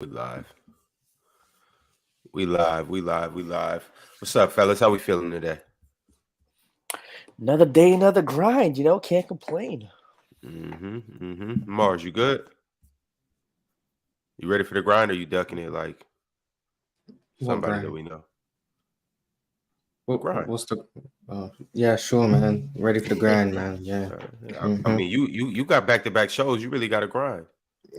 We live. We live. We live. We live. What's up, fellas? How we feeling today? Another day, another grind. Can't complain. Mars, you good? You ready for the grind, or you ducking it like What somebody that grind? we know? What, Grind. what's the? Yeah, sure, man. Ready for the grind, man. Yeah. I mean, you got back-to-back shows. You really got to grind.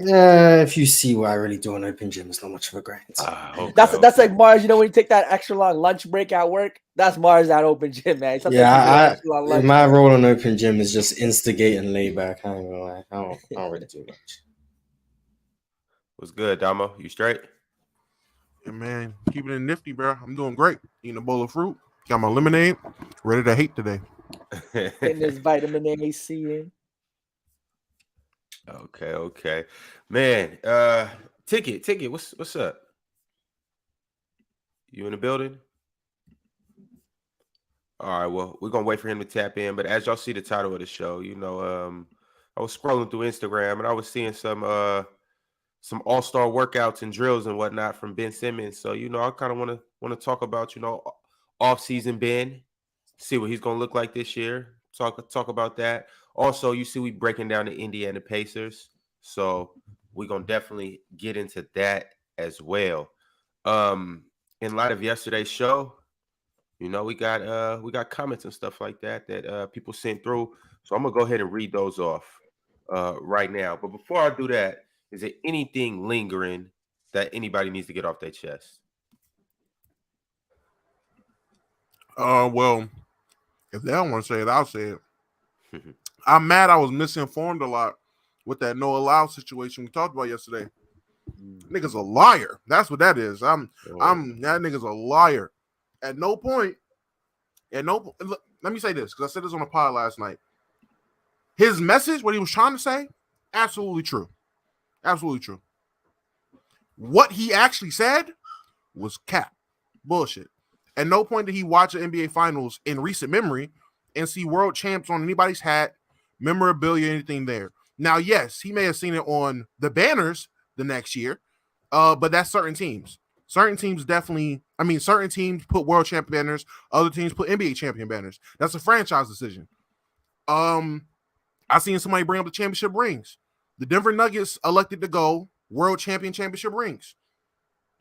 Yeah, if you see what I really do on open gym, it's not much of a grind. Okay, That's like Mars. When you take that extra long lunch break at work, that's Mars at open gym, man. Sometimes you take an extra long lunch my break. role on open gym is just instigate and lay back. I ain't gonna lie. I don't really do much. What's good, Damo? You straight? Yeah, man, keeping it nifty, bro. I'm doing great. Eating a bowl of fruit. Got my lemonade. Ready to hate today. Getting this vitamin A, C in. Okay. Man, Ticket, what's up? You in the building? All right, well, we're gonna wait for him to tap in. But as y'all see the title of the show, I was scrolling through Instagram and I was seeing some all-star workouts and drills and whatnot from Ben Simmons. So, I kind of want to talk about, off-season Ben, see what he's gonna look like this year. Talk about that. Also, you see we breaking down the Indiana Pacers. So we're gonna definitely get into that as well. In light of yesterday's show, we got comments and stuff like that people sent through. So I'm gonna go ahead and read those off right now. But before I do that, is there anything lingering that anybody needs to get off their chest? Well, if they don't want to say it, I'll say it. I'm mad I was misinformed a lot with that no allow situation we talked about yesterday. Nigga's a liar. That's what that is. That nigga's a liar. At no point, look, let me say this, because I said this on a pod last night. His message, what he was trying to say, absolutely true. Absolutely true. What he actually said was cap. Bullshit. At no point did he watch the NBA Finals in recent memory and see world champs on anybody's hat, memorabilia, anything there. Now, yes, he may have seen it on the banners the next year, but that's certain teams. Certain teams certain teams put world champion banners, other teams put NBA champion banners. That's a franchise decision. I seen somebody bring up the championship rings. The Denver Nuggets elected to go world championship rings.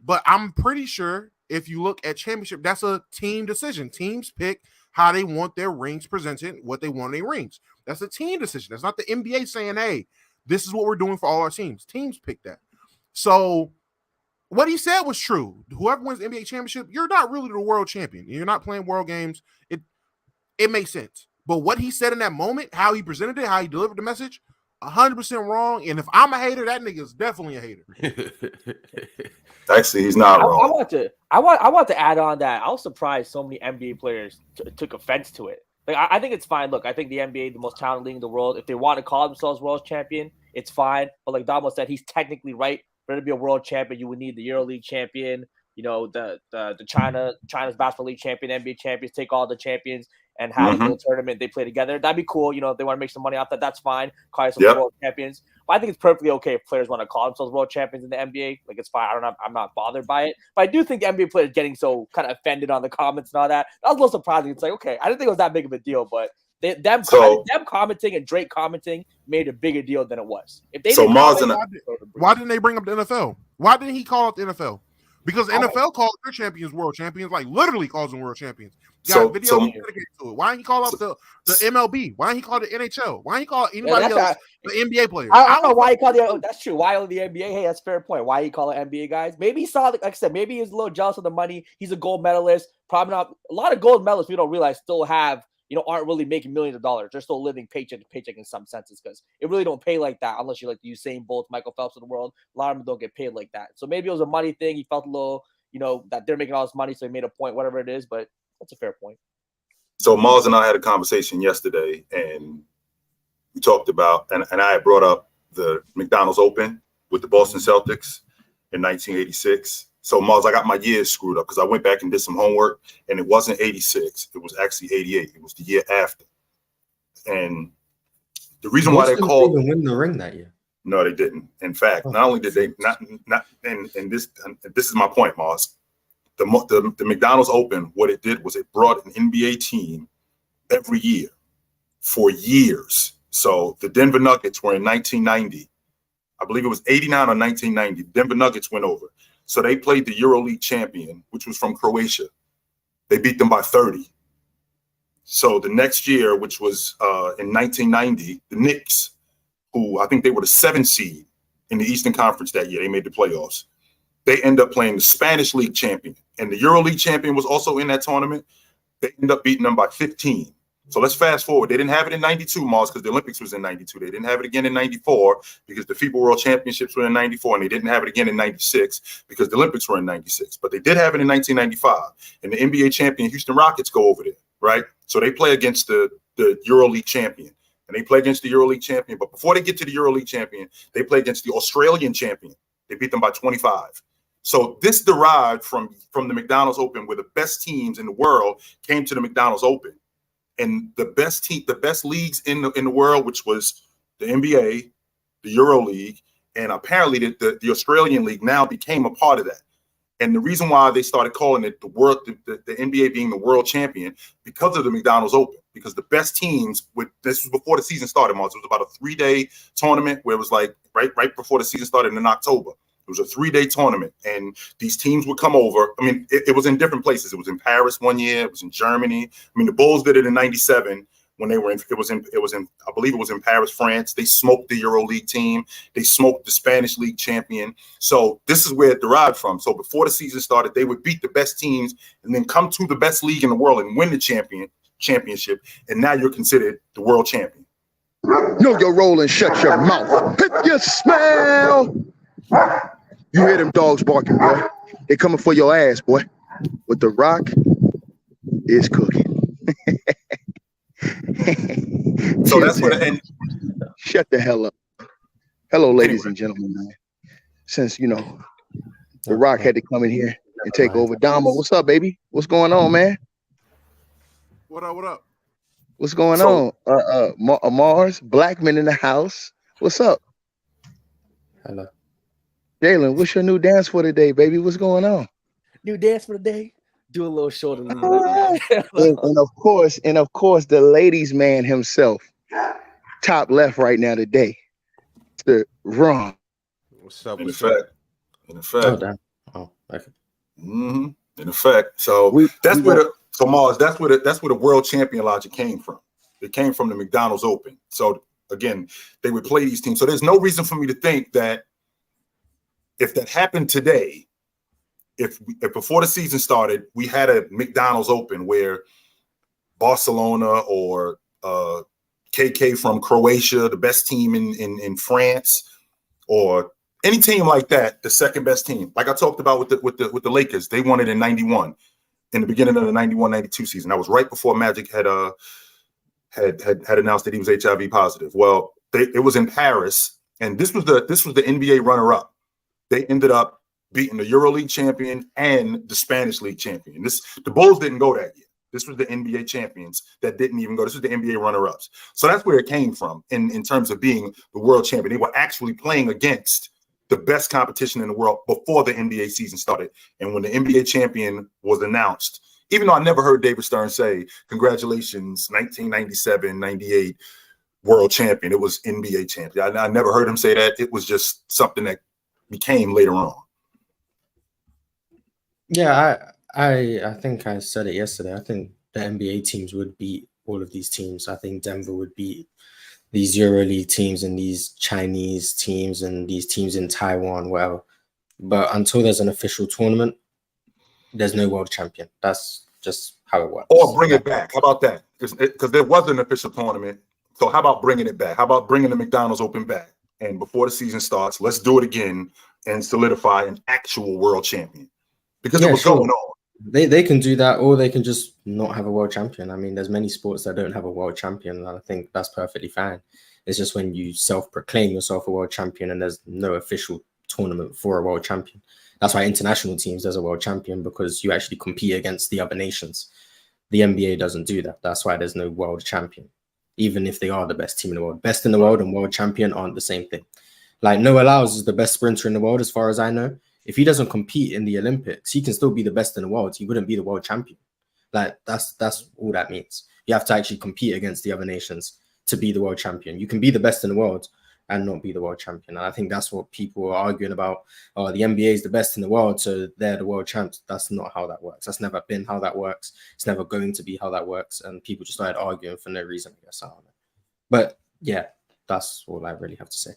But I'm pretty sure if you look at championship, that's a team decision. Teams pick how they want their rings presented, what they want in their rings. That's a team decision. That's not the NBA saying, hey, this is what we're doing for all our teams. Teams pick that. So what he said was true. Whoever wins the NBA championship, you're not really the world champion. You're not playing world games. It makes sense. But what he said in that moment, how he presented it, how he delivered the message, 100% wrong. And if I'm a hater, that nigga is definitely a hater. Actually, he's not wrong. I want to add on that. I was surprised so many NBA players took offense to it. Like I think it's fine. Look, I think the NBA, the most talented league in the world, if they want to call themselves world champion, it's fine. But like Damo said, he's technically right. For it to be a world champion, you would need the EuroLeague champion, the China's basketball league champion, NBA champions, take all the champions and have a little tournament. They play together. That'd be cool. If they want to make some money off that, that's fine. Call yourself world champions. But I think it's perfectly okay if players want to call themselves world champions in the NBA. Like, it's fine. I'm not bothered by it. But I do think the NBA players getting so kind of offended on the comments and all that was a little surprising. It's like, okay, I didn't think it was that big of a deal, but them commenting and Drake commenting made a bigger deal than it was. If they why didn't they bring up the NFL? Why didn't he call up the NFL? Because the NFL calls their champions world champions, like literally calls them world champions. Got video dedicated to it. Why didn't he call up the MLB? Why didn't he call the NHL? Why didn't he call anybody else the NBA players? I don't know why he called the. That's true. Why only the NBA? Hey, that's a fair point. Why he call it NBA guys? Maybe he saw, like I said, maybe he's a little jealous of the money. He's a gold medalist. Probably not. A lot of gold medalists we don't realize still have, aren't really making millions of dollars. They're still living paycheck to paycheck in some senses because it really don't pay like that unless you're like the Usain Bolt, Michael Phelps of the world. A lot of them don't get paid like that. So maybe it was a money thing. He felt a little, that they're making all this money, so he made a point, whatever it is. But that's a fair point. So Mars and I had a conversation yesterday, and we talked about, and I had brought up the McDonald's Open with the Boston Celtics in 1986. So Mars, I got my years screwed up because I went back and did some homework, and it wasn't 86. It was actually 88. It was the year after. And the reason why they called didn't win the ring that year. No, they didn't. In fact, not only did they not, and this is my point, Mars. The McDonald's Open, what it did was it brought an NBA team every year for years. So the Denver Nuggets were in 1990. I believe it was 89 or 1990. Denver Nuggets went over. So they played the EuroLeague champion, which was from Croatia. They beat them by 30. So the next year, which was in 1990, the Knicks, who I think they were the 7th seed in the Eastern Conference that year, they made the playoffs. They end up playing the Spanish League champion. And the EuroLeague champion was also in that tournament. They end up beating them by 15. So let's fast forward. They didn't have it in 92, Mars, because the Olympics was in 92. They didn't have it again in 94 because the FIBA World Championships were in 94, and they didn't have it again in 96 because the Olympics were in 96. But they did have it in 1995. And the NBA champion Houston Rockets go over there, right? So they play against the EuroLeague champion. And they play against the EuroLeague champion. But before they get to the EuroLeague champion, they play against the Australian champion. They beat them by 25. So this derived from the McDonald's Open, where the best teams in the world came to the McDonald's Open. And the best leagues in the world, which was the NBA, the EuroLeague, and apparently the Australian League, now became a part of that. And the reason why they started calling it the NBA being the world champion, because of the McDonald's Open, because the best teams this was before the season started, Mars. It was about a 3-day tournament where it was like right before the season started in October. It was a 3-day tournament, and these teams would come over. I mean, it was in different places. It was in Paris one year. It was in Germany. I mean, the Bulls did it in '97 when they were in. It was in. I believe it was in Paris, France. They smoked the EuroLeague team. They smoked the Spanish League champion. So this is where it derived from. So before the season started, they would beat the best teams and then come to the best league in the world and win the championship. And now you're considered the world champion. Know your role and shut your mouth. If you smell. You hear them dogs barking, boy. They coming for your ass, boy. What the Rock is cooking. So that's what. Shut the hell up. Hello, ladies and gentlemen, man. Since, the Rock had to come in here and take over. Damo, what's up, baby? What's going on, man? What up? What's going on? Mars, Blackman in the house. What's up? Hello. Jalen, what's your new dance for today, baby? What's going on? New dance for the day. Do a little shoulder lean. and of course, the ladies' man himself, top left right now today, Mr. Ron. What's up? In What's effect. up? In effect. Oh, damn. Oh, okay. Mm-hmm. In effect. So Mars, that's where the world champion logic came from. It came from the McDonald's Open. So again, they would play these teams. So there's no reason for me to think that if that happened today, if before the season started, we had a McDonald's Open where Barcelona or KK from Croatia, the best team in France, or any team like that, the second best team, like I talked about with the Lakers, they won it in '91, in the beginning of the '91-92 season. That was right before Magic had announced that he was HIV positive. Well, it was in Paris, and this was the NBA runner-up. They ended up beating the EuroLeague champion and the Spanish League champion. The Bulls didn't go that year. This was the NBA champions that didn't even go. This was the NBA runner-ups. So that's where it came from in terms of being the world champion. They were actually playing against the best competition in the world before the NBA season started. And when the NBA champion was announced, even though I never heard David Stern say, congratulations, 1997, 98 world champion, it was NBA champion. I never heard him say that. It was just something that became later on. Yeah, I think I said it yesterday. I think the NBA teams would beat all of these teams. I think Denver would beat these EuroLeague teams and these Chinese teams and these teams in Taiwan, whatever. But until there's an official tournament, there's no world champion. That's just how it works. Or bring it back. How about that? Because there was an official tournament. So how about bringing it back? How about bringing the McDonald's Open back? And before the season starts, let's do it again and solidify an actual world champion. Because it was going on. They can do that, or they can just not have a world champion. I mean, there's many sports that don't have a world champion, and I think that's perfectly fine. It's just when you self-proclaim yourself a world champion and there's no official tournament for a world champion. That's why international teams, there's a world champion, because you actually compete against the other nations. The NBA doesn't do that. That's why there's no world champion, even if they are the best team in the world. Best in the world and world champion aren't the same thing. Like Noah Lyles is the best sprinter in the world, as far as I know. If he doesn't compete in the Olympics, he can still be the best in the world. He wouldn't be the world champion. Like that's all that means. You have to actually compete against the other nations to be the world champion. You can be the best in the world and not be the world champion. And I think that's what people are arguing about. Oh, the NBA is the best in the world, so they're the world champs. That's not how that works. That's never been how that works. It's never going to be how that works. And people just started arguing for no reason, I guess. I don't know. But yeah, that's all I really have to say.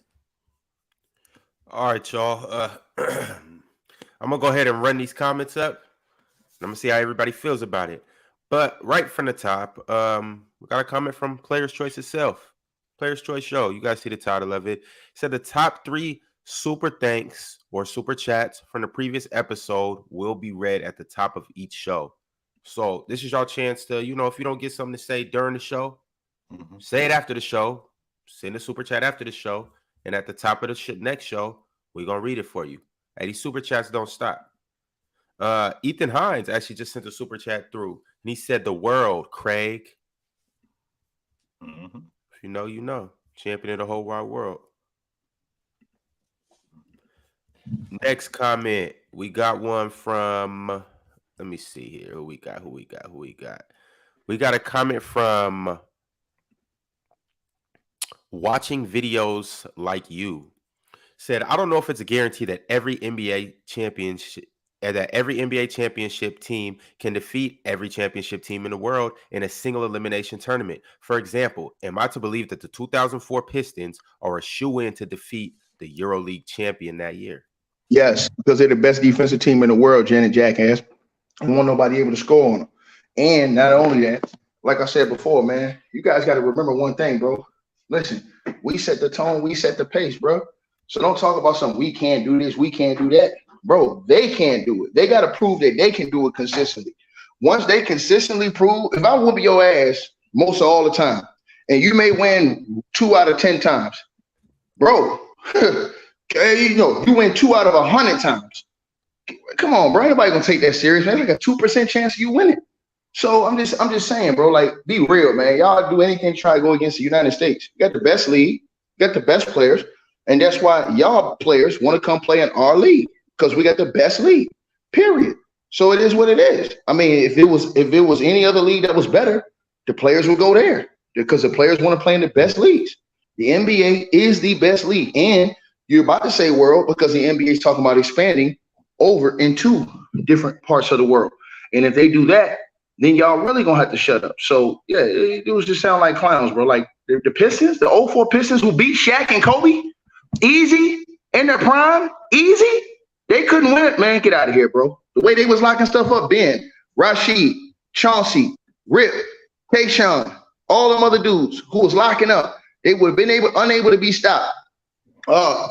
All right, y'all. I'm going to go ahead and run these comments up. I'm going to see how everybody feels about it. But right from the top, we got a comment from Player's Choice itself. Player's Choice Show. You guys see the title of it. It said the top 3 super thanks or super chats from the previous episode will be read at the top of each show. So this is your chance to, if you don't get something to say during the show, say it after the show. Send a super chat after the show. And at the top of the next show, we're going to read it for you. And these super chats don't stop. Ethan Hines actually just sent a super chat through. And he said, the world, Craig. If you know, you know. Champion of the whole wide world. Next comment. We got one from, let me see here. Who we got? We got a comment from Watching Videos Like You. Said, I don't know if it's a guarantee that every NBA championship team can defeat every championship team in the world in a single elimination tournament. For example, am I to believe that the 2004 Pistons are a shoo-in to defeat the EuroLeague champion that year? Yes, because they're the best defensive team in the world, Janet Jackass. I don't want nobody able to score on them. And not only that, like I said before, man, you guys got to remember one thing, bro. Listen, we set the tone, we set the pace, bro. So don't talk about something, we can't do this, we can't do that. Bro, they can't do it. They got to prove that they can do it consistently. Once they consistently prove, if I whoop your ass most of all the time, and you may win 2 out of 10 times, bro, you win 2 out of 100 times. Come on, bro. Ain't nobody gonna take that serious, man. Like a 2% chance of you winning. So I'm just saying, bro, like, be real, man. Y'all do anything to try to go against the United States. You got the best league, you got the best players, and that's why y'all players want to come play in our league, because we got the best league, period. So it is what it is. I mean, if it was any other league that was better, the players would go there, because the players want to play in the best leagues. The NBA is the best league. And you're about to say world, because the NBA is talking about expanding over into different parts of the world. And if they do that, then y'all really gonna have to shut up. So yeah, it was just sound like clowns, bro. Like the Pistons, the 04 Pistons who beat Shaq and Kobe easy in their prime, easy. They couldn't win it, man. Get out of here, bro. The way they was locking stuff up, Ben, Rashid, Chauncey, Rip, Tayshaun, all them other dudes who was locking up, they would have been unable to be stopped.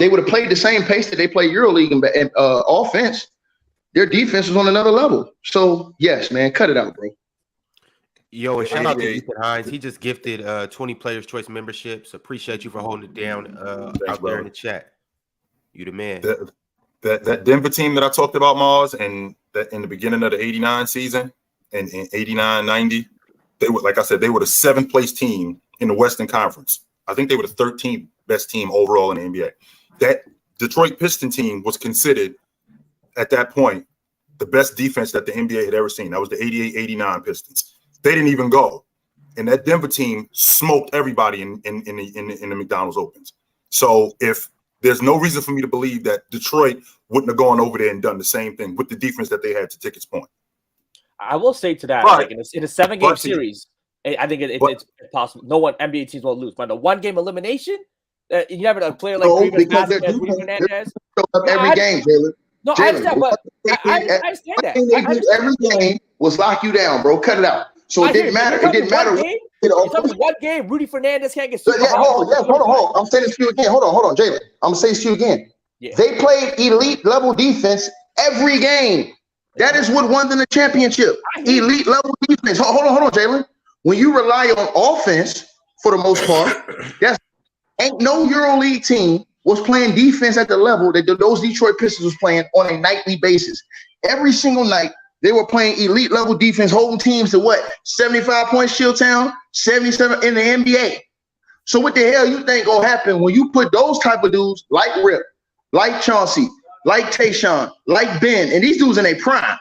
They would have played the same pace that they play EuroLeague and offense. Their defense was on another level. So yes, man, cut it out, bro. Yo, and shout out to Ethan Hines. He just gifted 20 Players Choice memberships. Appreciate you for holding it down out there in the chat. You the man. That Denver team that I talked about, Mars, and that in the beginning of the 89 season and in 89-90, they were, like I said, they were the 7th place team in the Western Conference. I think they were the 13th best team overall in the NBA. That Detroit Piston team was considered at that point the best defense that the NBA had ever seen. That was the 88-89 Pistons. They didn't even go, and that Denver team smoked everybody in the McDonald's Opens. So if there's no reason for me to believe that Detroit wouldn't have gone over there and done the same thing with the defense that they had, to Tickett's point. I will say to that, like in a 7-game series, I think it's possible. No one NBA teams won't lose. But a 1-game elimination, you never a player like Rudy Fernandez every game, Jalen. No, I understand, but I understand that. They do every game was lock you down, bro. Cut it out. So it didn't matter. It didn't matter. It's 1 game. Rudy Fernandez can't get. Hold on. I'm saying this to you again. Hold on, Jalen. I'm gonna say this to you again. Yeah. They played elite level defense every game. That is what won them the championship. Elite level defense. Hold on, Jalen. When you rely on offense for the most part, ain't no EuroLeague team was playing defense at the level that those Detroit Pistons was playing on a nightly basis. Every single night, they were playing elite level defense, holding teams to 75 points, Shilltown, 77 in the NBA. So what the hell you think gonna happen when you put those type of dudes like Rip, like Chauncey, like Tayshaun, like Ben, and these dudes in their prime?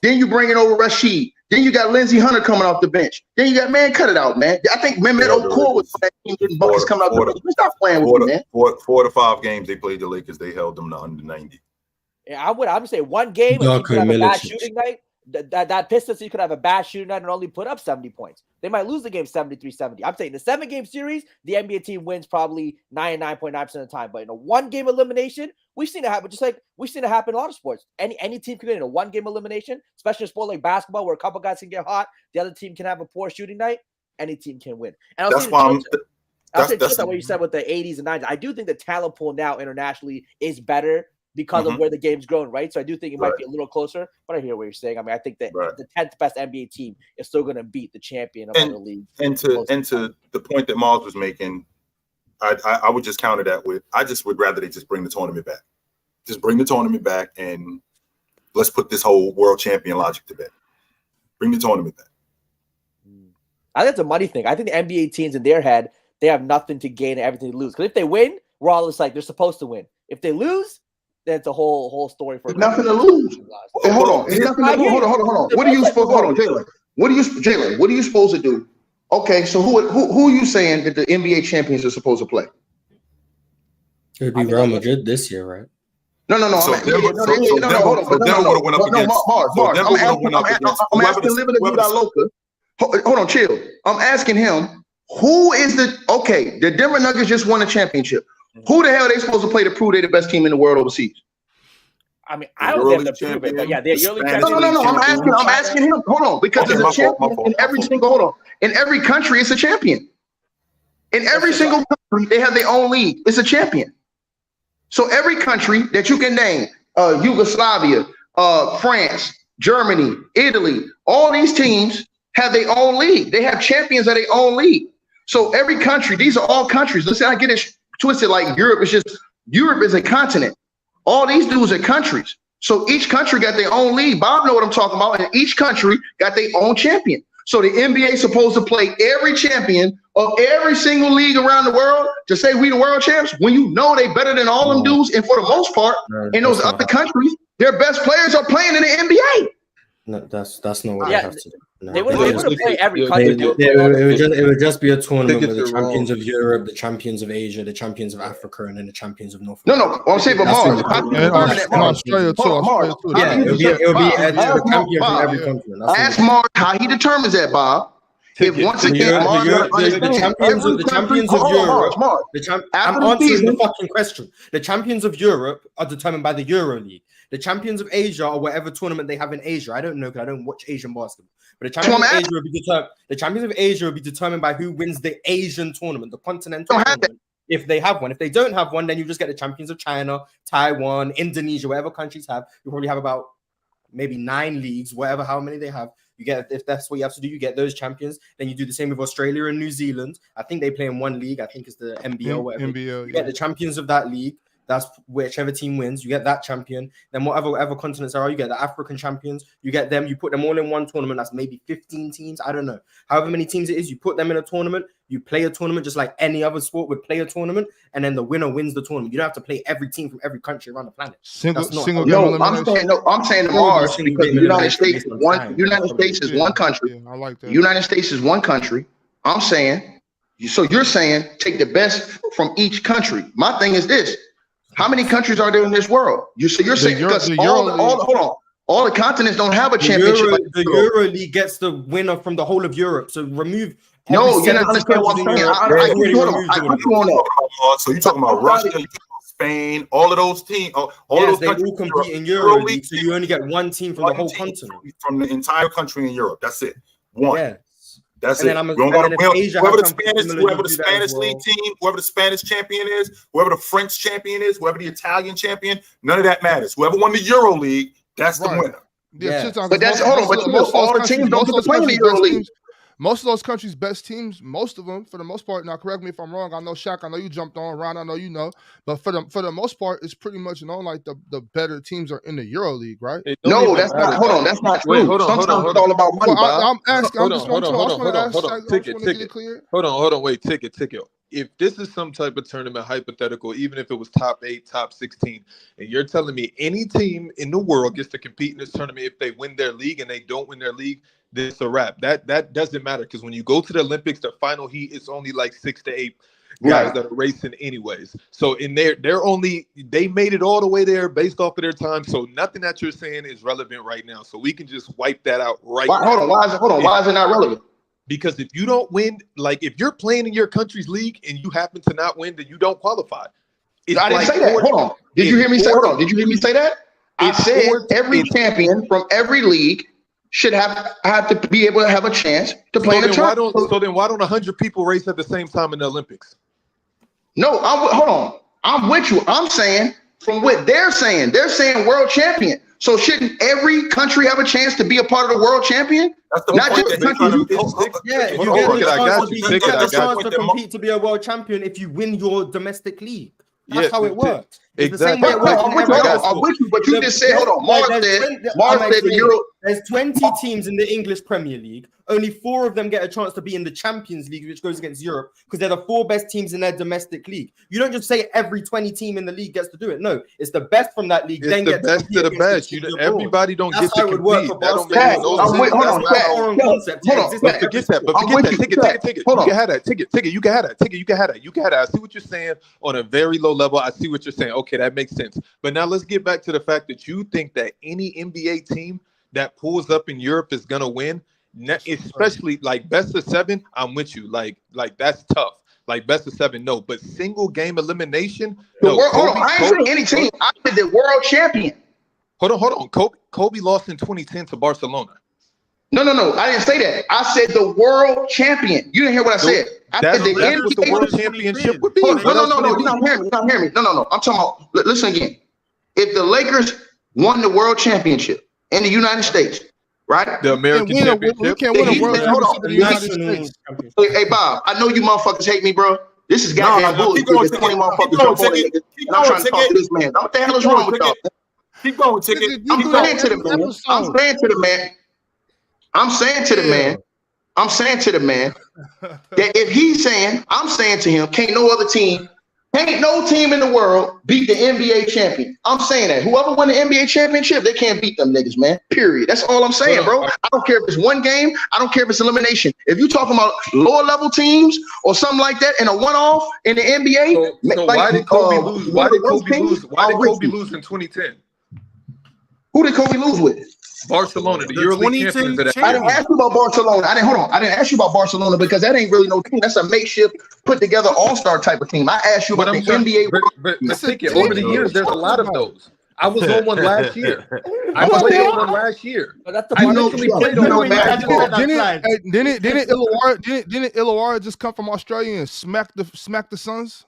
Then you bring it over Rashid. Then you got Lindsey Hunter coming off the bench. Then you got, man, cut it out, man. I think Mehmet Okur was that team getting buckets coming off the bench. Stop playing with me, man. 4 to 5 games they played the Lakers, they held them to under 90. Yeah, I would say one game if you could have a bad shooting night. That Pistons you could have a bad shooting night and only put up 70 points. They might lose the game 73-70. I'm saying the 7-game series, the NBA team wins probably 99.9% of the time. But in a 1-game elimination, we've seen it happen. Just like we've seen it happen in a lot of sports. Any team can win in a 1-game elimination, especially in a sport like basketball where a couple guys can get hot, the other team can have a poor shooting night. Any team can win. And that's why I'll say just what you said with the 80s and 90s. I do think the talent pool now internationally is better because of where the game's growing, right? So I do think it might be a little closer, but I hear what you're saying. I mean, I think that the 10th best NBA team is still going to beat the champion of the league. And to the point that Miles was making, I would just counter that with, I just would rather they just bring the tournament back. Just bring the tournament back and let's put this whole world champion logic to bed. Bring the tournament back. I think it's a money thing. I think the NBA teams in their head, they have nothing to gain and everything to lose. Because if they win, we're all just like, they're supposed to win. If they lose, that's a whole story for nothing to lose. Hey, hold on. Hold on. What are you supposed? Hold on, Jalen. What are you supposed to do? Okay, so who are you saying that the NBA champions are supposed to play? It would be Real Madrid this year, right? No. Hold on. I'm asking Living Vida Loca. Hold on, chill. I'm asking him who is the Denver Nuggets just won a championship. Who the hell are they supposed to play to prove they're the best team in the world overseas? I mean, I don't think they're prove it, but yeah, they're yearly champions. No. I'm asking him. Hold on, because there's a champion in every single. Hold on, in every country, it's a champion. In every single country, they have their own league. It's a champion. So every country that you can name, Yugoslavia, France, Germany, Italy, all these teams have their own league. They have champions of their own league. So every country, these are all countries. Let's say I get it twisted like Europe is a continent. All these dudes are countries. So each country got their own league. Bob know what I'm talking about. And each country got their own champion. So the NBA is supposed to play every champion of every single league around the world to say we the world champs when you know they better than all them dudes. And for the most part, in those other countries, their best players are playing in the NBA. No, that's not what they have to do. No. They would play every country. It would just be a tournament with the champions of Europe, the champions of Asia, the champions of Africa, and then the champions of North America. No. I'm saying, but Mars. Australia too. Yeah, it would be a champion from every country. Ask Mars how he determines that, Bob. If once again, the champions of Europe. I'm answering the fucking question. The champions of Europe are determined by the Euro League. The champions of Asia or whatever tournament they have in Asia. I don't know because I don't watch Asian basketball. But the champions of Asia will be determined by who wins the Asian tournament, the continental tournament. If they have one. If they don't have one, then you just get the champions of China, Taiwan, Indonesia, whatever countries have. You probably have about maybe 9 leagues, how many they have. You get, if that's what you have to do, you get those champions. Then you do the same with Australia and New Zealand. I think they play in one league. I think it's the NBL or whatever. You get the champions of that league. That's whichever team wins, you get that champion. Then whatever continents there are, you get the African champions. You get them, you put them all in one tournament. That's maybe 15 teams. I don't know. However many teams it is, you put them in a tournament. You play a tournament just like any other sport would play a tournament. And then the winner wins the tournament. You don't have to play every team from every country around the planet. I'm saying Mars because the United States is one country. Yeah, I like that. United States is one country. I'm saying, so you're saying take the best from each country. My thing is this. How many countries are there in this world? You're saying because all the continents don't have a championship. The Euro League gets the winner from the whole of Europe. So remove. No, you're not understanding what I'm saying. I put you on that. So you're talking about Russia, you're talking about Spain, all of those teams, all those they all compete in Euro League. So you only get one team from the whole continent, from the entire country in Europe. That's it. One. Yeah. That's it. Whoever the Spanish league team, whoever the Spanish champion is, whoever the French champion is, whoever the Italian champion, none of that matters. Whoever won the Euro League, that's the winner. Yeah. But that's all the teams don't get to play in the Euro League. Most of those countries' best teams, most of them, for the most part, now correct me if I'm wrong. I know Shaq, I know you jumped on, Ron, I know you know, but for the most part, it's pretty much known like the better teams are in the Euro League, right? No, that's not. Hold on, that's not true. Wait, hold on. It's all about money. I'm asking. Hold on. Wait, Ticket. if this is some type of tournament hypothetical, even if it was top 8, top 16, and you're telling me any team in the world gets to compete in this tournament if they win their league and they don't win their league, this a wrap. That doesn't matter, because when you go to the Olympics, the final heat is only like 6 to 8 guys that are racing anyways. So in there, they made it all the way there based off of their time. So nothing that you're saying is relevant right now. So we can just wipe that out now. Why is it not relevant? Because if you don't win, like if you're playing in your country's league and you happen to not win, then you don't qualify. I didn't say that. Hold on. Did you hear me say? Hold on. Did you hear me say that? I said every champion from every league should have to be able to have a chance to play in the tournament. So then why don't 100 people race at the same time in the Olympics? No, hold on. I'm with you. I'm saying from what they're saying world champion. So shouldn't every country have a chance to be a part of the world champion? That's the Not point just that countries. Yeah, Hold on, you get I the chance to compete to be a world champion if you win your domestic league. That's how it works. It's the same way it works. I'm with you, but you just said, hold on. Mars said the Euro. There's 20 teams in the English Premier League. Only 4 of them get a chance to be in the Champions League, which goes against Europe, because they're the 4 best teams in their domestic league. You don't just say every 20 team in the league gets to do it. No, it's the best from that league. It's then the best of the best. Everybody don't get to compete. That don't make no sense. But forget that. But forget that. Ticket. You can have that. Ticket. You can have that. I see what you're saying on a very low level. I see what you're saying. Okay, that makes sense. But now let's get back to the fact that you think that any NBA team that pulls up in Europe is gonna win, especially like best of 7. I'm with you. Like that's tough. Like best of 7, no. But single game elimination. No. Hold on. I ain't saying any team. I said the world champion. Hold on. Kobe lost in 2010 to Barcelona. No. I didn't say that. I said the world champion. You didn't hear what I said. I said the that's NBA. what the world championship would be. No. You're not hearing me. No. I'm talking about. Listen again. If the Lakers won the world championship in the United States, right? The American championship. We can't win a world championship in the United States. Hey, Bob, I know you motherfuckers hate me, bro. This is goddamn bullshit. There's 20 motherfuckers jump on it. And I'm trying to talk to this man. What the hell is wrong with y'all? Keep going, Ticket. I'm saying to the man that if he's saying, I'm saying to him, can't no team in the world beat the NBA champion. I'm saying that whoever won the NBA championship, they can't beat them niggas, man. Period. That's all I'm saying, bro. I don't care if it's one game. I don't care if it's elimination. If you're talking about lower level teams or something like that in a one-off in the NBA, so why did Kobe lose? Why did Kobe lose in 2010? Who did Kobe lose with? Barcelona, the EuroLeague champions. I didn't ask you about Barcelona. I didn't ask you about Barcelona because that ain't really no team. That's a makeshift, put together all-star type of team. I asked you about the NBA. But Ticket, over the years, there's a lot of those. I was on one last year. I played on one last year. I literally played on one last year. Didn't Illawarra just come from Australia and smack the Suns?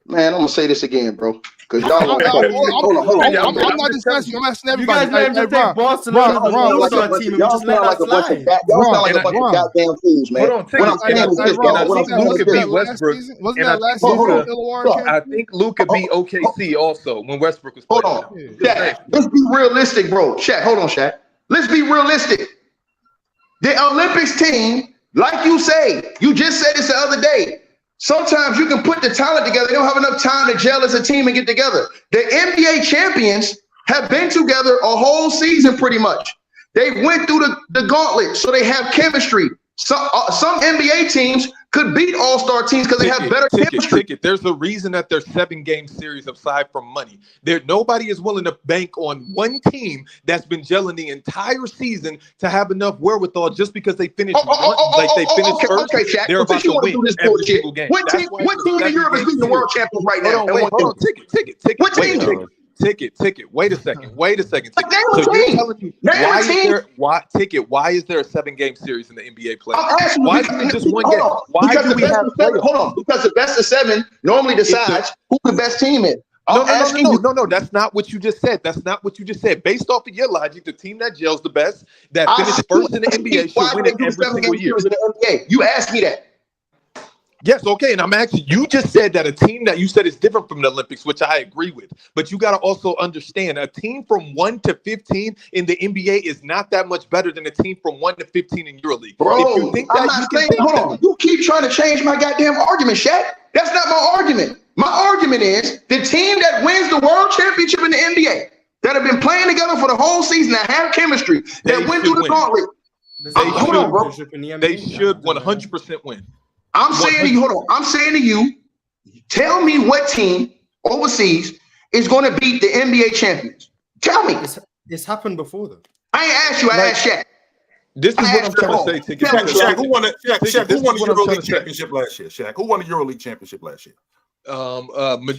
Man, I'm gonna say this again, bro. Because y'all hold on. I'm not just asking you. I'm asking everybody. You guys take Barcelona as a team and just let that slide. Y'all sound like a bunch of goddamn fools, man. Hold on, Luka beat Westbrook. Wasn't that last season? I think Luka beat OKC also when Westbrook was playing. Hold on. Shaq, let's be realistic, bro. Shaq, hold on, Shaq. Let's be realistic. The Olympics team, like you say, you just said this the other day. Sometimes you can put the talent together. They don't have enough time to gel as a team and get together. The NBA champions have been together a whole season pretty much. They went through the gauntlet, so they have chemistry. Some NBA teams could beat all-star teams because they have better chemistry. There's a reason that there's 7-game series aside from money. Nobody is willing to bank on one team that's been gelling the entire season to have enough wherewithal just because they finished first. Okay, Shaq. They're about to win every single game. What team in Europe is beating the world champions right now? Hold on. Ticket. What team? Ticket. Wait a second. So you're telling me why is there a 7-game series in the NBA playoffs? Why isn't it just one game? Why do we have playoffs? Hold on, because the best of 7 normally decides who the best team is. No. That's not what you just said. Based off of your logic, the team that gels the best, that finishes first in the NBA, should win it every single year. You asked me that. Yes, okay, and I'm actually, you just said that a team that you said is different from the Olympics, which I agree with, but you got to also understand a team from 1 to 15 in the NBA is not that much better than a team from 1 to 15 in EuroLeague. Bro, if you think that, I'm not saying, hold on, you keep trying to change my goddamn argument, Shaq. That's not my argument. My argument is the team that wins the world championship in the NBA, that have been playing together for the whole season, that have chemistry, that went through the gauntlet. Hold on, bro. They should 100% win. I'm saying to you, hold on. I'm saying to you, tell me what team overseas is going to beat the NBA champions. Tell me. It's happened before, though. I ain't asked you. I asked Shaq. This is what I'm trying to say. Ticket. Shaq, who won the EuroLeague championship last year? Shaq, who won the EuroLeague championship last year?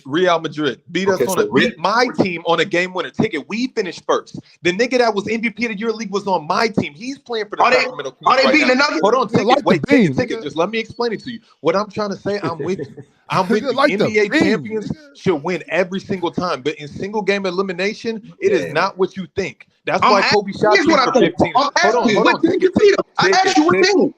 Real Madrid beat us beat my team on a game winner ticket. We finished first. The nigga that was MVP of the EuroLeague was on my team. He's playing for the Sacramento Kings. Are they beating another? Hold on, ticket. Just let me explain it to you. What I'm trying to say, I'm with you. I'm with you. NBA champions should win every single time, but in single game elimination, it is not what you think. That's why Kobe shot 2 for 15. Hold on. I asked you what team.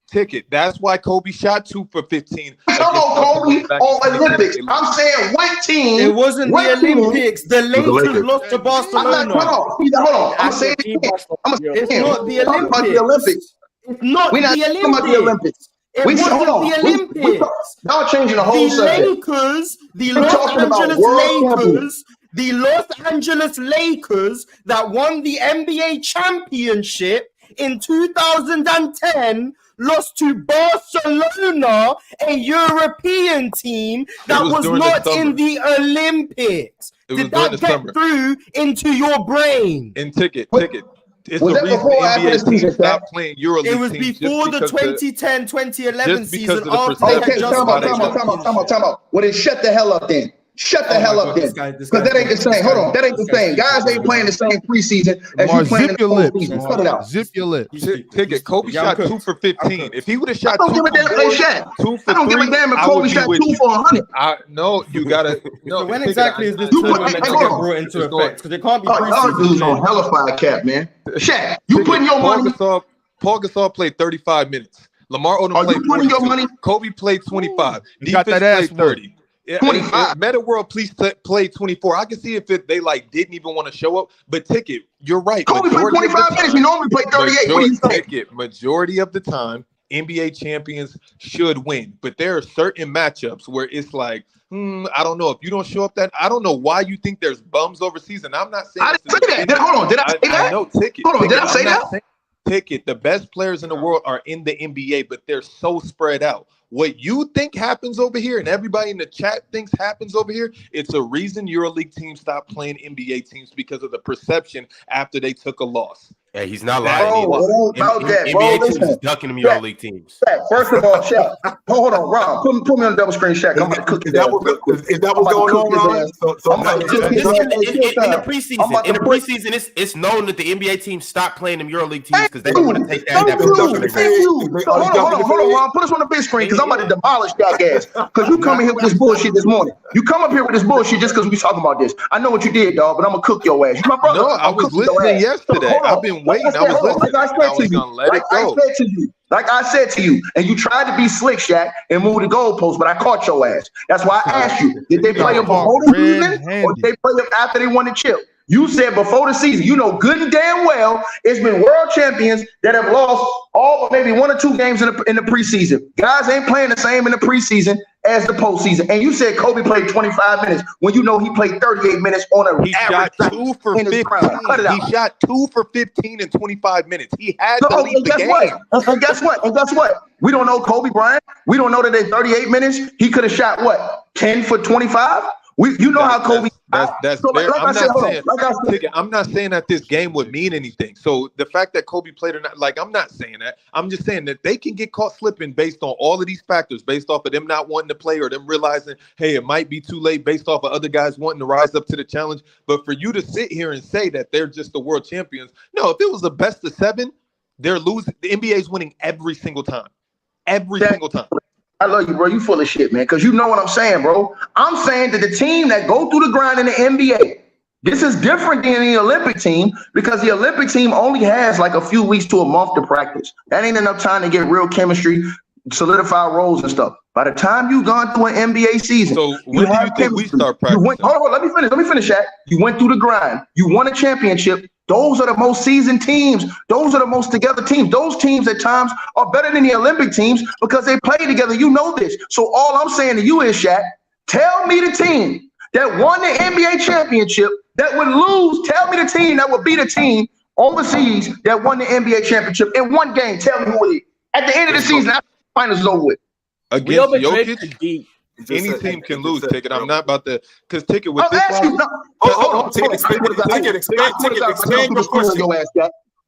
Ticket. That's why Kobe shot 2 for 15. Kobe on Olympics. I'm saying what team? It wasn't the Olympics. The Lakers lost to Barcelona. Hold on. I'm saying it's not the Olympics. It's not the Olympics. It wasn't the Olympics. Y'all changing the whole subject. The Los Angeles Lakers that won the NBA championship in 2010 lost to Barcelona, a European team that was not in the Olympics. Did that get through into your brain? And ticket. It's was the that reason before NBA teams stopped playing EuroLeague. It was before the 2010-2011 season. Okay, time out. Well, then shut the hell up then. Shut the hell up then. Because that ain't the same. Hold on. That ain't the same. Guys ain't playing the same preseason as you playing in the whole season. Cut it out. Zip your lip. Ticket. Kobe shot 2 for 15. If he would have shot 2 for 4, 2 for 3, I don't give a damn if Kobe shot 2 for 100. No, you gotta. No. So when exactly is this tournament get brought into effect? Because it can't be preseason. Dudes on hellified cap, man. Shaq, you putting your money. Paul Gasol played 35 minutes. Lamar Odom played 42. Kobe played 25. Defense played 30. Meta World Police played 24. I can see if they didn't even want to show up, but ticket, you're right. Kobe played 25 minutes. You normally play 38. What do you think? Ticket, majority of the time, NBA champions should win, but there are certain matchups where it's like, I don't know if you don't show up. I don't know why you think there's bums overseas, and I'm not saying. I didn't say that. Hold on, did I say that? No, ticket. Hold on, did I say that? Ticket. The best players in the world are in the NBA, but they're so spread out. What you think happens over here and everybody in the chat thinks happens over here, it's a reason EuroLeague teams stopped playing NBA teams because of the perception after they took a loss. Hey, he's not lying. NBA teams is ducking them EuroLeague teams. First of all, Shaq, hold on, Rob, put me on the double screen, Shaq. I'm about to cook Is that what's going on, In the preseason, it's known that the NBA teams stop playing them EuroLeague teams because they don't want to take that. Hold on, Rob. Put us on the big screen because I'm about to demolish that ass. Because you come in here with this bullshit this morning. You come up here with this bullshit just because we talking about this. I know what you did, dog, but I'm gonna cook your ass. You my brother. No, I was listening yesterday. I've been waiting. I was listening. I was gonna let it go. Like I said to you, and you tried to be slick, Shaq, and move the goalpost, but I caught your ass. That's why I asked you: did they play him before the season, or did they play him after they won the chip? You said before the season. You know good and damn well it's been world champions that have lost all but maybe 1 or 2 games in the preseason. Guys ain't playing the same in the preseason as the postseason. And you said Kobe played 25 minutes when you know he played 38 minutes on a he shot 2 for 15. He shot 2 for 15 in 25 minutes. He had to leave the game. And guess what? We don't know Kobe Bryant. We don't know that in 38 minutes he could have shot what 10 for 25. How Kobe. I'm not saying that this game would mean anything. So the fact that Kobe played or not, I'm not saying that. I'm just saying that they can get caught slipping based on all of these factors, based off of them not wanting to play or them realizing, hey, it might be too late, based off of other guys wanting to rise up to the challenge. But for you to sit here and say that they're just the world champions, no, if it was a best of 7, they're losing. The NBA's winning every single time. Every single time. I love you, bro. You full of shit, man, because you know what I'm saying, bro. I'm saying that the team that go through the grind in the NBA, this is different than the Olympic team because the Olympic team only has like a few weeks to a month to practice. That ain't enough time to get real chemistry. solidify roles and stuff. By the time you've gone through an NBA season, So when do you think we start practicing? Hold on, let me finish, Shaq. You went through the grind. You won a championship. Those are the most seasoned teams. Those are the most together teams. Those teams at times are better than the Olympic teams because they play together. You know this. So all I'm saying to you is, Shaq, tell me the team that won the NBA championship that would lose. Tell me the team that would beat a team overseas that won the NBA championship in one game. Tell me who it is. At the end of the season, after the finals is over with. Against Jokic, any team can lose. Ticket. I'm not about to, because Ticket with this. Hold on. Ticket. Expand your question.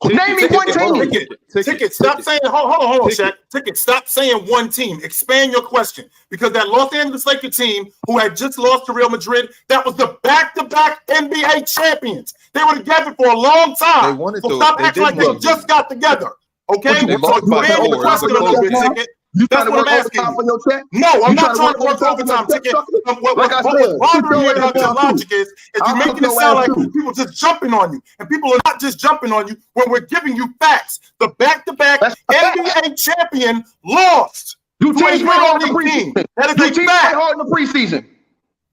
Name me one team. Ticket. Stop saying. Hold on, Shaq. Ticket. Stop saying one team. Expand your question, because that Los Angeles Lakers team who had just lost to Real Madrid, that was the back-to-back NBA champions. They were together for a long time. They wanted so to. stop acting like they just got together. Okay. They lost by expand the question a little bit, Ticket. You That's what I'm asking you. No, I'm not trying to work overtime, Ticket. What's bothering me about your logic is you're making it sound like people just jumping on you. And people are not just jumping on you when we're giving you facts. The back-to-back NBA champion lost. You teams play hard in the preseason. That is a fact. Hard in the preseason.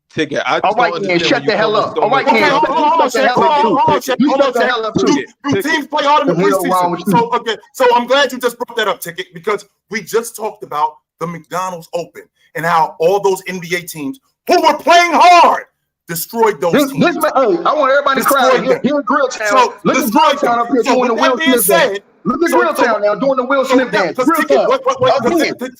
Ticket. All right, man, shut the hell up. All right, okay, hold on, you teams play hard in the preseason. So I'm glad you just brought that up, Ticket, because we just talked about the McDonald's Open and how all those NBA teams who were playing hard destroyed those teams. I want everybody to cry. Here in Grill Town. Look at Grill Town up here doing the Will Smith dance. Look at Grill Town now doing the Will Smith dance.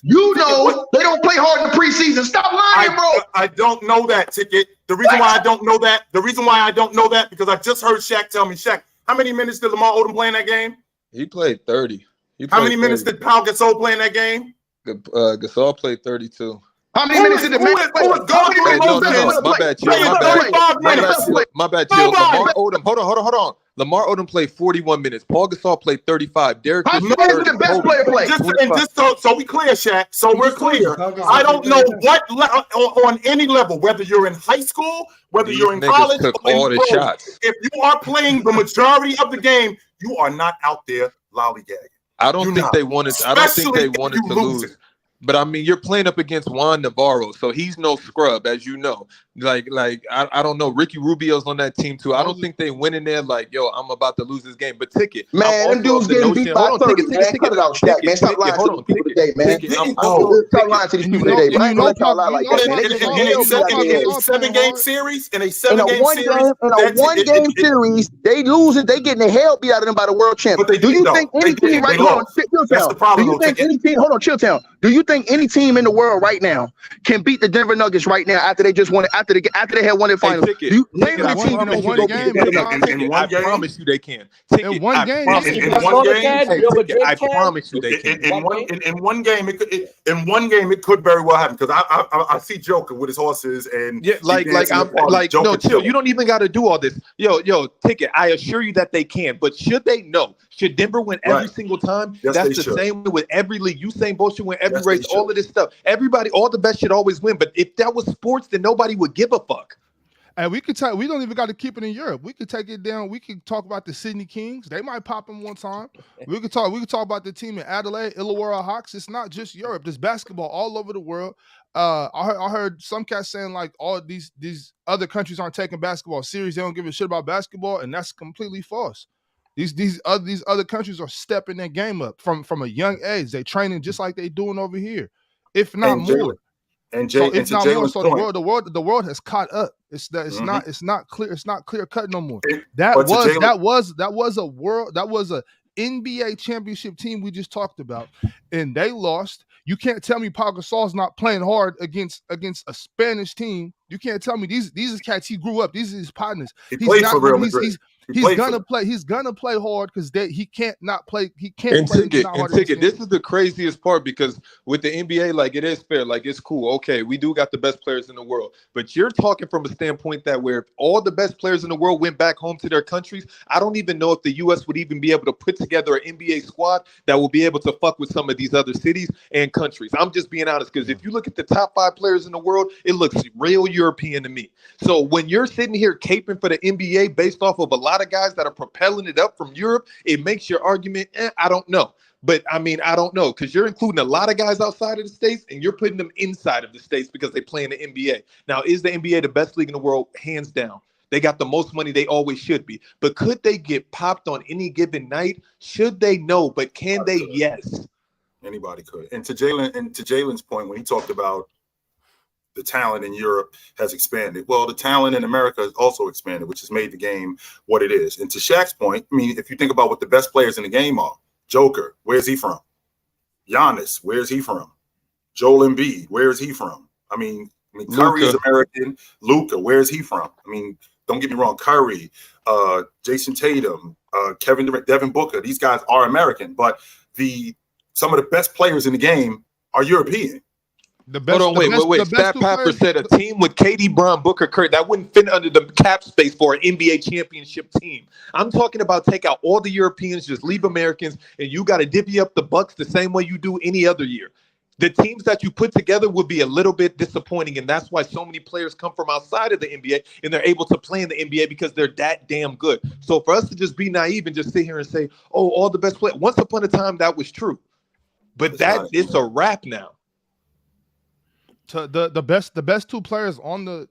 You know they don't play hard in the preseason. Stop lying, bro. I don't know that, Ticket. The reason why I don't know that, because I just heard Shaq tell me, Shaq, how many minutes did Lamar Odom play in that game? He played 30. How many minutes did Pau Gasol play in that game? Gasol played 32. How many minutes did the man play? My bad, Chill. Lamar Odom, hold on. Lamar Odom played 41 minutes. Paul Gasol played 35. Derek, how many minutes did the best player play? So we clear, Shaq. So we're clear. I don't know what on any level, whether you're in high school, whether you're in college, took all the shots. If you are playing the majority of the game, you are not out there lollygagging. I don't think they wanted to lose. But I mean, you're playing up against Juan Navarro, so he's no scrub, as you know. Like I don't know. Ricky Rubio's on that team too. I don't think they went in there like, yo, I'm about to lose this game. But Ticket, man, them dudes getting beat by 30. Cut it out, Shaq, man. Stop lying to these people today, man. Stop lying to these people today. But I ain't gonna let y'all lie like that. In a 7-game series, in a one-game series, they lose it. They getting the hell beat out of them by the world champ. Do you think any team right now? That's the problem. Do you think any team? Hold on, Chill Town. Do you think any team in the world right now can beat the Denver Nuggets right now after they just won it? After they had won their finals? I promise you they can. In one game, I promise you they can. In one game, it could very well happen, because I see Joker with his horses and no, Chill. You don't even got to do all this. Yo, Ticket. I assure you that they can. But should they? No. Should Denver win every single time? Yes, that's the same way with every league. Usain Bolt should win every race. All of this stuff. Everybody, all the best should always win. But if that was sports, then nobody would give a fuck. And we don't even got to keep it in Europe. We could take it down. We could talk about the Sydney Kings. They might pop them one time. We could talk about the team in Adelaide, Illawarra Hawks. It's not just Europe. There's basketball all over the world. I heard some cats saying like all these other countries aren't taking basketball serious. They don't give a shit about basketball, and that's completely false. These other countries are stepping their game up from a young age. They training just like they doing over here, if not more. So the world has caught up. It's not clear cut no more. That was a NBA championship team we just talked about, and they lost. You can't tell me Pau Gasol's not playing hard against a Spanish team. You can't tell me these are cats he grew up. These are his partners. He played for Real Madrid. He's gonna play hard because he can't not play. He can't. And play Ticket. This is the craziest part, because with the NBA, like, it is fair, like, it's cool. Okay, we do got the best players in the world, but you're talking from a standpoint that where if all the best players in the world went back home to their countries, I don't even know if the U.S. would even be able to put together an NBA squad that will be able to fuck with some of these other cities and countries. I'm just being honest, because if you look at the top 5 players in the world, it looks real European to me. So when you're sitting here caping for the NBA based off of a lot of guys that are propelling it up from Europe, it makes your argument, I don't know. But I mean, I don't know, because you're including a lot of guys outside of the States and you're putting them inside of the States because they play in the NBA. Now, is the NBA the best league in the world? Hands down. They got the most money. They always should be. But could they get popped on any given night? Should they? No. But can they? Yes. Anybody could. And to Jalen's point, when he talked about the talent in Europe has expanded, well, the talent in America has also expanded, which has made the game what it is. And to Shaq's point, I mean, if you think about what the best players in the game are, Joker, where's he from? Giannis, where's he from? Joel Embiid, where's he from? I mean, Curry is American. Luka, where's he from? I mean, don't get me wrong, Curry, Jason Tatum, Kevin Durant, Devin Booker, these guys are American, but some of the best players in the game are European. Hold on, wait. Stat Papper said a team with KD, Brown, Booker, Curry, that wouldn't fit under the cap space for an NBA championship team. I'm talking about take out all the Europeans, just leave Americans, and you got to divvy up the bucks the same way you do any other year. The teams that you put together would be a little bit disappointing, and that's why so many players come from outside of the NBA, and they're able to play in the NBA because they're that damn good. So for us to just be naive and just sit here and say, oh, all the best players, once upon a time that was true. But it's a wrap now. The best two players on the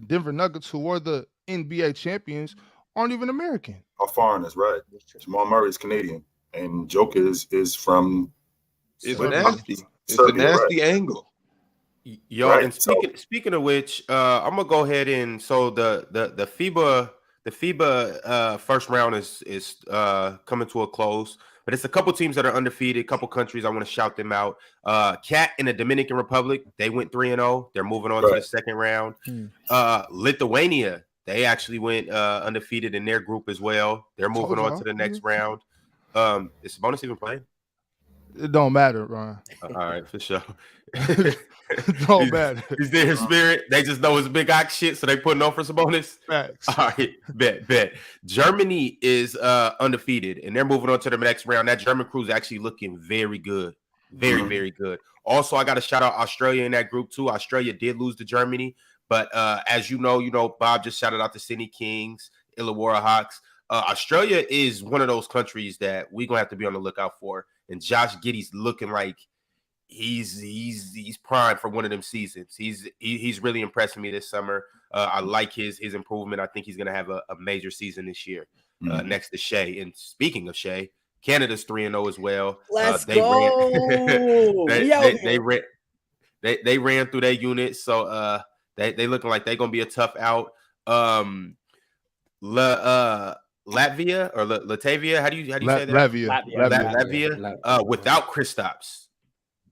Denver Nuggets who were the NBA champions aren't even American. Are foreigners, right? Jamal Murray is Canadian, and Joker is from. It's nasty. It's a nasty angle. Yo, right, and speaking of which, I'm gonna go ahead and the FIBA first round is coming to a close. But it's a couple teams that are undefeated, a couple countries. I want to shout them out. Cat in the Dominican Republic, they went 3-0. They're moving on to the second round. Lithuania, they actually went undefeated in their group as well. They're moving on to the next round. Is Sabonis even playing? It don't matter, Ryan. All right, for sure. It don't matter. He's there in spirit. They just know it's big ox shit, so they putting on for Sabonis. Facts. All right, bet. Germany is undefeated, and they're moving on to the next round. That German crew is actually looking very good. Very good. Also, I got to shout out Australia in that group, too. Australia did lose to Germany, but as you know, Bob just shouted out the Sydney Kings, Illawarra Hawks. Australia is one of those countries that we're going to have to be on the lookout for. And Josh Giddey's looking like he's primed for one of them seasons. He's really impressing me this summer. I like his improvement. I think he's going to have a major season this year next to Shea. And speaking of Shea, Canada's 3-0 as well. Let's go. They ran through their unit, so they looking like they're going to be a tough out. Latvia or Latavia? How do you say that? Latvia. Without Kristaps,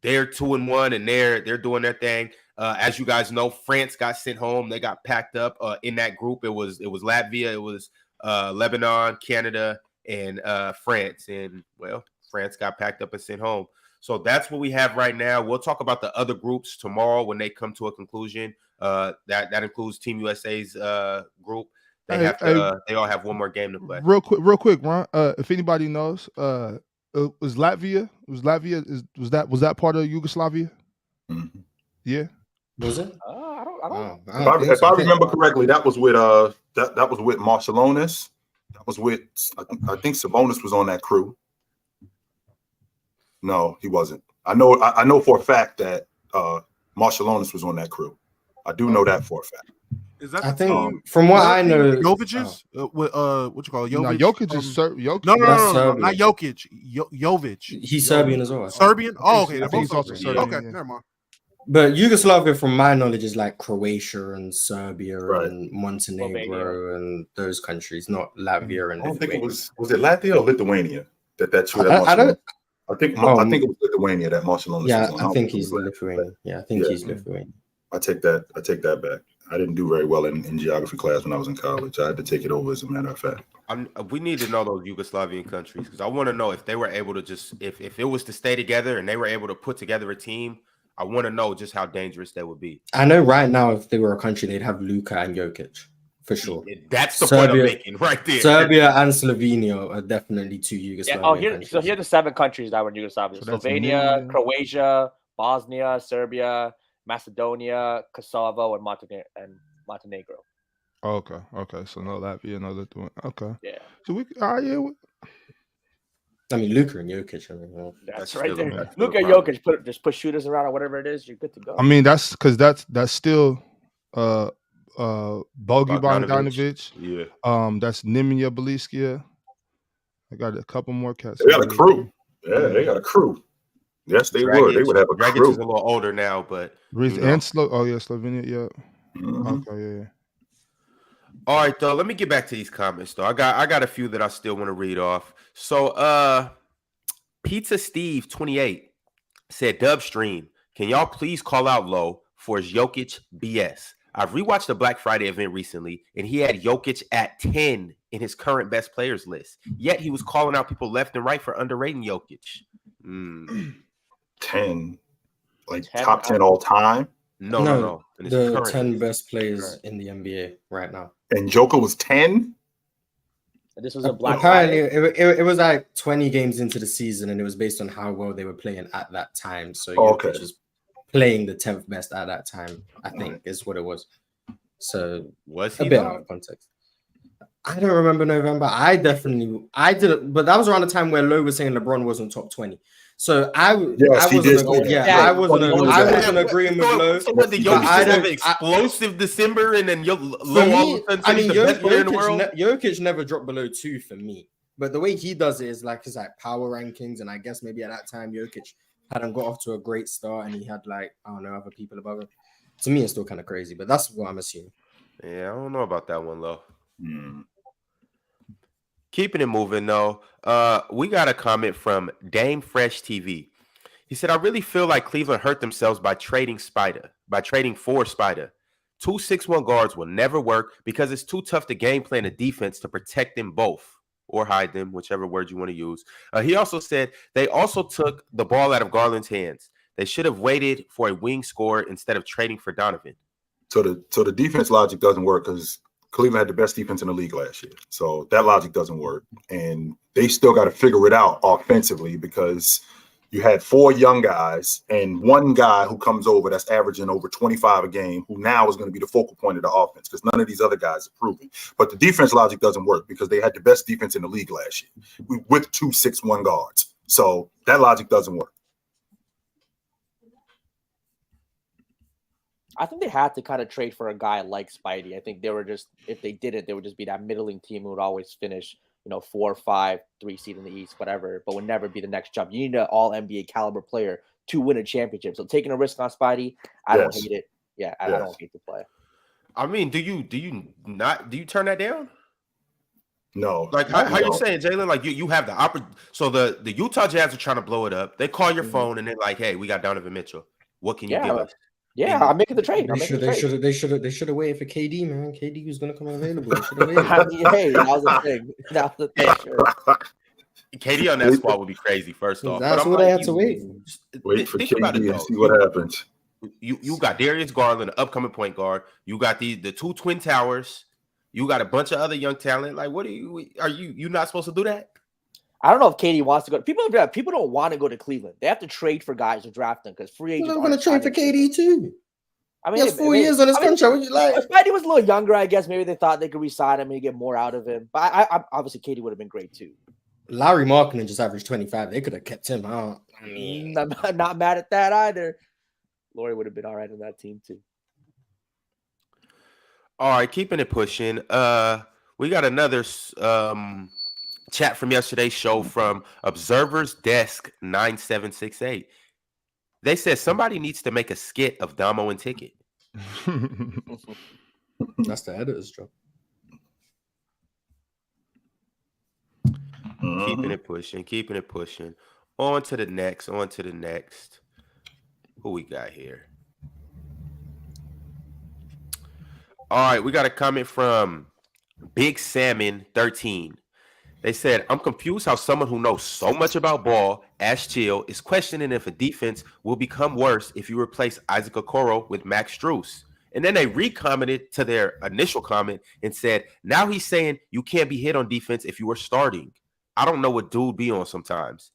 they're 2-1 and they're doing their thing. As you guys know, France got sent home. They got packed up in that group. It was Latvia, it was Lebanon, Canada, and France. And well, France got packed up and sent home. So that's what we have right now. We'll talk about the other groups tomorrow when they come to a conclusion. That includes Team USA's group. They all have one more game to play. Real quick, Ron. If anybody knows, was Latvia? Was that part of Yugoslavia? Mm-hmm. Yeah. Was it? I don't. If I remember correctly, that was with that was with Marcelonis. That was with I think Sabonis was on that crew. No, he wasn't. I know for a fact that Marcelonis was on that crew. I do know that for a fact. Is that I think from what I know, Jovic's what you call it? No, Jovic? Jokic is Jokic. No, not Jokic. Jovic. He's Serbian as well. Serbian? Oh, okay. I think he's also Serbian. Okay, never mind. But Yugoslavia, from my knowledge, is like Croatia and Serbia Right. and Montenegro and those countries, not Latvia and I don't think it Lithuania. was it Latvia or Lithuania that true. I think it was Lithuania that Marcelonis Yeah, was on. I think he's Lithuanian. Yeah, I think he's Lithuanian. I take that back. I didn't do very well in geography class when I was in college. I had to take it over, as a matter of fact. We need to know those Yugoslavian countries because I want to know if they were able to just if it was to stay together and they were able to put together a team. I want to know just how dangerous they would be. I know right now, if they were a country, they'd have Luka and Jokic for sure. That's the point I'm making right there. Serbia and Slovenia are definitely two Yugoslavian countries. So here are the 7 countries that were in Yugoslavia: Slovenia, Croatia, Bosnia, Serbia, Macedonia, Kosovo, and Montenegro. Okay. So no Latvia, no Lithuania. Okay. Yeah. So I mean, Luka and Jokic. I mean, That's right still- there. that's still Luka a problem. Jokic put shooters around or whatever it is. You're good to go. I mean, that's because that's still Bogi Bogdanovic. Bogdanovic. Yeah. That's Nemanja Bjelica. I got a couple more cats. They got a crew. Yeah, they got a crew. Yes, they would. They would have a Dragic crew. is a little older now, but Reese and Slovenia. Yeah. Mhm. Okay. Yeah. all right, though. Let me get back to these comments, though. I got a few that I still want to read off. So, Pizza Steve 28 said, "Dub stream, can y'all please call out Low for his Jokic BS? I've rewatched the Black Friday event recently, and he had Jokic at 10 in his current best players list. Yet he was calling out people left and right for underrating Jokic. 10, like 10, top 10 all time. No. In his the current 10 list. best players in the NBA right now. And Joker was 10. This was a Black Apparently, Friday. it was like 20 games into the season, and it was based on how well they were playing at that time. So Okay. Jokic was playing the 10th best at that time, I think, is what it was. So Was a he bit though? out of context. I don't remember November. I didn't, but that was around the time where Lowe was saying LeBron wasn't top 20. So Yes, he did. I wasn't agreeing with Lowe. So what, the but Jokic I just have don't- an explosive December and then Low For all me, of a sudden I said he's mean, the best player in the world? Jokic never dropped below 2 for me. But the way he does it is like his like power rankings, and I guess maybe at that time Jokic hadn't got off to a great start, and he had like I don't know other people above him. To me, it's still kind of crazy, but that's what I'm assuming. Yeah, I don't know about that one, Low. Hmm. Keeping it moving though, we got a comment from Dame Fresh TV. He said, "I really feel like Cleveland hurt themselves by trading for Spider. 2 6'1" guards will never work because it's too tough to game plan a defense to protect them both or hide them, whichever word you want to use." He also said they also took the ball out of Garland's hands. They should have waited for a wing scorer instead of trading for Donovan. So the defense logic doesn't work because Cleveland had the best defense in the league last year. So that logic doesn't work. And they still got to figure it out offensively because you had 4 young guys and one guy who comes over that's averaging over 25 a game, who now is going to be the focal point of the offense because none of these other guys are proving. But the defense logic doesn't work because they had the best defense in the league last year with 2 6'1" guards. So that logic doesn't work. I think they had to kind of trade for a guy like Spidey. I think they were just, if they didn't, they would just be that middling team who would always finish, 4 or 5, 3 seed in the East, whatever, but would never be the next jump. You need an all NBA caliber player to win a championship. So taking a risk on Spidey, I don't hate it. Yeah, I don't hate the play. I mean, do you turn that down? No. Like how you saying, Jalen? Like you have the opportunity. So the Utah Jazz are trying to blow it up. They call your phone and they're like, "Hey, we got Donovan Mitchell. What can you give us?" Yeah, I'm making the trade. They should have waited for KD, man. KD was gonna come available. Hey, that was the thing. That was the thing. Sure. KD on that squad would be crazy. First off, that's what I had to wait. Wait for think KD about it, and though. see what happens. You got Darius Garland, the upcoming point guard. You got the 2 Twin Towers. You got a bunch of other young talent. Like, what are you not supposed to do that? I don't know if KD wants to go. People don't want to go to Cleveland. They have to trade for guys to draft them because free agents. They're going to trade for KD too. I mean, he has 4 years on his contract. What you like? If Spidey was a little younger, I guess maybe they thought they could re-sign him and get more out of him. But I obviously KD would have been great too. Larry Markkinen just averaged 25. They could have kept him out. I mean, I'm not mad at that either. Laurie would have been all right on that team too. All right, keeping it pushing. We got another chat from yesterday's show from Observer's Desk 9768. They said somebody needs to make a skit of Damo and Ticket. That's the editor's job. Keeping it pushing. On to the next. Who we got here? All right, we got a comment from Big Salmon 13. They said, "I'm confused how someone who knows so much about ball, Ash Chill, is questioning if a defense will become worse if you replace Isaac Okoro with Max Strus." And then they recommented to their initial comment and said, "Now he's saying you can't be hit on defense if you were starting. I don't know what dude be on sometimes."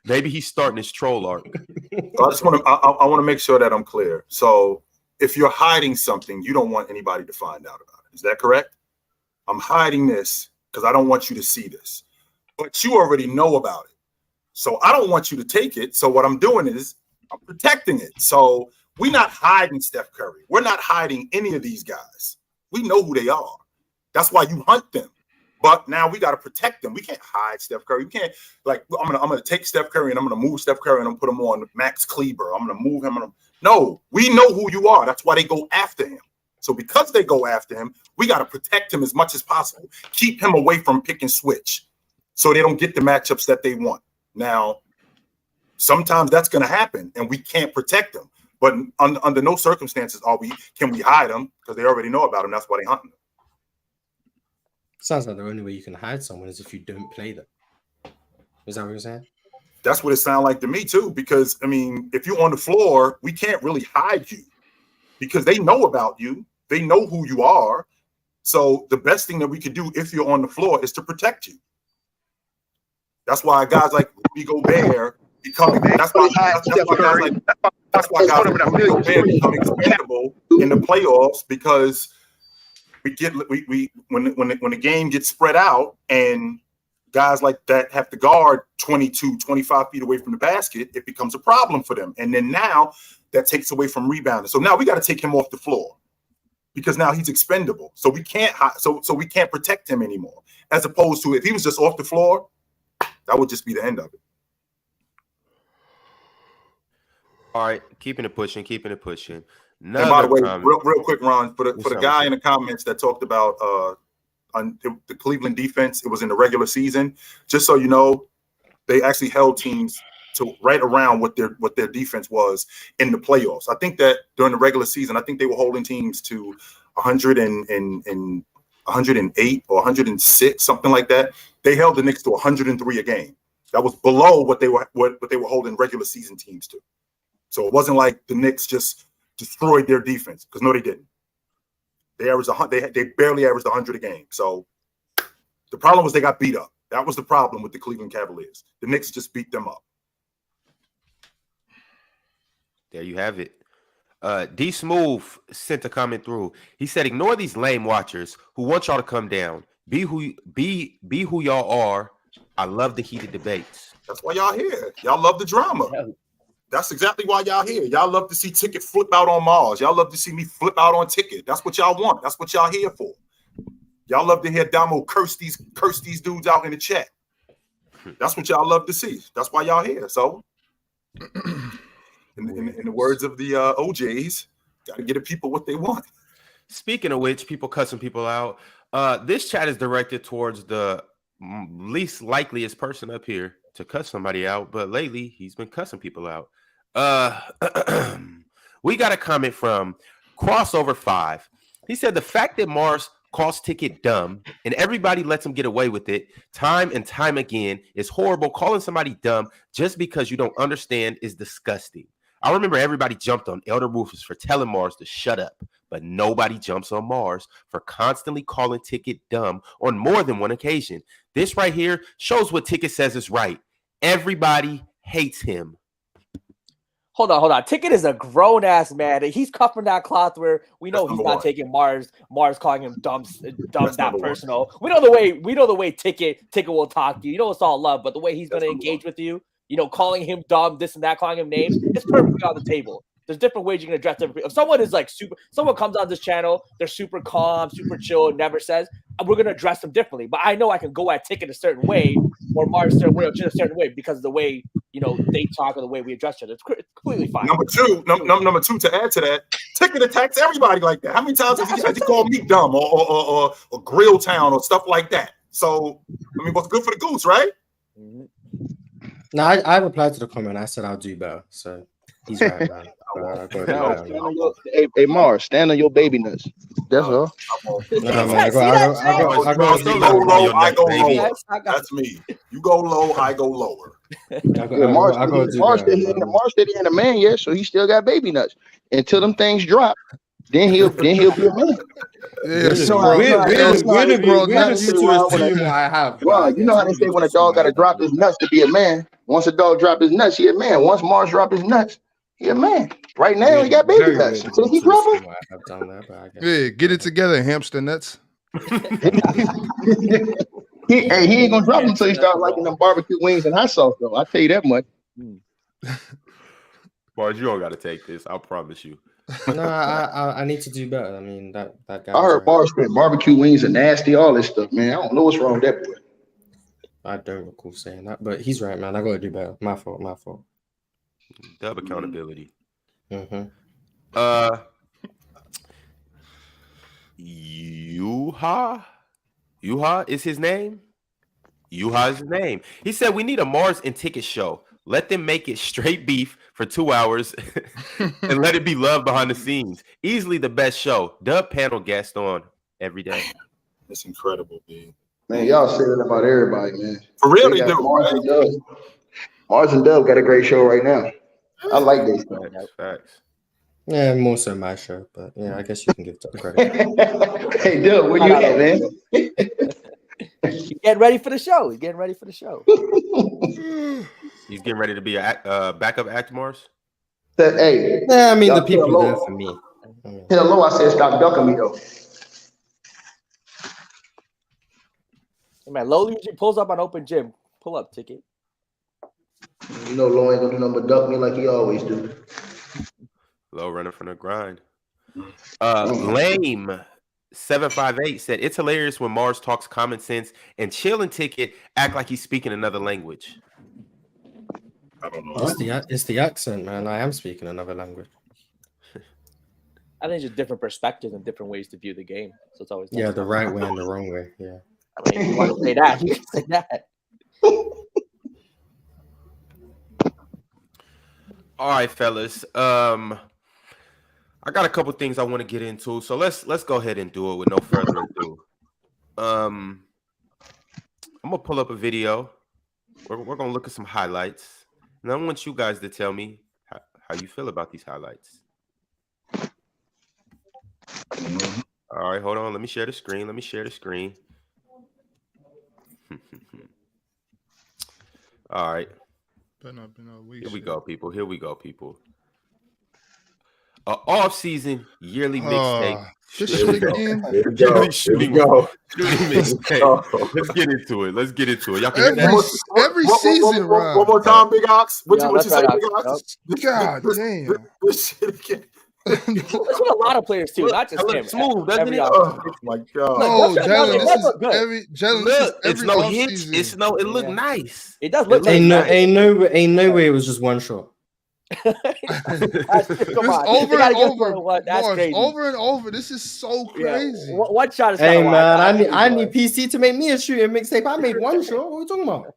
Maybe he's starting his troll arc. I want to make sure that I'm clear. So if you're hiding something, you don't want anybody to find out about it. Is that correct? I'm hiding this because I don't want you to see this. but you already know about it. So I don't want you to take it. So what I'm doing is I'm protecting it. So we're not hiding Steph Curry. We're not hiding any of these guys. We know who they are. That's why you hunt them. But now we got to protect them. We can't hide Steph Curry. We can't, like, I'm gonna take Steph Curry and I'm gonna move Steph Curry and I'm gonna put him on Max Kleber. I'm gonna move him. No, we know who you are. That's why they go after him. So because they go after him, we got to protect him as much as possible. Keep him away from pick and switch so they don't get the matchups that they want. Now, sometimes that's going to happen and we can't protect them. But under no circumstances can we hide them, because they already know about them. That's why they hunt them. Sounds like the only way you can hide someone is if you don't play them. Is that what you're saying? That's what it sounds like to me too, because, I mean, if you're on the floor, we can't really hide you because they know about you. They know who you are. So the best thing that we could do if you're on the floor is to protect you. That's why guys like Rudy Gobert become. That's why guys like Rudy Gobert become expendable in the playoffs, because when the game gets spread out and guys like that have to guard 22, 25 feet away from the basket, it becomes a problem for them. And then now that takes away from rebounding. So now we got to take him off the floor because now he's expendable. So we can't so we can't protect him anymore. As opposed to if he was just off the floor, that would just be the end of it. All right, keeping it pushing. And by the way, real quick, Ron, for the guy in the comments that talked about on the Cleveland defense, it was in the regular season. Just so you know, they actually held teams to right around what their defense was in the playoffs. I think that during the regular season, I think they were holding teams to 100 and 108 or 106, something like that. They held the Knicks to 103 a game. That was below what they were holding regular season teams to. So it wasn't like the Knicks just destroyed their defense, because no, they didn't. They averaged they barely averaged 100 a game. So the problem was they got beat up. That was the problem with the Cleveland Cavaliers. The Knicks just beat them up. There you have it. D Smooth sent a comment through. He said, "Ignore these lame watchers who want y'all to come down. Be who y'all are. I love the heated debates." That's why y'all here. Y'all love the drama. Yeah. That's exactly why y'all here. Y'all love to see Ticket flip out on Mars. Y'all love to see me flip out on Ticket. That's what y'all want. That's what y'all here for. Y'all love to hear Damo curse these dudes out in the chat. That's what y'all love to see. That's why y'all here. So, in the words of the OJs, got to get the people what they want. Speaking of which, people cussing people out. This chat is directed towards the least likeliest person up here to cuss somebody out, but lately he's been cussing people out. We got a comment from Crossover 5. He said the fact that Mars calls Ticket dumb and everybody lets him get away with it time and time again is horrible. Calling somebody dumb just because you don't understand is disgusting. I remember everybody jumped on Elder Rufus for telling Mars to shut up, but nobody jumps on Mars for constantly calling Ticket dumb on more than one occasion. This right here shows what Ticket says is right. Everybody hates him. Hold on. Ticket is a grown ass man. He's cuffing that cloth where we know he's not taking Mars calling him dumb that personal. We know the way Ticket will talk to you. You know it's all love, but the way he's gonna engage with you, you know, calling him dumb, this and that, calling him names, it's perfectly on the table. There's different ways you can address different people. If someone is like someone comes on this channel, they're super calm, super chill, never says, we're gonna address them differently. But I know I can go at Ticket a certain way or Mars a certain way or a certain way because of the way, you know, they talk or the way we address it. It's completely fine. Number two, to add to that, Ticket attacks everybody like that. How many times has he called me dumb or Grill Town or stuff like that? So I mean, what's good for the goose, right? No, I replied to the comment. I said I'll do better. So he's right, man. Hey, Mars, stand on your baby nuts. That's all. I go lower. That's me. You go low, I go lower. Mars said he ain't a man yet, so he still got baby nuts. Until them things drop, then he'll be a man. Yeah, so you know how they say when a dog got to drop his nuts to be a man. Once a dog drop his nuts, he a man. Once Mars drop his nuts, he a man. Right now, he got baby nuts. Until he drop them. Yeah, get it together, hamster nuts. He ain't gonna drop him until he start liking them barbecue wings and hot sauce, though. I'll tell you that much. Bars, you don't got to take this. I promise you. No, I need to do better. I mean, that guy. I heard Bars said barbecue wings are nasty, all this stuff, man. I don't know what's wrong with that boy. I don't recall saying that, but he's right, man. I got to do better. My fault. Dub accountability. Mm-hmm. Yuha is his name. Yuha is his name. He said we need a Mars and Ticket show. Let them make it straight beef for 2 hours and let it be love behind the scenes. Easily the best show. Dub panel guest on every day. It's incredible, dude. Man, y'all say that about everybody, man. For real, they got do. Mars and Dub got a great show right now. I like this. Facts. Yeah, more so my show, but yeah, I guess you can give Dub credit. Hey, Dub, where you at, man? He's getting ready for the show. He's getting ready to be a backup act, Mars. Hey, yeah, I mean the people are there for me. Hello, I said stop ducking me though. Hey, man, Low usually pulls up on open gym. Pull up, Ticket. You know, Low ain't gonna do nothing but duck me like he always do. Low running from the grind. Lame 758 said it's hilarious when Mars talks common sense and chilling Ticket act like he's speaking another language. I don't know. It's the accent, man. I am speaking another language. I think it's just different perspectives and different ways to view the game. So it's always the right way and the wrong way. Yeah. I mean, if you want to say that, you can say that. All right, fellas. I got a couple things I want to get into, so let's go ahead and do it with no further ado. I'm gonna pull up a video. We're gonna look at some highlights, and I want you guys to tell me how you feel about these highlights. All right, hold on. Let me share the screen. All right. Here we go, people. Off-season yearly mixtape. Shooting mixtape. Let's get into it. Y'all can every season, one more time, Big Ox. What you say, Big Ox? God damn. This shit again. That's what a lot of players too, not just him. Smooth, doesn't it? Oh my god! No, Jalen, this is every Jalen. Look, it's every no hits. hits. It looked nice. It does look. Ain't no way it was just one shot. Come on, over and over. That's crazy. Over and over. This is so crazy. Yeah. One shot is. Hey man, I need PC to make me a shooting mixtape. I made one shot. What are we talking about?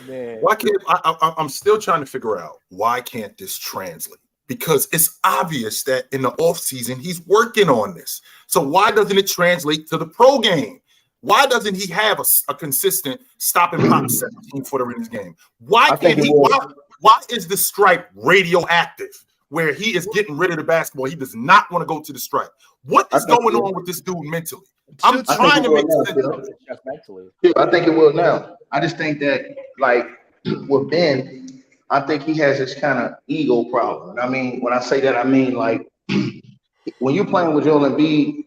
Man. Why can't I'm still trying to figure out why can't this translate? Because it's obvious that in the offseason he's working on this. So why doesn't it translate to the pro game? Why doesn't he have a consistent stop and pop 17-footer in his game? Why can't he? Why is the stripe radioactive where he is getting rid of the basketball? He does not want to go to the stripe. What is going on with this dude mentally? I'm trying to make sense of it. I think it will now. I just think that, like, with Ben, I think he has this kind of ego problem. I mean, when I say that, I mean, like, when you're playing with Joel Embiid,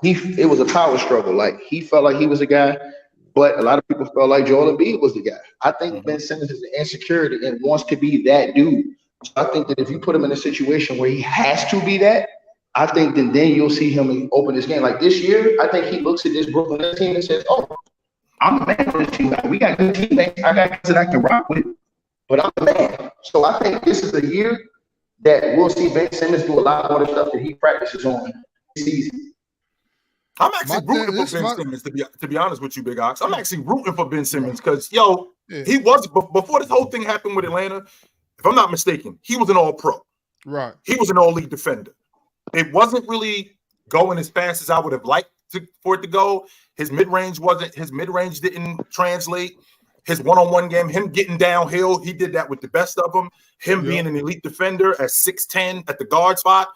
it was a power struggle. Like, he felt like he was a guy, but a lot of people felt like Joel Embiid was the guy. I think Ben Simmons is an insecurity and wants to be that dude. So I think that if you put him in a situation where he has to be that, I think then you'll see him open his game. Like this year, I think he looks at this Brooklyn team and says, "Oh, I'm the man for this team. We got good teammates. I got guys that I can rock with, but I'm the man." So I think this is a year that we'll see Ben Simmons do a lot more of the stuff that he practices on this season. I'm actually rooting for Ben Simmons, to be honest with you, Big Ox. I'm actually rooting for Ben Simmons because, he was, before this whole thing happened with Atlanta, if I'm not mistaken, he was an all-pro. Right. He was an all-league defender. It wasn't really going as fast as I would have liked for it to go. His mid-range didn't translate. His one-on-one game, him getting downhill, he did that with the best of them. Him being an elite defender at 6'10" at the guard spot,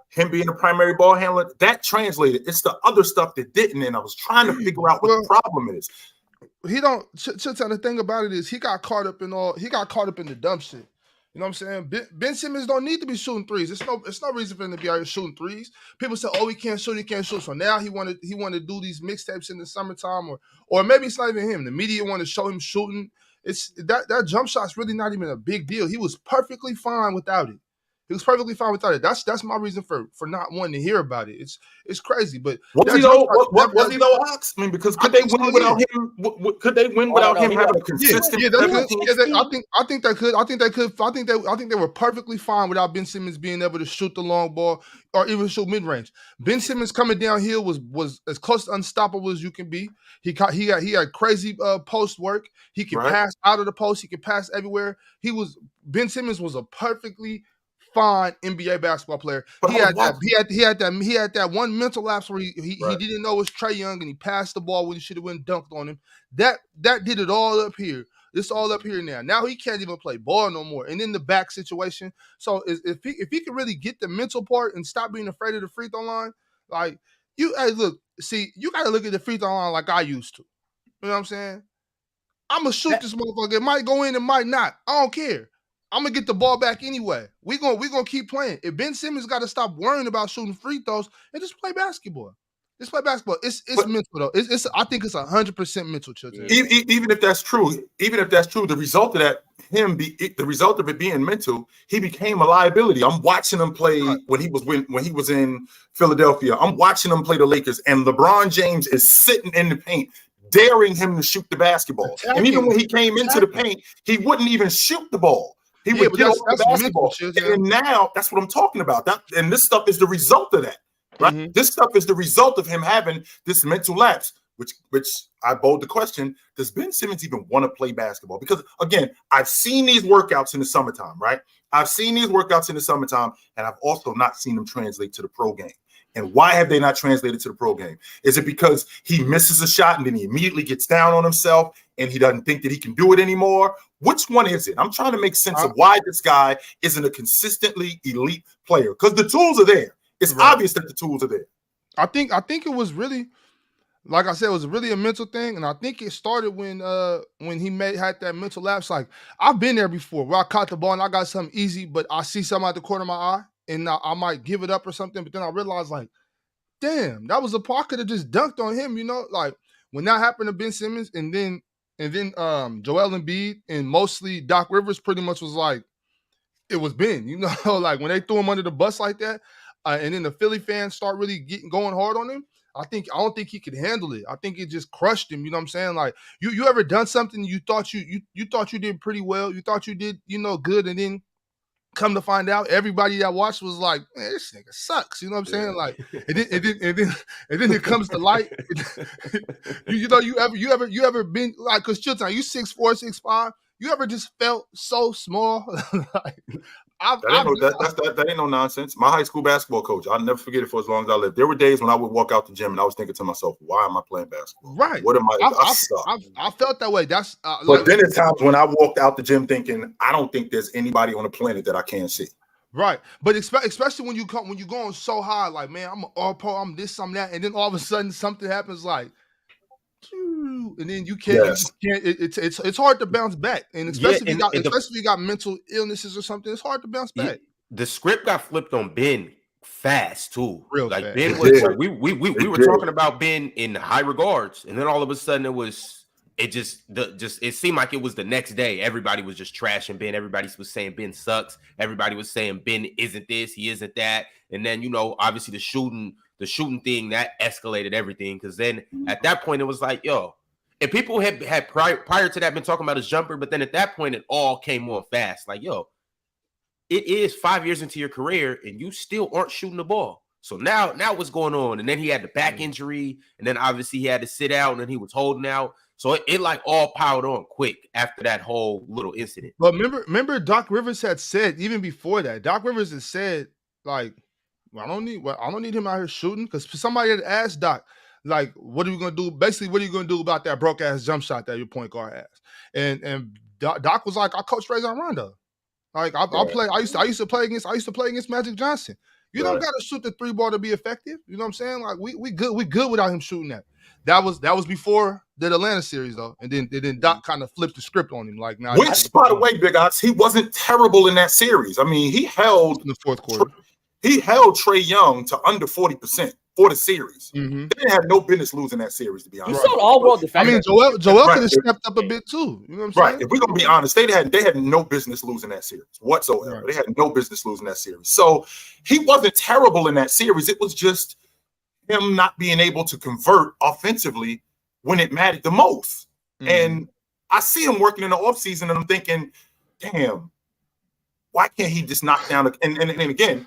him being a primary ball handler, that translated. It's the other stuff that didn't, and I was trying to figure out what the problem is. He don't. The thing about it is he got caught up in the dumb shit. You know what I'm saying? Ben Simmons don't need to be shooting threes. It's no reason for him to be out here shooting threes. People say, "Oh, he can't shoot." So now he want to do these mixtapes in the summertime, or maybe it's not even him. The media want to show him shooting. It's that jump shot's really not even a big deal. He was perfectly fine without it. That's my reason for not wanting to hear about it. It's crazy, but was he though? Was he though, Ox? I mean, because could they win without him? Could they win without him having a consistent? I think they could. I think they were perfectly fine without Ben Simmons being able to shoot the long ball or even shoot mid range. Ben Simmons coming downhill was as close to unstoppable as you can be. He had crazy post work. He could pass out of the post. He could pass everywhere. Ben Simmons was a perfectly fine NBA basketball player. He had that one mental lapse where he didn't know it was Trae Young and he passed the ball when he should have went dunked on him. That did it all up here. It's all up here now. Now he can't even play ball no more. And in the back situation, so if he could really get the mental part and stop being afraid of the free throw line, like you got to look at the free throw line like I used to. You know what I'm saying? I'm gonna shoot this motherfucker. It might go in, it might not. I don't care. I'm gonna get the ball back anyway. We're gonna keep playing. If Ben Simmons got to stop worrying about shooting free throws and just play basketball. It's mental though. I think it's 100% mental, children. Even if that's true, the result of it being mental, he became a liability. I'm watching him play when he was in Philadelphia. I'm watching him play the Lakers, and LeBron James is sitting in the paint, daring him to shoot the basketball. And even when he came into the paint, he wouldn't even shoot the ball. He would get off the basketball. And now that's what I'm talking about. And this stuff is the result of that. Right? Mm-hmm. This stuff is the result of him having this mental lapse, which I bold the question, does Ben Simmons even want to play basketball? Because again, I've seen these workouts in the summertime, right? I've seen these workouts in the summertime, and I've also not seen them translate to the pro game. And why have they not translated to the pro game? Is it because he misses a shot and then he immediately gets down on himself and he doesn't think that he can do it anymore? Which one is it? I'm trying to make sense of why this guy isn't a consistently elite player, because the tools are there. It's obvious that the tools are there. I think it was really, like I said, it was really a mental thing, and I think it started when he had that mental lapse. Like I've been there before, where I caught the ball and I got something easy, but I see something out the corner of my eye, and I might give it up or something. But then I realized, like, damn, that was a part. I could have just dunked on him, you know. Like when that happened to Ben Simmons, and then Joel Embiid and mostly Doc Rivers pretty much was like, it was Ben, you know, like when they threw him under the bus like that. And then the Philly fans start really going hard on him. I don't think he could handle it. I think it just crushed him. You know what I'm saying? Like you ever done something you thought you did pretty well. You thought you did, good, and then come to find out, everybody that watched was like, man, this nigga sucks. You know what I'm saying? Like, and then it comes to light. you ever been like, cause Chilton, you 6'4", 6'5", you ever just felt so small? Like, that ain't no nonsense. My high school basketball coach, I'll never forget it for as long as I live. There were days when I would walk out the gym and I was thinking to myself, why am I playing basketball? Right. What am I? I felt that way. That's but then there's times when I walked out the gym thinking, I don't think there's anybody on the planet that I can't see. Right. But especially when you're going so high, like, man, I'm an all-pro, I'm this, I'm that, and then all of a sudden something happens like, and then you can't. Yes. It's hard to bounce back, and especially if you got mental illnesses or something, it's hard to bounce back. The script got flipped on Ben fast too. Real like fast. Ben was. We were talking about Ben in high regards, and then all of a sudden it seemed like it was the next day. Everybody was just trashing Ben. Everybody was saying Ben sucks. Everybody was saying Ben isn't this, he isn't that, and then obviously the shooting thing that escalated everything, because then at that point it was like, yo, and people had prior to that been talking about his jumper, but then at that point it all came on fast. Like, yo, it is 5 years into your career and you still aren't shooting the ball. So now what's going on? And then he had the back injury, and then obviously he had to sit out, and then he was holding out. So it like all piled on quick after that whole little incident. But remember Doc Rivers had said, even before that, Doc Rivers had said, like, I don't need him out here shooting, because somebody had asked Doc, like, what are we gonna do? Basically, what are you gonna do about that broke ass jump shot that your point guard has? And Doc was like, I coach Rajon Rondo. Like I used to play against Magic Johnson. You don't got to shoot the 3 ball to be effective. You know what I'm saying? Like we good without him shooting that. That was before the Atlanta series though, and then Doc kind of flipped the script on him. Like now, which by the way, Big Ox, he wasn't terrible in that series. I mean, he held in the fourth quarter. He held Trae Young to under 40% for the series. Mm-hmm. They didn't have no business losing that series, to be honest. He's still an all-world defender. I mean, Joel could have stepped up a bit too. You know what I'm saying? Right. If we're gonna be honest, they had no business losing that series whatsoever. Right. They had no business losing that series. So he wasn't terrible in that series. It was just him not being able to convert offensively when it mattered the most. Mm-hmm. And I see him working in the offseason, and I'm thinking, damn, why can't he just knock down and again,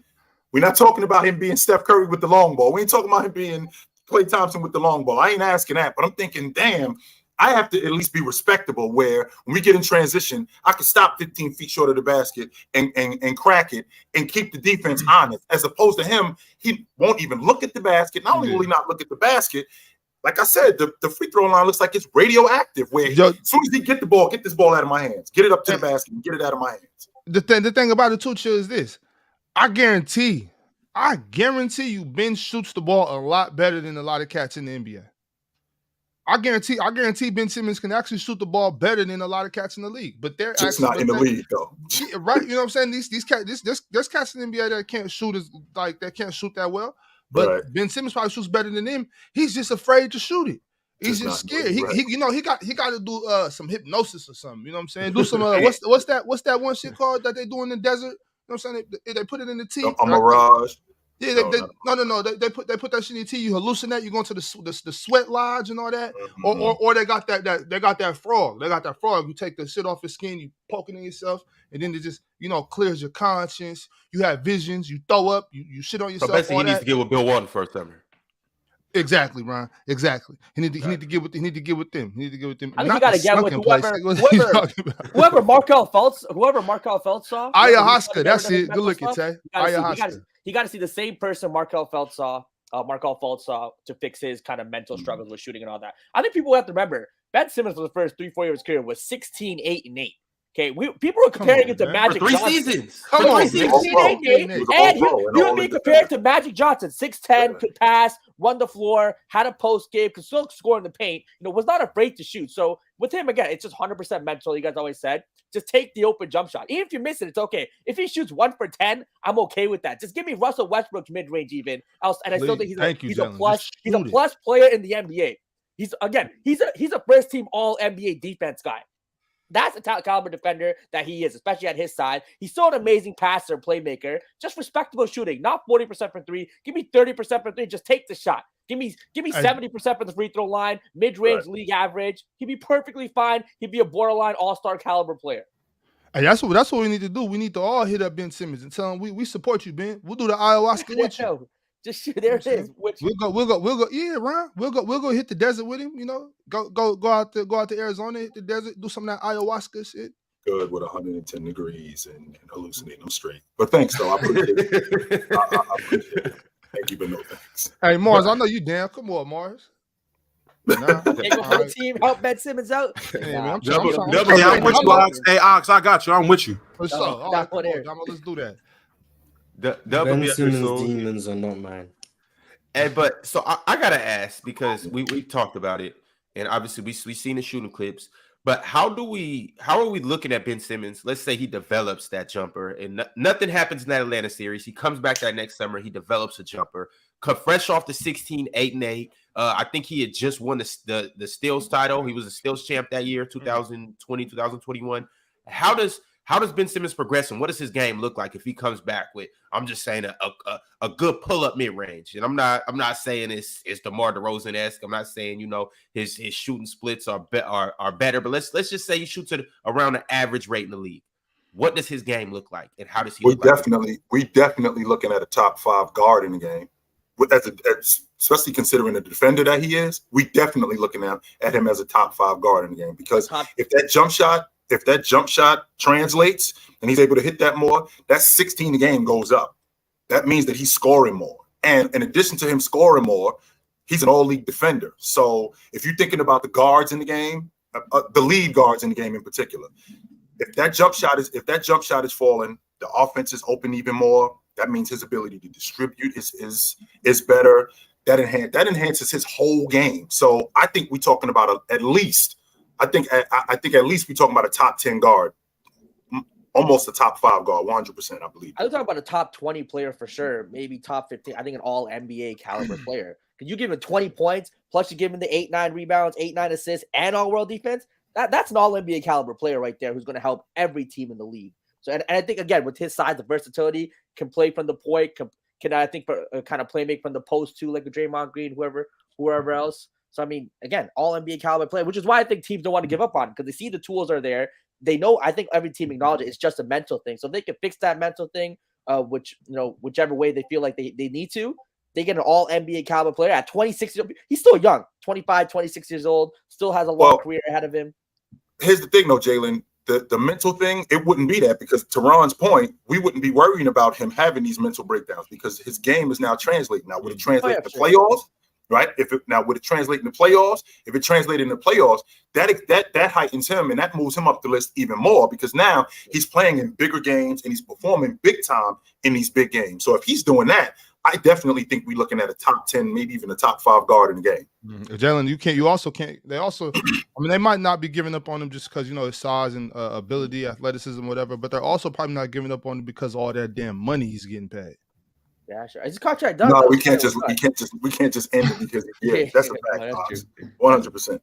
we're not talking about him being Steph Curry with the long ball. We ain't talking about him being Klay Thompson with the long ball. I ain't asking that, but I'm thinking, damn, I have to at least be respectable where when we get in transition, I can stop 15 feet short of the basket and crack it and keep the defense honest. As opposed to him, he won't even look at the basket. Not only will he not look at the basket, like I said, the free throw line looks like it's radioactive where as soon as he get the ball, get this ball out of my hands, get it up to the basket and get it out of my hands. The thing about it too, Chill, is this. I guarantee you Ben shoots the ball a lot better than a lot of cats in the NBA. I guarantee Ben Simmons can actually shoot the ball better than a lot of cats in the league. But they're just not in the league though. Right. You know what I'm saying? These cats, there's cats in the NBA that can't shoot that well. But Ben Simmons probably shoots better than him. He's just afraid to shoot it. He's just scared. He got to do some hypnosis or something. You know what I'm saying? Do some what's that one shit called that they do in the desert? You know what I'm saying? They put it in the tea. A mirage. Yeah, no. They put that shit in your tea. You hallucinate. You go into the sweat lodge and all that. Mm-hmm. Or they got that frog. They got that frog. You take the shit off your skin. You poke it in yourself, and then it just clears your conscience. You have visions. You throw up. You shit on yourself. So basically, he needs to get with Bill Walton first summer. Exactly, Ron. Exactly. He need to get with them. He need to get with them. I think he got to get with whoever Markelle Fultz saw. Ayahuasca. That's it. Good looking, Tay. Ayahuasca. He got to see the same person Markelle Fultz saw to fix his kind of mental struggles with shooting and all that. I think people have to remember Ben Simmons for the first 3-4 years of his career was 16, 8, and 8. Okay, people were comparing him to Magic for 3 Johnson. seasons. Come on, 16, 8, and you would be compared to Magic Johnson, 6'10", could pass, run the floor, had a post game, could still score in the paint. Was not afraid to shoot. So with him again, it's just 100% mental. You guys always said, just take the open jump shot. Even if you miss it, it's okay. If he shoots 1 for 10, I'm okay with that. Just give me Russell Westbrook's mid range even. And I still think he's a plus player in the NBA. He's a first team All NBA defense guy. That's the caliber defender that he is, especially at his side. He's still an amazing passer, playmaker, just respectable shooting. Not 40% for 3. Give me 30% for 3. Just take the shot. Give me 70% for the free throw line, mid-range league average. He'd be perfectly fine. He'd be a borderline all-star caliber player. Hey, that's what we need to do. We need to all hit up Ben Simmons and tell him we support you, Ben. We'll do the ayahuasca with you. Just shoot. There it is. We'll go. Yeah, Ron. We'll go hit the desert with him. Go out to Arizona, hit the desert, do some of that ayahuasca shit. Good with 110 degrees and hallucinating them straight. But thanks though. I appreciate it. I appreciate it. Thank you, but no thanks. Hey Mars, I know you down. Come on, Mars. Nah. Take over the team. Help Ben Simmons out. Hey, I'm with you, Ox. Hey, Ox, I got you. I'm with you. For sure. All right, let's do that. Ben Simmons demons are not mine. But so I gotta ask, because we talked about it, and obviously we seen the shooting clips. But how are we looking at Ben Simmons? Let's say he develops that jumper, and nothing happens in that Atlanta series. He comes back that next summer. He develops a jumper. Fresh off the 16, 8, and 8. I think he had just won the steals title. He was a steals champ that year, 2020, 2021. How does Ben Simmons progress, and what does his game look like if he comes back with, I'm just saying, a good pull-up mid-range? And I'm not saying it's DeMar DeRozan-esque. I'm not saying, his shooting splits are better, but let's just say he shoots at around the average rate in the league. What does his game look like, and how does he we definitely looking at a top 5 guard in the game. Especially considering the defender that he is, we definitely looking at him as a top 5 guard in the game, because if that jump shot translates and he's able to hit that more, that 16 a game goes up. That means that he's scoring more. And in addition to him scoring more, he's an all-league defender. So if you're thinking about the guards in the game, the lead guards in the game in particular, if that jump shot is falling, the offense is open even more. That means his ability to distribute is better. That enhances his whole game. So I think we're talking about at least we're talking about a top 10 guard, almost a top 5 guard, 100%, I believe. I was talking about a top 20 player for sure, maybe top 15. I think an all NBA caliber player. Because you give him 20 points, plus you give him the 8-9 rebounds, 8-9 assists, and all world defense. That's an all NBA caliber player right there who's going to help every team in the league. So, and I think, again, with his size, the versatility, can play from the point, can I think kind of play make from the post too, like a Draymond Green, whoever else. So, I mean, again, all NBA caliber player, which is why I think teams don't want to give up on him because they see the tools are there. They know, I think every team acknowledges it's just a mental thing. So if they can fix that mental thing, whichever way they feel like they need to, they get an all NBA caliber player at 26 years old. He's still young, 25, 26 years old, still has a long career ahead of him. Here's the thing, though, Jalen. The mental thing, it wouldn't be that because to Ron's point, we wouldn't be worrying about him having these mental breakdowns because his game is now translating. Now, would it translate to playoffs? Right? Would it translate in the playoffs? If it translated in the playoffs, that heightens him and that moves him up the list even more because now he's playing in bigger games and he's performing big time in these big games. So if he's doing that, I definitely think we're looking at a top 10, maybe even a top 5 guard in the game. Jalen, you also can't. They also, I mean, they might not be giving up on him just because his size and ability, athleticism, whatever. But they're also probably not giving up on him because all that damn money he's getting paid. Yeah, sure. Is his contract done? No, we can't just end it because that's a fact. 100%.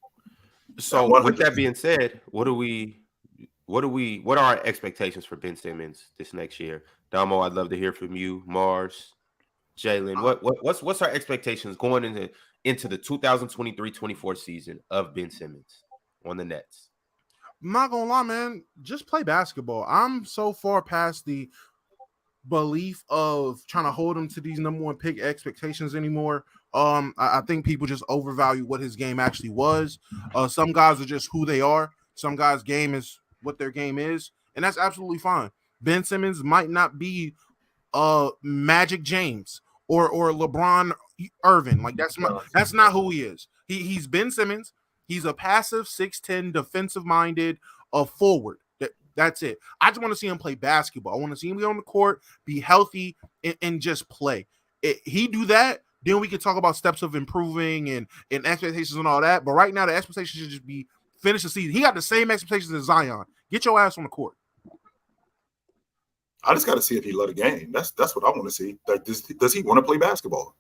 So with that being said, what are our expectations for Ben Simmons this next year? Damo, I'd love to hear from you. Mars, Jalen, what's our expectations going into the 2023-24 season of Ben Simmons on the Nets? I'm not gonna lie, man. Just play basketball. I'm so far past the belief of trying to hold him to these number 1 pick expectations anymore. I think people just overvalue what his game actually was. Some guys are just who they are. Some guys' game is what their game is, and that's absolutely fine. Ben Simmons might not be Magic James or LeBron Irvin. Like that's not who he is. He's Ben Simmons. He's a passive 6'10", defensive-minded forward. That's it. I just want to see him play basketball. I want to see him be on the court, be healthy, and just play. He do that, then we can talk about steps of improving and expectations and all that. But right now, the expectations should just be finish the season. He got the same expectations as Zion. Get your ass on the court. I just got to see if he love the game. That's what I want to see. Like, does he want to play basketball?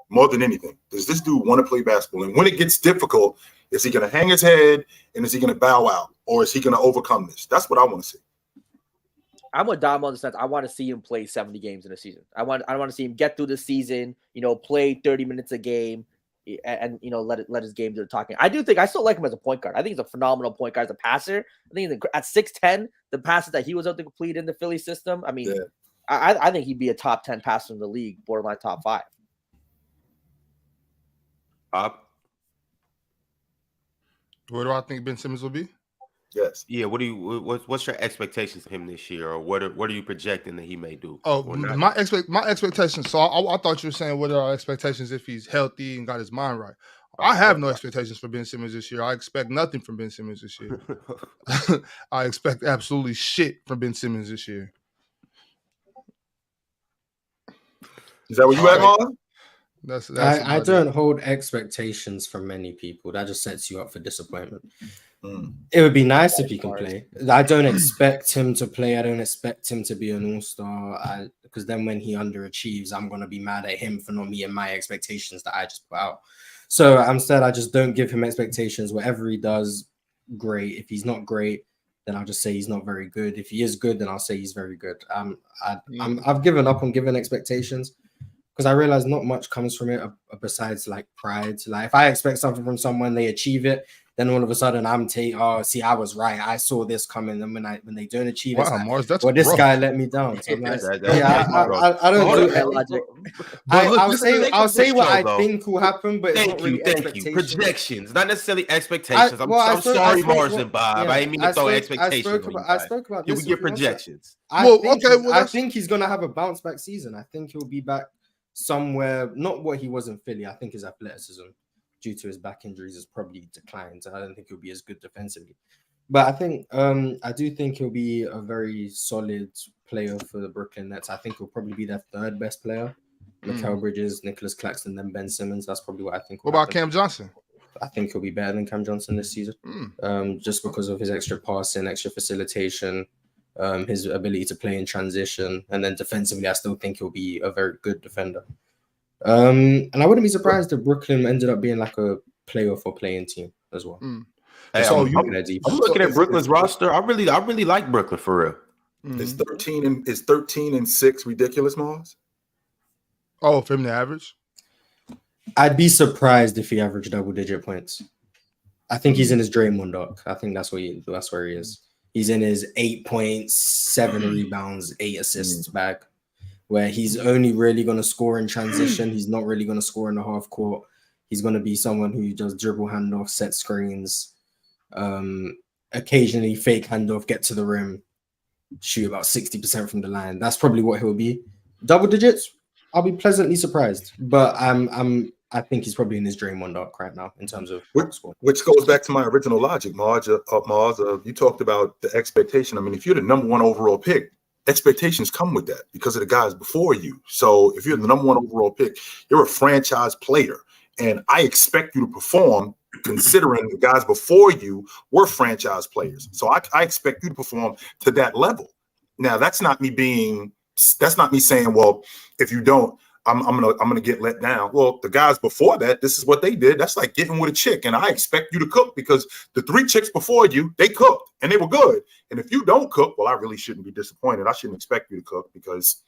More than anything, does this dude want to play basketball? And when it gets difficult, is he going to hang his head and is he going to bow out or is he going to overcome this? That's what I want to see. I'm with Dom on the sense I want to see him play 70 games in a season. I want to see him get through the season, play 30 minutes a game and let his game do the talking. I still like him as a point guard. I think he's a phenomenal point guard as a passer. I think at 6'10", the passes that he was able to complete in the Philly system, I mean, I think he'd be a top 10 passer in the league, borderline top 5. Where do I think Ben Simmons will be? Yes. Yeah. What's your expectations of him this year, or what are you projecting that he may do? Oh, my expectations. So I thought you were saying what are our expectations if he's healthy and got his mind right. I have no expectations for Ben Simmons this year. I expect nothing from Ben Simmons this year. I expect absolutely shit from Ben Simmons this year. Is that what you at, Marlon? I don't hold expectations from many people. That just sets you up for disappointment. It would be nice if he can play. I don't expect him to play. I don't expect him to be an all-star because then when he underachieves, I'm going to be mad at him for not meeting my expectations that I just put out. So instead, I just don't give him expectations. Whatever he does, great. If he's not great, then I'll just say he's not very good. If he is good, then I'll say he's very good. I've given up on giving expectations. Because I realize not much comes from it besides like pride. Like if I expect something from someone, they achieve it, then all of a sudden I was right. I saw this coming. And when they don't achieve it, Mars, that's well, this guy let me down. So I'm like, I don't do it. I'll say what I think will happen, but it's not really expectations. Projections, not necessarily expectations. I'm sorry, Mars and Bob. I didn't mean to throw expectations. I spoke about this. Can we get projections? I think he's gonna have a bounce back season. I think he'll be back somewhere, not what he was in Philly. I think his athleticism, due to his back injuries, has probably declined. I don't think he'll be as good defensively. But I think I do think he'll be a very solid player for the Brooklyn Nets. I think he'll probably be their third best player. Mikal Bridges, Nicholas Claxton, then Ben Simmons. That's probably what I think. What about Cam Johnson? I think he'll be better than Cam Johnson this season, just because of his extra passing, extra facilitation, his ability to play in transition, and then defensively, I still think he'll be a very good defender. And I wouldn't be surprised if Brooklyn ended up being like a playoff or playing team as well. Hey, So I'm looking at Brooklyn's roster. I really like Brooklyn for real. Is 13-6 ridiculous, Mars? Oh, for him to average? I'd be surprised if he averaged double-digit points. I think he's in his Draymond arc. I think that's where he is. He's in his 8 points, 7 rebounds, 8 assists bag, where he's only really going to score in transition. He's not really going to score in the half court. He's going to be someone who does dribble handoff, set screens, occasionally fake handoff, get to the rim, shoot about 60% from the line. That's probably what he'll be. Double digits, I'll be pleasantly surprised, but I think he's probably in his Draymond arc right now in terms of which goes back to my original logic, Mars. You talked about the expectation. I mean, if you're the number 1 overall pick, expectations come with that because of the guys before you. So if you're the number 1 overall pick, you're a franchise player, and I expect you to perform considering the guys before you were franchise players. So I expect you to perform to that level. Now, that's not me saying, well, if you don't, I'm gonna get let down. Well, the guys before that, this is what they did. That's like getting with a chick, and I expect you to cook because the 3 chicks before you, they cooked and they were good. And if you don't cook, well, I really shouldn't be disappointed. I shouldn't expect you to cook because,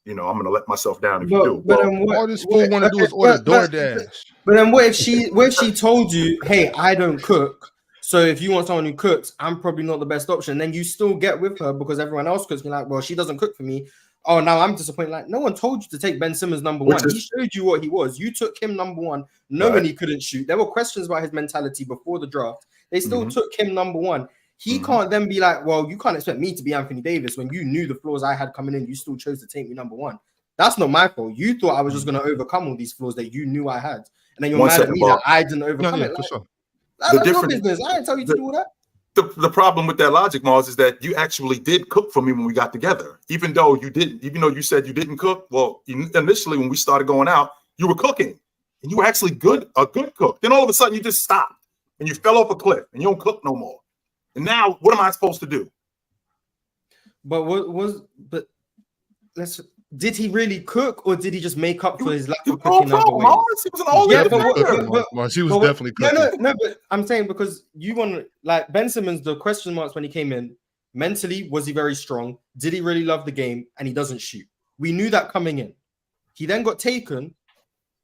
I'm gonna let myself down if you do. But all this fool want to do is order DoorDash. But then what if she told you, hey, I don't cook, so if you want someone who cooks, I'm probably not the best option. Then you still get with her because everyone else cooks. You're like, well, she doesn't cook for me. Oh, now I'm disappointed. Like, no one told you to take Ben Simmons number 1. He showed you what he was. You took him number 1, knowing he couldn't shoot. There were questions about his mentality before the draft. They still took him number 1. He can't then be like, well, you can't expect me to be Anthony Davis when you knew the flaws I had coming in. You still chose to take me number 1. That's not my fault. You thought I was just going to overcome all these flaws that you knew I had. And then you're mad at me that I didn't overcome it. Like, that's your business. I didn't tell you to do all that. The problem with that logic, Mars, is that you actually did cook for me when we got together. Even though you said you didn't cook. Well, initially when we started going out, you were cooking, and you were actually a good cook. Then all of a sudden you just stopped and you fell off a cliff and you don't cook no more. And now what am I supposed to do? Did he really cook, or did he just make up for his lack of cooking? He was an old she was definitely cooking. No, but I'm saying because you want like Ben Simmons, the question marks when he came in, mentally, was he very strong? Did he really love the game? And he doesn't shoot. We knew that coming in. He then got taken.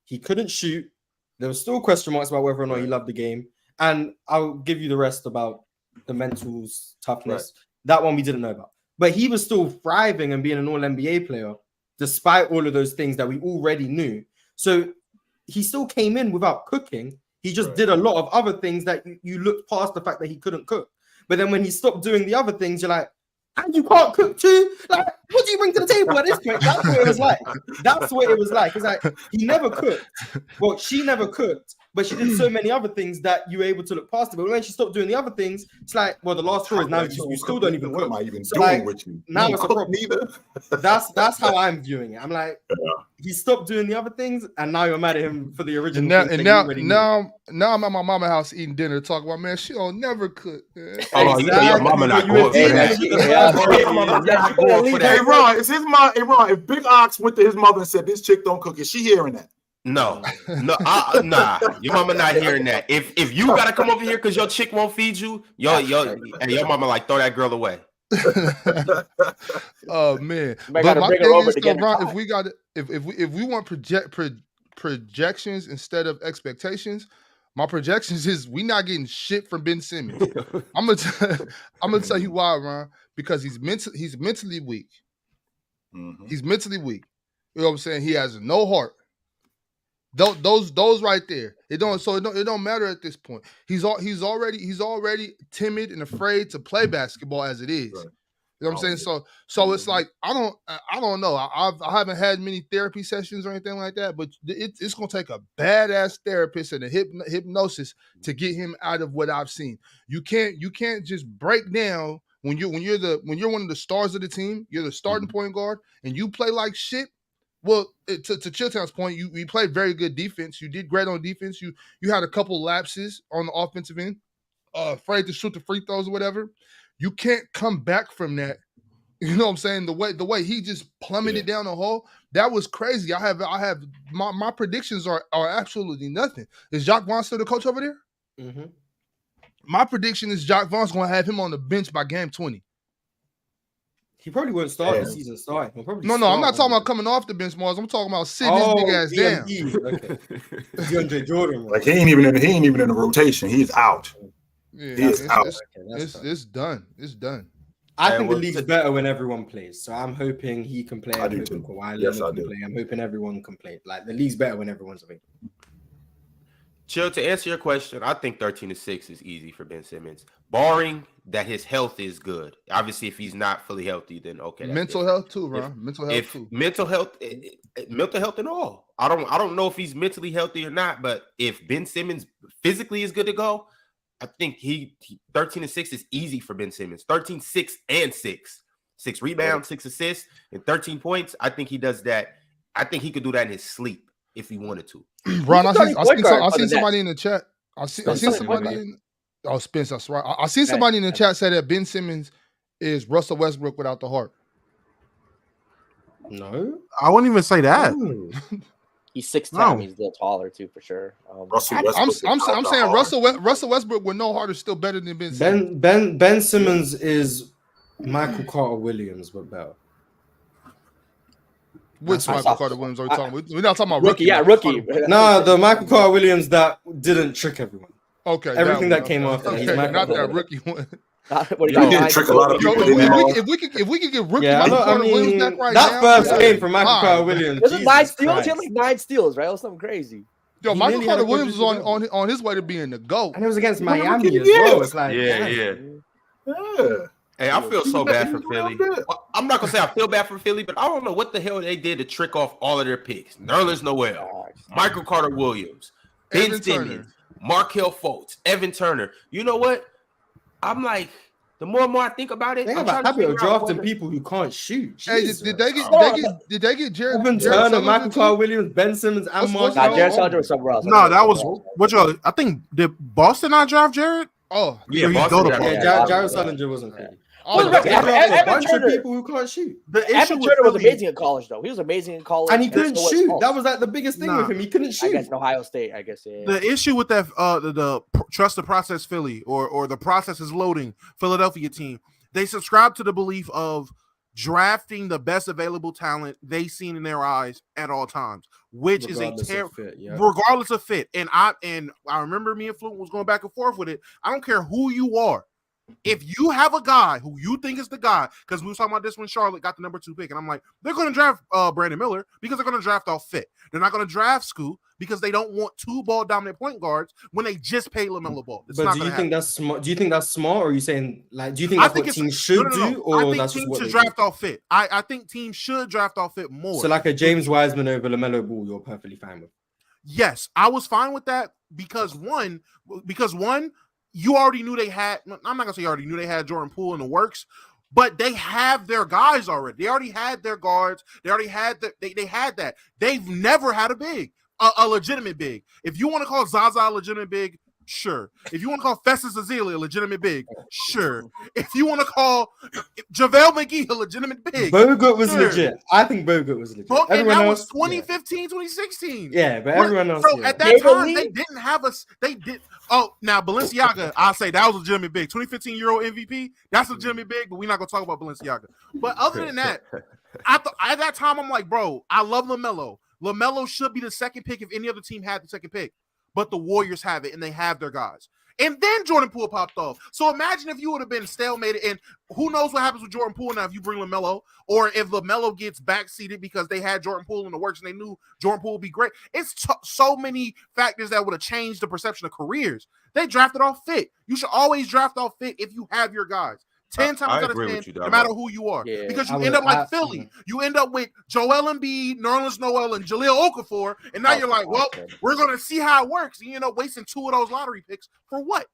He couldn't shoot. There were still question marks about whether or not he loved the game. And I'll give you the rest about the mental toughness. Right. That one we didn't know about. But he was still thriving and being an all-NBA player, despite all of those things that we already knew. So he still came in without cooking. He just did a lot of other things that you looked past the fact that he couldn't cook. But then when he stopped doing the other things, you're like, and you can't cook too? Like, what do you bring to the table at this point? That's what it was like. It's like, he never cooked. Well, she never cooked, but she did so many other things that you were able to look past it. But when she stopped doing the other things, it's like, well, the last straw is now you still don't even cook. What am I even doing with you? Now it's a problem. That's how I'm viewing it. I'm like, he stopped doing the other things, and now you're mad at him for the original. Now I'm at my mama's house eating dinner, talking about, man, she don't never cook. Oh, you know your mama not going for that. Hey, Ron, if Big Ox went to his mother and said, this chick don't cook, is she hearing that? No, nah. Your mama not hearing that. If you gotta come over here because your chick won't feed you, your mama like throw that girl away. Oh man! But my thing is, though, Ron, if we want projections instead of expectations, my projections is we not getting shit from Ben Simmons. I'm gonna tell you why, Ron. Because he's mentally weak. Mm-hmm. He's mentally weak. You know what I'm saying? He has no heart. Those right there. It don't matter at this point. He's already timid and afraid to play basketball as it is. Right. You know what I'm saying? So it's like I don't know. I haven't had many therapy sessions or anything like that, but it's gonna take a badass therapist and a hypnosis to get him out of what I've seen. You can't just break down when you're one of the stars of the team, you're the starting point guard, and you play like shit. Well, to Chilltown's point, you played very good defense. You did great on defense. You had a couple lapses on the offensive end, afraid to shoot the free throws or whatever. You can't come back from that. You know what I'm saying? The way he just plummeted down the hole, that was crazy. I have my predictions are absolutely nothing. Is Jacques Vaughn still the coach over there? Mm-hmm. My prediction is Jacques Vaughn's going to have him on the bench by game 20. He probably won't start the season starting. No, I'm not talking about coming off the bench, Mars. I'm talking about sitting his big ass down. Okay. DeAndre Jordan. Like he ain't even in the rotation. He's out. Yeah, he is out. It's done. It's done. I think the league's better when everyone plays. So I'm hoping he can play. I'm hoping Kawhi Leonard can play. I'm hoping everyone can play. Like the league's better when everyone's available. Chill, to answer your question, I think 13-6 is easy for Ben Simmons, barring that his health is good. Obviously, if he's not fully healthy, then okay. Mental health too, Ron. Mental health and all. I don't know if he's mentally healthy or not, but if Ben Simmons physically is good to go, I think 13-6 is easy for Ben Simmons. 13-6 and 6. 6 rebounds, 6 assists, and 13 points. I think he does that. I think he could do that in his sleep if he wanted to. Ron, I seen somebody in the chat. I seen somebody in. Oh, Spence, that's right. I seen somebody in the chat say that Ben Simmons is Russell Westbrook without the heart. No, I wouldn't even say that. He's 6'10". He's a little taller too, for sure. I'm saying Russell Westbrook with no heart is still better than Ben Simmons. Ben Simmons is Michael Carter Williams, but better. Which Michael Carter Williams are we talking about? We're not talking about rookie. Yeah, rookie. No, the Michael Carter Williams that didn't trick everyone. Okay. Everything that came after. Okay, He's not that rookie one. He didn't trick a lot of people. If we could get rookie Michael Carter Williams back right now. That first game from Michael Carter Williams. Was it 9 steals? He had like 9 steals, right? It was something crazy. Yo, Michael Carter Williams was on his way to being the GOAT. And it was against Miami as well. It's like, yeah. Hey, I feel so bad for Philly. I'm not gonna say I feel bad for Philly, but I don't know what the hell they did to trick off all of their picks. Nerlens Noel, Michael Carter Williams, Ben Simmons, Markelle Fultz, Evan Turner. You know what? I'm like, the more and more I think about it, I'm trying to figure out drafting people who can't shoot. Hey, did they get Jared Evan Turner, Michael Carter Williams, Ben Simmons, and Markelle? Jared Sullinger was somewhere else. No, that was what y'all. I think did Boston not draft Jared? Oh, yeah, Jared Sullinger wasn't Philly. Oh, a bunch of people who can't shoot. Evan Turner was amazing in college, though. He was amazing in college, and he couldn't shoot. That was like the biggest thing with him. He couldn't shoot. I guess in Ohio State. I guess yeah. The issue with that, the trust the process Philly or the process is loading Philadelphia team. They subscribe to the belief of drafting the best available talent they seen in their eyes at all times, which regardless is regardless of fit. And I remember me and Fluke was going back and forth with it. I don't care who you are. If you have a guy who you think is the guy, because we were talking about this when Charlotte got the number 2 pick, and I'm like, they're going to draft Brandon Miller because they're going to draft off fit. They're not going to draft Scoot because they don't want 2 ball dominant point guards when they just paid LaMelo Ball. But do you think that's smart? Do you think that's smart, or are you saying like, do you think that's what teams should do, or I think that's teams what should draft off fit? I think teams should draft off fit more. So like a James Wiseman over LaMelo Ball, you're perfectly fine with. Yes, I was fine with that because one. You already knew they had. I'm not gonna say you already knew they had Jordan Poole in the works, but they have their guys already. They already had their guards. They already had they had that. They've never had a big, a legitimate big. If you want to call Zaza a legitimate big, sure. If you want to call Festus Ezeli a legitimate big, sure. If you want to call JaVale McGee a legitimate big, Bogut was legit. I think Bogut was legit. But, and that was 2015, 2016. Yeah, but everyone else. So at that time, they didn't have us. They did. Oh, now Balenciaga, I'll say that was a legitimate big. 2015 Euro MVP, that's a legitimate big, but we're not gonna talk about Balenciaga. But other than that, at that time, I'm like, bro, I love LaMelo. LaMelo should be the second pick if any other team had the second pick. But the Warriors have it, and they have their guys. And then Jordan Poole popped off. So imagine if you would have been stalemated, and who knows what happens with Jordan Poole now if you bring LaMelo, or if LaMelo gets backseated because they had Jordan Poole in the works and they knew Jordan Poole would be great. It's so many factors that would have changed the perception of careers. They drafted off fit. You should always draft off fit if you have your guys. 10 times out of 10, no matter who you are. Yeah, because you end up like Philly. You end up with Joel Embiid, Nerlens Noel, and Jahlil Okafor, and now you're like, well, we're going to see how it works. And you end up wasting 2 of those lottery picks for what?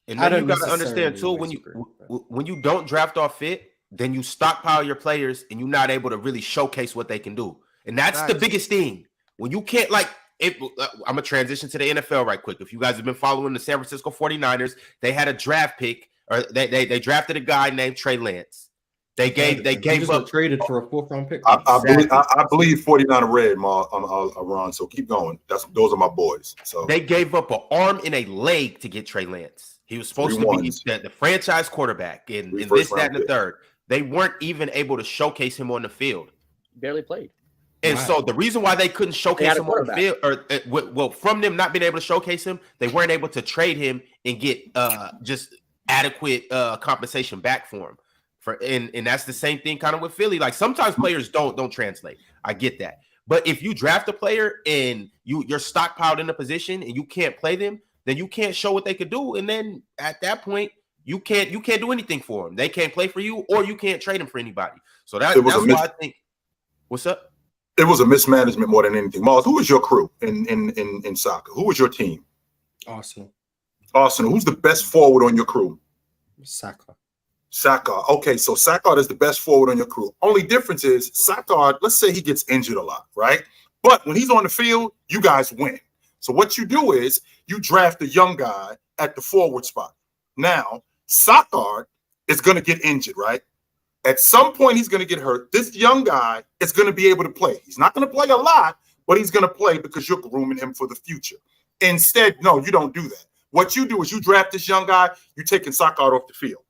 And then you got to understand too, when you don't draft off fit, then you stockpile your players and you're not able to really showcase what they can do. And that's the biggest thing. When you can't I'm going to transition to the NFL right quick. If you guys have been following the San Francisco 49ers, they had a draft pick, or they drafted a guy named Trey Lance. They gave up traded for a 4th-round pick. I believe 49 red, Ron. So keep going. Those are my boys. So they gave up an arm and a leg to get Trey Lance. He was supposed to be the franchise quarterback and this, that, and the third. They weren't even able to showcase him on the field. Barely played. And so the reason why they couldn't showcase him on the field, or from them not being able to showcase him, they weren't able to trade him and get just adequate compensation back for him. And that's the same thing kind of with Philly. Like sometimes players don't translate. I get that. But if you draft a player and you're stockpiled in a position and you can't play them, then you can't show what they could do. And then at that point, you can't do anything for them. They can't play for you, or you can't trade them for anybody. So that's why I think. What's up? It was a mismanagement more than anything. Mars, who was your crew in soccer? Who was your team? Arsenal. Who's the best forward on your crew? Saka. Okay, so Saka is the best forward on your crew. Only difference is Saka, let's say he gets injured a lot, right? But when he's on the field, you guys win. So what you do is you draft a young guy at the forward spot. Now, Saka is going to get injured, right? At some point, he's going to get hurt. This young guy is going to be able to play. He's not going to play a lot, but he's going to play because you're grooming him for the future. Instead, no, you don't do that. What you do is you draft this young guy, you're taking Saka off the field.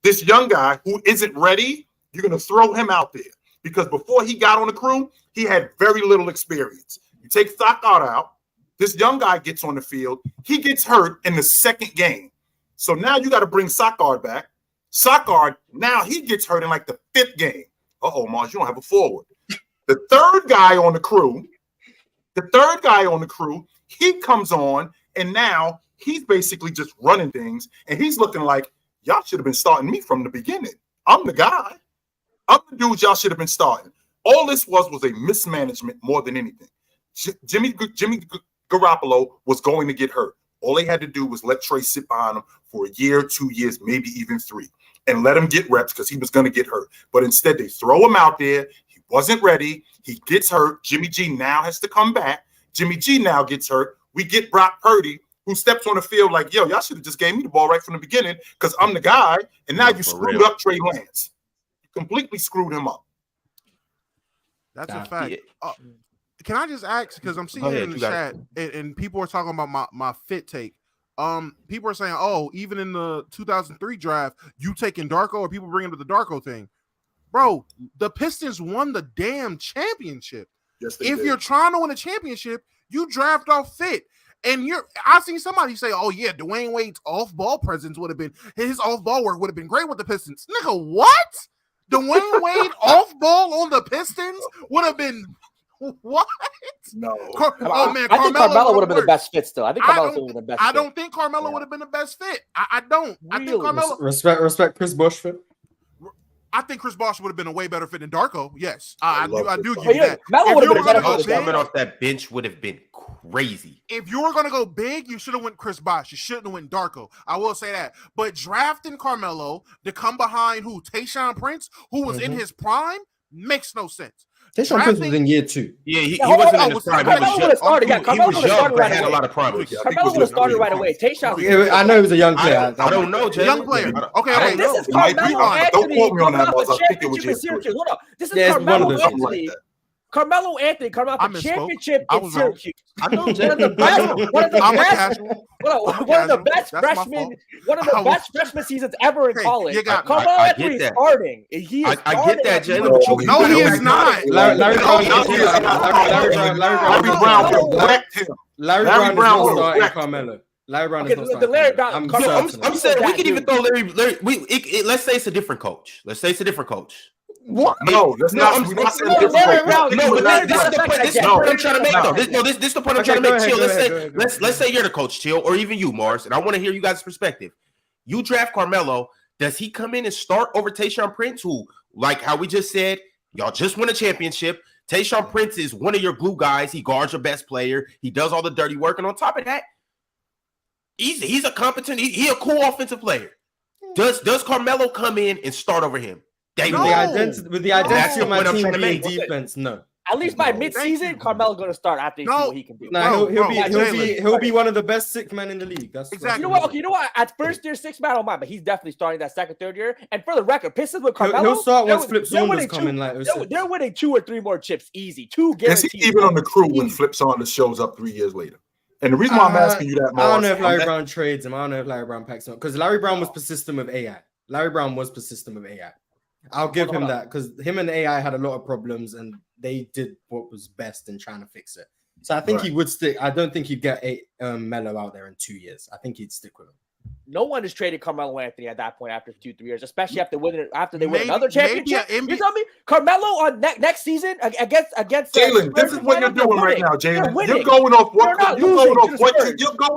This young guy who isn't ready, you're going to throw him out there because before he got on the crew, he had very little experience. You take Saka out, this young guy gets on the field, he gets hurt in the second game. So now you got to bring Saka back. Saka, now he gets hurt in like the 5th game. Mars, you don't have a forward. The third guy on the crew, he comes on, and now he's basically just running things, and he's looking like, y'all should have been starting me from the beginning. I'm the guy. I'm the dude y'all should have been starting. All this was a mismanagement more than anything. Jimmy Garoppolo was going to get hurt. All they had to do was let Trey sit behind him for a year, 2 years, maybe even 3, and let him get reps because he was going to get hurt. But instead, they throw him out there. He wasn't ready. He gets hurt. Jimmy G now has to come back. Jimmy G now gets hurt. We get Brock Purdy, who steps on the field like, yo, y'all should have just gave me the ball right from the beginning because I'm the guy. And now you screwed up Trey Lance. You completely screwed him up. That's a fact. Can I just ask, because I'm seeing it in the chat, and people are talking about my fit take. People are saying, even in the 2003 draft, you taking Darko, or people bringing up the Darko thing. Bro, the Pistons won the damn championship. Yes, if you're trying to win a championship, you draft off fit. And I've seen somebody say, Dwayne Wade's off-ball presence would have been, his off-ball work would have been great with the Pistons. Nigga, what? Dwayne Wade off-ball on the Pistons would have been what? No. I think Carmelo would have been the best fit still. I think Carmelo would have been the best fit. I don't think Carmelo would have been the best fit. I don't. Really? I think Carmelo. Respect Chris Bosh fit. I think Chris Bosh would have been a way better fit than Darko. Yes, I do give you that. Melo would have been better fit. Coming off that bench would have been crazy. If you were going to go big, you should have went Chris Bosh. You shouldn't have went Darko. I will say that. But drafting Carmelo to come behind Tayshaun Prince, who was in his prime, makes no sense. Tayshaun Prince was in year 2. Yeah, he wasn't in his prime. Carmelo would have started. Yeah, Carmelo would have started right had away. a lot of promise. Carmelo would have started right away. Tayshaun. I know he was a young player. I don't know, Jay. Young player. Okay. This is Carmelo Anthony. Don't quote me on that, Mars. I think it was Syracuse. Hold on. This is Carmelo Anthony. Carmelo Anthony coming off the championship in Syracuse. I know, Jay. One of the best freshman seasons ever in college. Carmelo Anthony is starting. I get that, Jay. No, he is not. Larry Brown is starting Carmelo. Larry Brown is not starting. I'm saying we can even throw Larry. Let's say it's a different coach. What? No, that's not. We're not saying different. No, but this is the point. This is the point I'm trying to make, though. This is the point I'm trying to make. Chill. Let's say you're the coach, Chill, or even you, Mars, and I want to hear you guys' perspective. You draft Carmelo. Does he come in and start over Tayshaun Prince, who, like how we just said, y'all just won a championship? Tayshaun Prince is one of your glue guys. He guards your best player. He does all the dirty work, and on top of that, He's a competent. He a cool offensive player. Does Carmelo come in and start over him? With the identity of my team being defense, no. At least by mid-season, Carmelo's going to start after he see what he can do. No, he'll be one of the best sixth men in the league. That's exactly. You know what? At first year, sixth man, I don't mind, but he's definitely starting that second, third year. And for the record, Pistons with Carmelo, he'll start once Flip Saunders coming. They're winning 2 or 3 more chips, easy. 2 guaranteed. Is he even on the crew when Flip Saunders shows up 3 years later? And the reason why I'm asking you that, I don't know if Larry Brown trades him. I don't know if Larry Brown packs him up because Larry Brown was persistent with AI. I'll give him that because him and AI had a lot of problems and they did what was best in trying to fix it. So I think he would stick. I don't think he'd get Melo out there in 2 years. I think he'd stick with him. No one has traded Carmelo Anthony at that point after 2-3 years, especially after they win another championship. You tell me, Carmelo on next season against Jalen. This is what you're doing right now, Jalen. You're going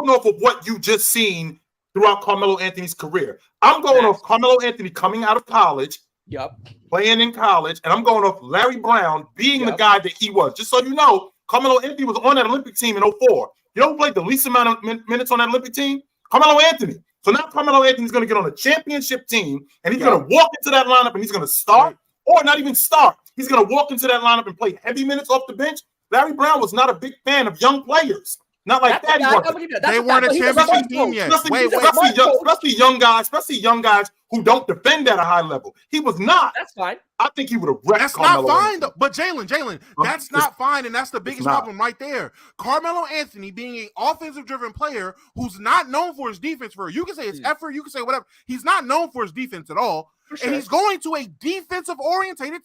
off of what you just seen throughout Carmelo Anthony's career. I'm going off Carmelo Anthony coming out of college. Yep. Playing in college, and I'm going off Larry Brown being the guy that he was. Just so you know, Carmelo Anthony was on that Olympic team in 2004. You know who played the least amount of minutes on that Olympic team? Carmelo Anthony. So now Carmelo Anthony's going to get on a championship team, and he's going to walk into that lineup, and he's going to start, or not even start. He's going to walk into that lineup and play heavy minutes off the bench. Larry Brown was not a big fan of young players. Not like that. They weren't a championship team yet. Especially young guys who don't defend at a high level. He was not. That's fine. I think he would have wrecked That's Carmelo not fine, Anthony. though. But Jalen, that's not fine, and that's the biggest problem right there. Carmelo Anthony being an offensive-driven player who's not known for his defense. You can say it's effort, you can say whatever. He's not known for his defense at all. Sure. And he's going to a defensive-oriented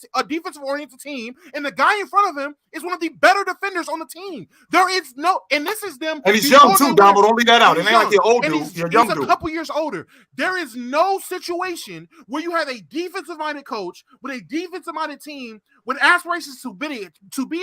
team, and the guy in front of him is one of the better defenders on the team. There is no, and this is them. And he's young too, Dom. Don't leave that out. It ain't like you're old dude. He's a young dude. He's a couple years older. There is no situation where you have a defensive-minded coach with a defensive-minded team with aspirations to be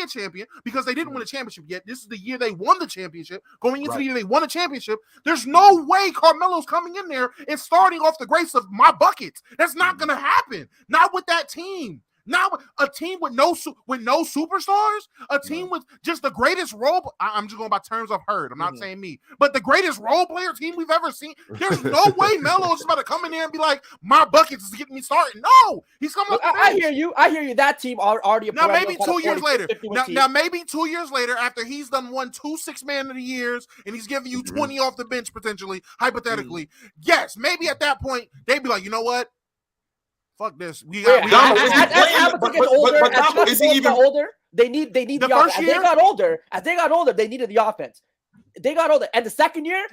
a champion because they didn't win a championship yet. This is the year they won the championship. Going into the year they won a championship, there's no way Carmelo's coming in there and starting off the grace of my buckets. That's not going to happen. Not with that team. Not with a team with no superstars, a team with just the greatest role. I'm just going by terms I've heard. I'm not saying me, but the greatest role player team we've ever seen. There's no way Melo is about to come in there and be like, my buckets is getting me started. No, he's coming. I hear you. That team already. Now maybe 2 years later. Now maybe 2 years later, after he's won 2 6-man of the years, and he's giving you 20 off the bench potentially, hypothetically. Yes, maybe at that point they'd be like, you know what? Fuck this. As Hamilton gets older, they need the offense. As they got older, they needed the offense. They got older. And the second year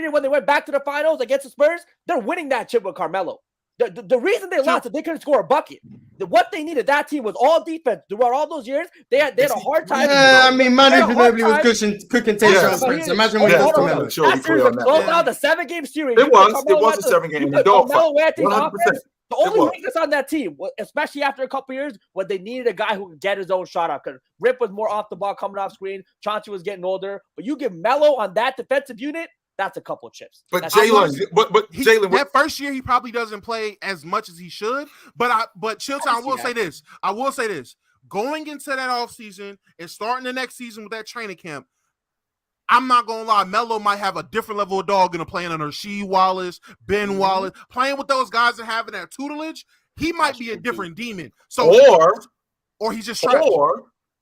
when they went back to the finals against the Spurs, they're winning that chip with Carmelo. The reason they lost is they couldn't score a bucket. What they needed, that team was all defense. Throughout all those years, they had a hard time. I mean, Manu Ginobili was cooking takeouts. Imagine what he was Carmelo. That series was close down the 7-game series. It was a 7-game. The only weakness on that team, especially after a couple years, was they needed a guy who could get his own shot up. Because Rip was more off the ball coming off screen. Chauncey was getting older. But you give Melo on that defensive unit, that's a couple of chips. But Jalen, that first year he probably doesn't play as much as he should. But Chilton, I will say this. Going into that offseason and starting the next season with that training camp, I'm not going to lie, Melo might have a different level of dog in playing under Rasheed Wallace, Ben Wallace. Playing with those guys and having that tutelage, he might be a different demon. So or he's just trash.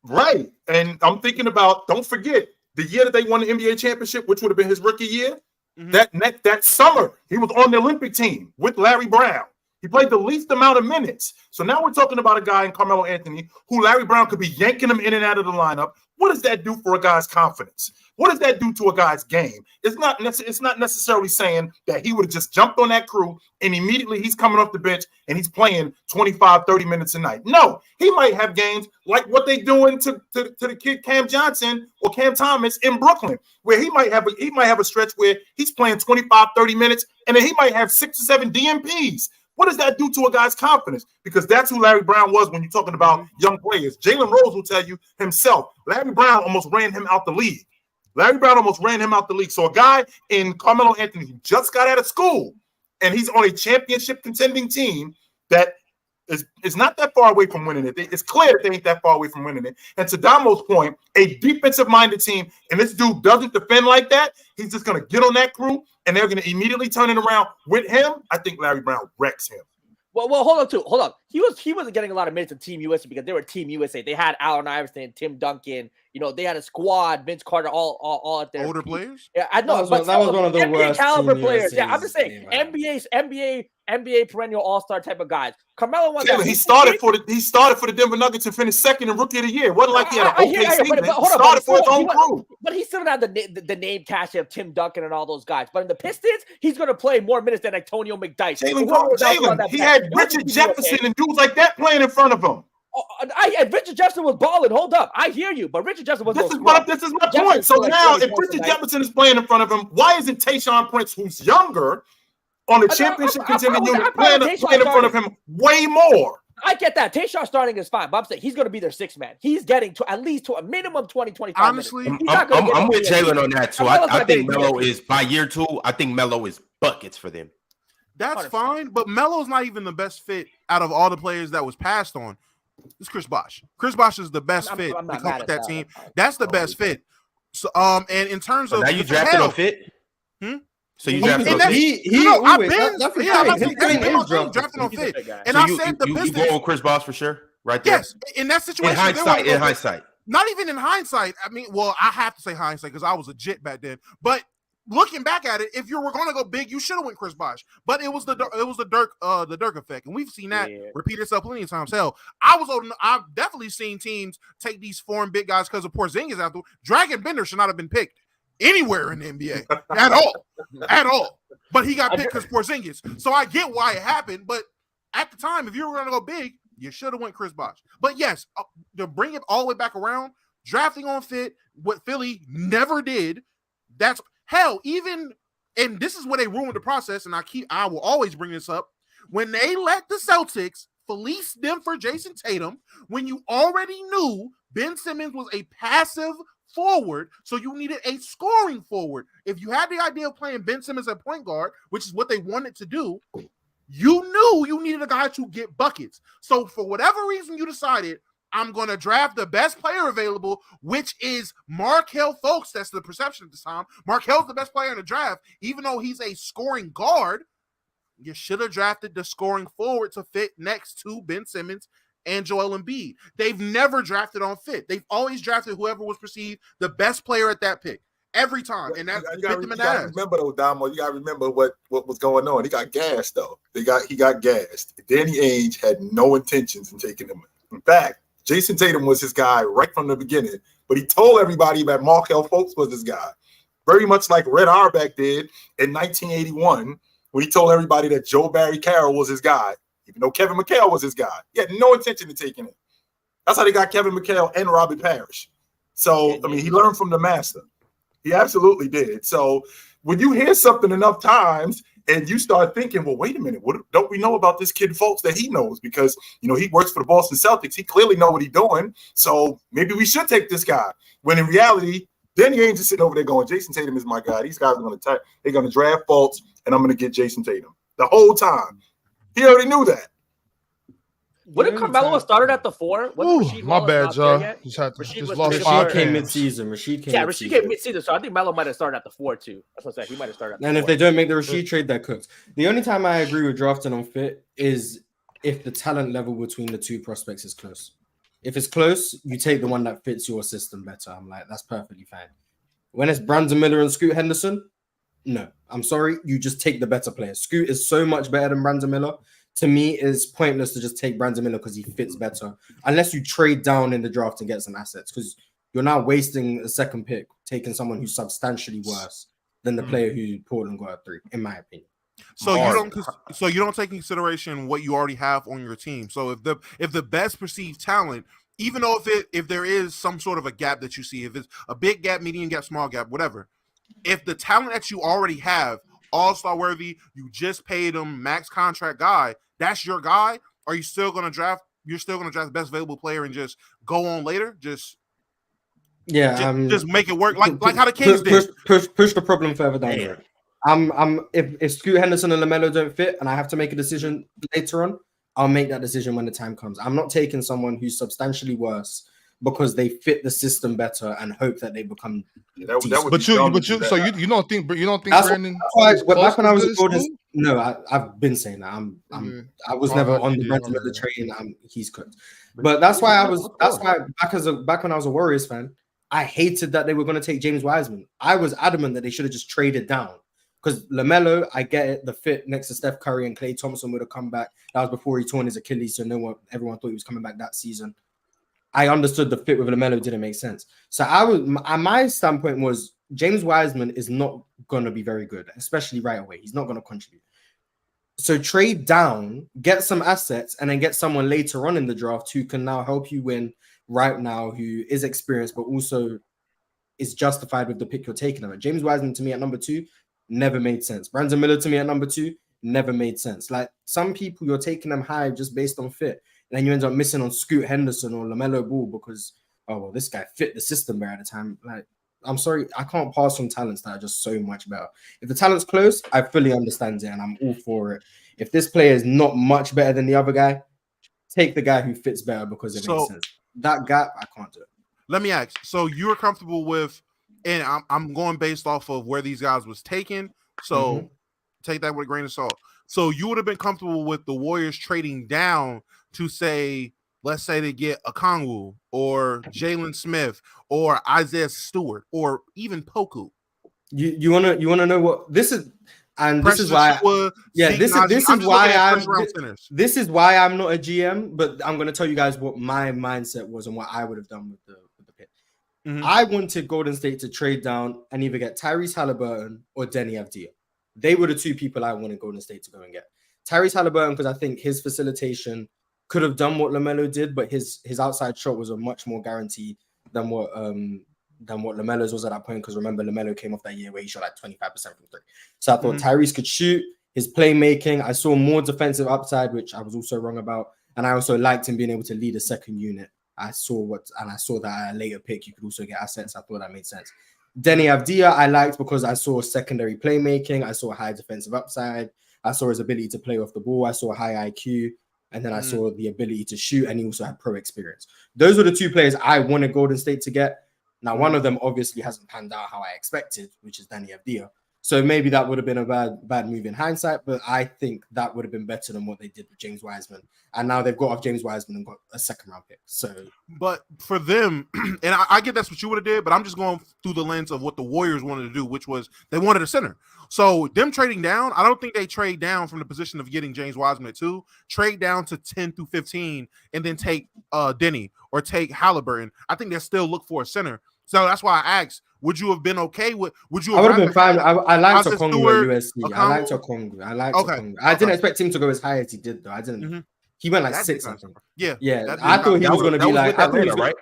Right. And I'm thinking about, don't forget, the year that they won the NBA championship, which would have been his rookie year, that summer, he was on the Olympic team with Larry Brown. He played the least amount of minutes. So now we're talking about a guy in Carmelo Anthony who Larry Brown could be yanking him in and out of the lineup. What does that do for a guy's confidence? What does that do to a guy's game? It's not necessarily saying that he would have just jumped on that crew and immediately he's coming off the bench and he's playing 25, 30 minutes a night. No, he might have games like what they doing to the kid Cam Johnson or Cam Thomas in Brooklyn, where he might have a stretch where he's playing 25, 30 minutes, and then he might have 6 or 7 DMPs. What does that do to a guy's confidence? Because that's who Larry Brown was when you're talking about young players. Jalen Rose will tell you himself, Larry Brown almost ran him out the league. So a guy in Carmelo Anthony who just got out of school and he's on a championship contending team that is not that far away from winning it. It's clear that they ain't that far away from winning it. And to Damo's point, a defensive-minded team, and this dude doesn't defend like that, he's just going to get on that crew, and they're going to immediately turn it around. With him, I think Larry Brown wrecks him. Well, hold on. He wasn't getting a lot of minutes in Team USA because they were Team USA. They had Allen Iverson, Tim Duncan. You know, they had a squad, Vince Carter, all at their older peak. players. Yeah, I know. That was one of the NBA worst caliber Team players. USA's Yeah, I'm just saying NBA perennial All-Star type of guys. Carmelo won that. He started for the Denver Nuggets and finished second in Rookie of the Year. It wasn't like he had an okay season. He started for his own crew. But he still had the name cash of Tim Duncan and all those guys. But in the Pistons, he's going to play more minutes than Antonio McDyess. Jalen, he had Richard Jefferson and dudes like that playing in front of him. Richard Jefferson was balling. Hold up, I hear you, but Richard Jefferson was. This is my point. So now, if Richard Jefferson is playing in front of him, why isn't Tayshaun Prince, who's younger, on the championship contending unit, playing in front of him way more? I get that. Tayshaun starting is fine, but I'm saying he's going to be their sixth man. He's getting to at least to a minimum 20-25 Honestly, minutes. I'm with Jalen on that too. I think Melo is, by year 2, I think Melo is buckets for them. That's fine, but Melo's not even the best fit out of all the players that was passed on. It's Chris Bosh. Chris Bosh is the best fit to come with that team. That's the best fit. So, and in terms of now you drafted on fit. So you drafted on fit. Drafted on fit. And I said the Pistons. You go on Chris Bosh for sure, right there. Yes, in that situation. In hindsight. Not even in hindsight. I mean, well, I have to say hindsight because I was legit back then. But looking back at it, if you were going to go big, you should have went Chris Bosh. But it was the Dirk effect, and we've seen that repeat itself plenty of times. Hell, I've definitely seen teams take these foreign big guys because of Porzingis after. Dragon Bender should not have been picked anywhere in the NBA at all. But he got picked because Porzingis. So I get why it happened. But at the time, if you were going to go big, you should have went Chris Bosh. But yes, to bring it all the way back around, drafting on fit, what Philly never did. That's hell, even, and this is where they ruined the process, and I will always bring this up. When they let the Celtics fleece them for Jason Tatum, when you already knew Ben Simmons was a passive forward, so you needed a scoring forward. If you had the idea of playing Ben Simmons at point guard, which is what they wanted to do, you knew you needed a guy to get buckets. So for whatever reason you decided, I'm going to draft the best player available, which is Markelle Fultz. That's the perception at this time. Markelle's the best player in the draft, even though he's a scoring guard. You should have drafted the scoring forward to fit next to Ben Simmons and Joel Embiid. They've never drafted on fit. They've always drafted whoever was perceived the best player at that pick. Every time. And that bit them in the ass. Remember though, Damo, you gotta remember what was going on. He got gassed though. He got gassed. Danny Ainge had no intentions in taking him. In fact, Jason Tatum was his guy right from the beginning, but he told everybody that Markelle Fultz was his guy. Very much like Red Auerbach did in 1981 when he told everybody that Joe Barry Carroll was his guy, even though Kevin McHale was his guy. He had no intention of taking him. That's how they got Kevin McHale and Robbie Parrish. So, I mean, he learned from the master. He absolutely did. So when you hear something enough times and you start thinking, well, wait a minute, what don't we know about this kid Fultz that he knows? Because, you know, he works for the Boston Celtics. He clearly know what he's doing. So maybe we should take this guy. When in reality, Danny Ainge is sitting over there going, Jason Tatum is my guy. These guys are going to draft Fultz, and I'm going to get Jason Tatum. The whole time. He already knew that. Wouldn't Carmelo have started at the 4? My bad, John. Just lost 5 came mid-season. Rashid came mid-season, so I think Melo might have started at the 4 too. That's what I said. He might have started at the 4. And if they don't make the Rashid trade, they're cooked. The only time I agree with drafting on fit is if the talent level between the two prospects is close. If it's close, you take the one that fits your system better. I'm like, that's perfectly fine. When it's Brandon Miller and Scoot Henderson, no. I'm sorry. You just take the better player. Scoot is so much better than Brandon Miller. To me, it's pointless to just take Brandon Miller because he fits better. Unless you trade down in the draft and get some assets, because you're now wasting a second pick, taking someone who's substantially worse than the player who Portland got at 3, in my opinion. So you don't take into consideration what you already have on your team. So if the best perceived talent, even though if there is some sort of a gap that you see, if it's a big gap, medium gap, small gap, whatever, if the talent that you already have, all-star worthy, you just paid him max contract guy, that's your guy. Are you still going to draft? You're still going to draft the best available player and just go on later? Just make it work like how the Kings did. Push the problem further down there. If Scoot Henderson and LaMelo don't fit, and I have to make a decision later on, I'll make that decision when the time comes. I'm not taking someone who's substantially worse because they fit the system better and hope that they become. That would But be dumb to you, do so that. you don't think That's Brandon? why. is But close back when to I was good at as Golden, school? no, I've been saying that. I was never on the Brandon Miller train. He's cooked. But that's why I was. That's why back when I was a Warriors fan, I hated that they were going to take James Wiseman. I was adamant that they should have just traded down. Because LaMelo, I get it, the fit next to Steph Curry and Klay Thompson would have come back. That was before he torn his Achilles, so everyone thought he was coming back that season. I understood the fit with LaMelo didn't make sense. So my standpoint was James Wiseman is not going to be very good, especially right away. He's not going to contribute. So trade down, get some assets, and then get someone later on in the draft who can now help you win right now, who is experienced, but also is justified with the pick you're taking of it. James Wiseman to me at number 2 never made sense. Brandon Miller to me at number 2 never made sense. Like some people, you're taking them high just based on fit. And then you end up missing on Scoot Henderson or LaMelo Ball because, oh, well, this guy fit the system better at the time. Like, I'm sorry, I can't pass on talents that are just so much better. If the talent's close, I fully understand it and I'm all for it. If this player is not much better than the other guy, take the guy who fits better because it makes sense. That gap, I can't do it. Let me ask. So you're comfortable with, and I'm going based off of where these guys was taken. So take that with a grain of salt. So you would have been comfortable with the Warriors trading down to say, let's say they get Okongwu or Jalen Smith or Isaiah Stewart or even Poku. You wanna know what this is, and this is why. This is why I'm not a GM, but I'm gonna tell you guys what my mindset was and what I would have done with the pick. I wanted Golden State to trade down and either get Tyrese Haliburton or Denny Avdija. They were the two people I wanted Golden State to go and get. Tyrese Haliburton because I think his facilitation could have done what LaMelo did, but his outside shot was a much more guarantee than what LaMelo's was at that point. Because remember, LaMelo came off that year where he shot like 25% from 3. So I thought Tyrese could shoot. His playmaking, I saw more defensive upside, which I was also wrong about, and I also liked him being able to lead a second unit. I saw that at a later pick you could also get assets. I thought that made sense. Denny Avdija I liked because I saw secondary playmaking. I saw high defensive upside. I saw his ability to play off the ball. I saw high IQ. And then I saw the ability to shoot, and he also had pro experience. Those were the two players I wanted Golden State to get. Now, one of them obviously hasn't panned out how I expected, which is Denny Avdija. So maybe that would have been a bad move in hindsight, but I think that would have been better than what they did with James Wiseman. And now they've got off James Wiseman and got a second-round pick. So, but for them, and I get that's what you would have did, but I'm just going through the lens of what the Warriors wanted to do, which was they wanted a center. So them trading down, I don't think they trade down from the position of getting James Wiseman at 2, trade down to 10 through 15, and then take Denny or take Haliburton. I think they still look for a center. So that's why I asked, would you have been okay with? Would you? I would have been fine. I liked Okongwu at USC. Okongwu? I liked Okongwu. I didn't expect him to go as high as he did, though. I didn't. He went like 6 something. Yeah. I thought he was going to be like. I thought he was right.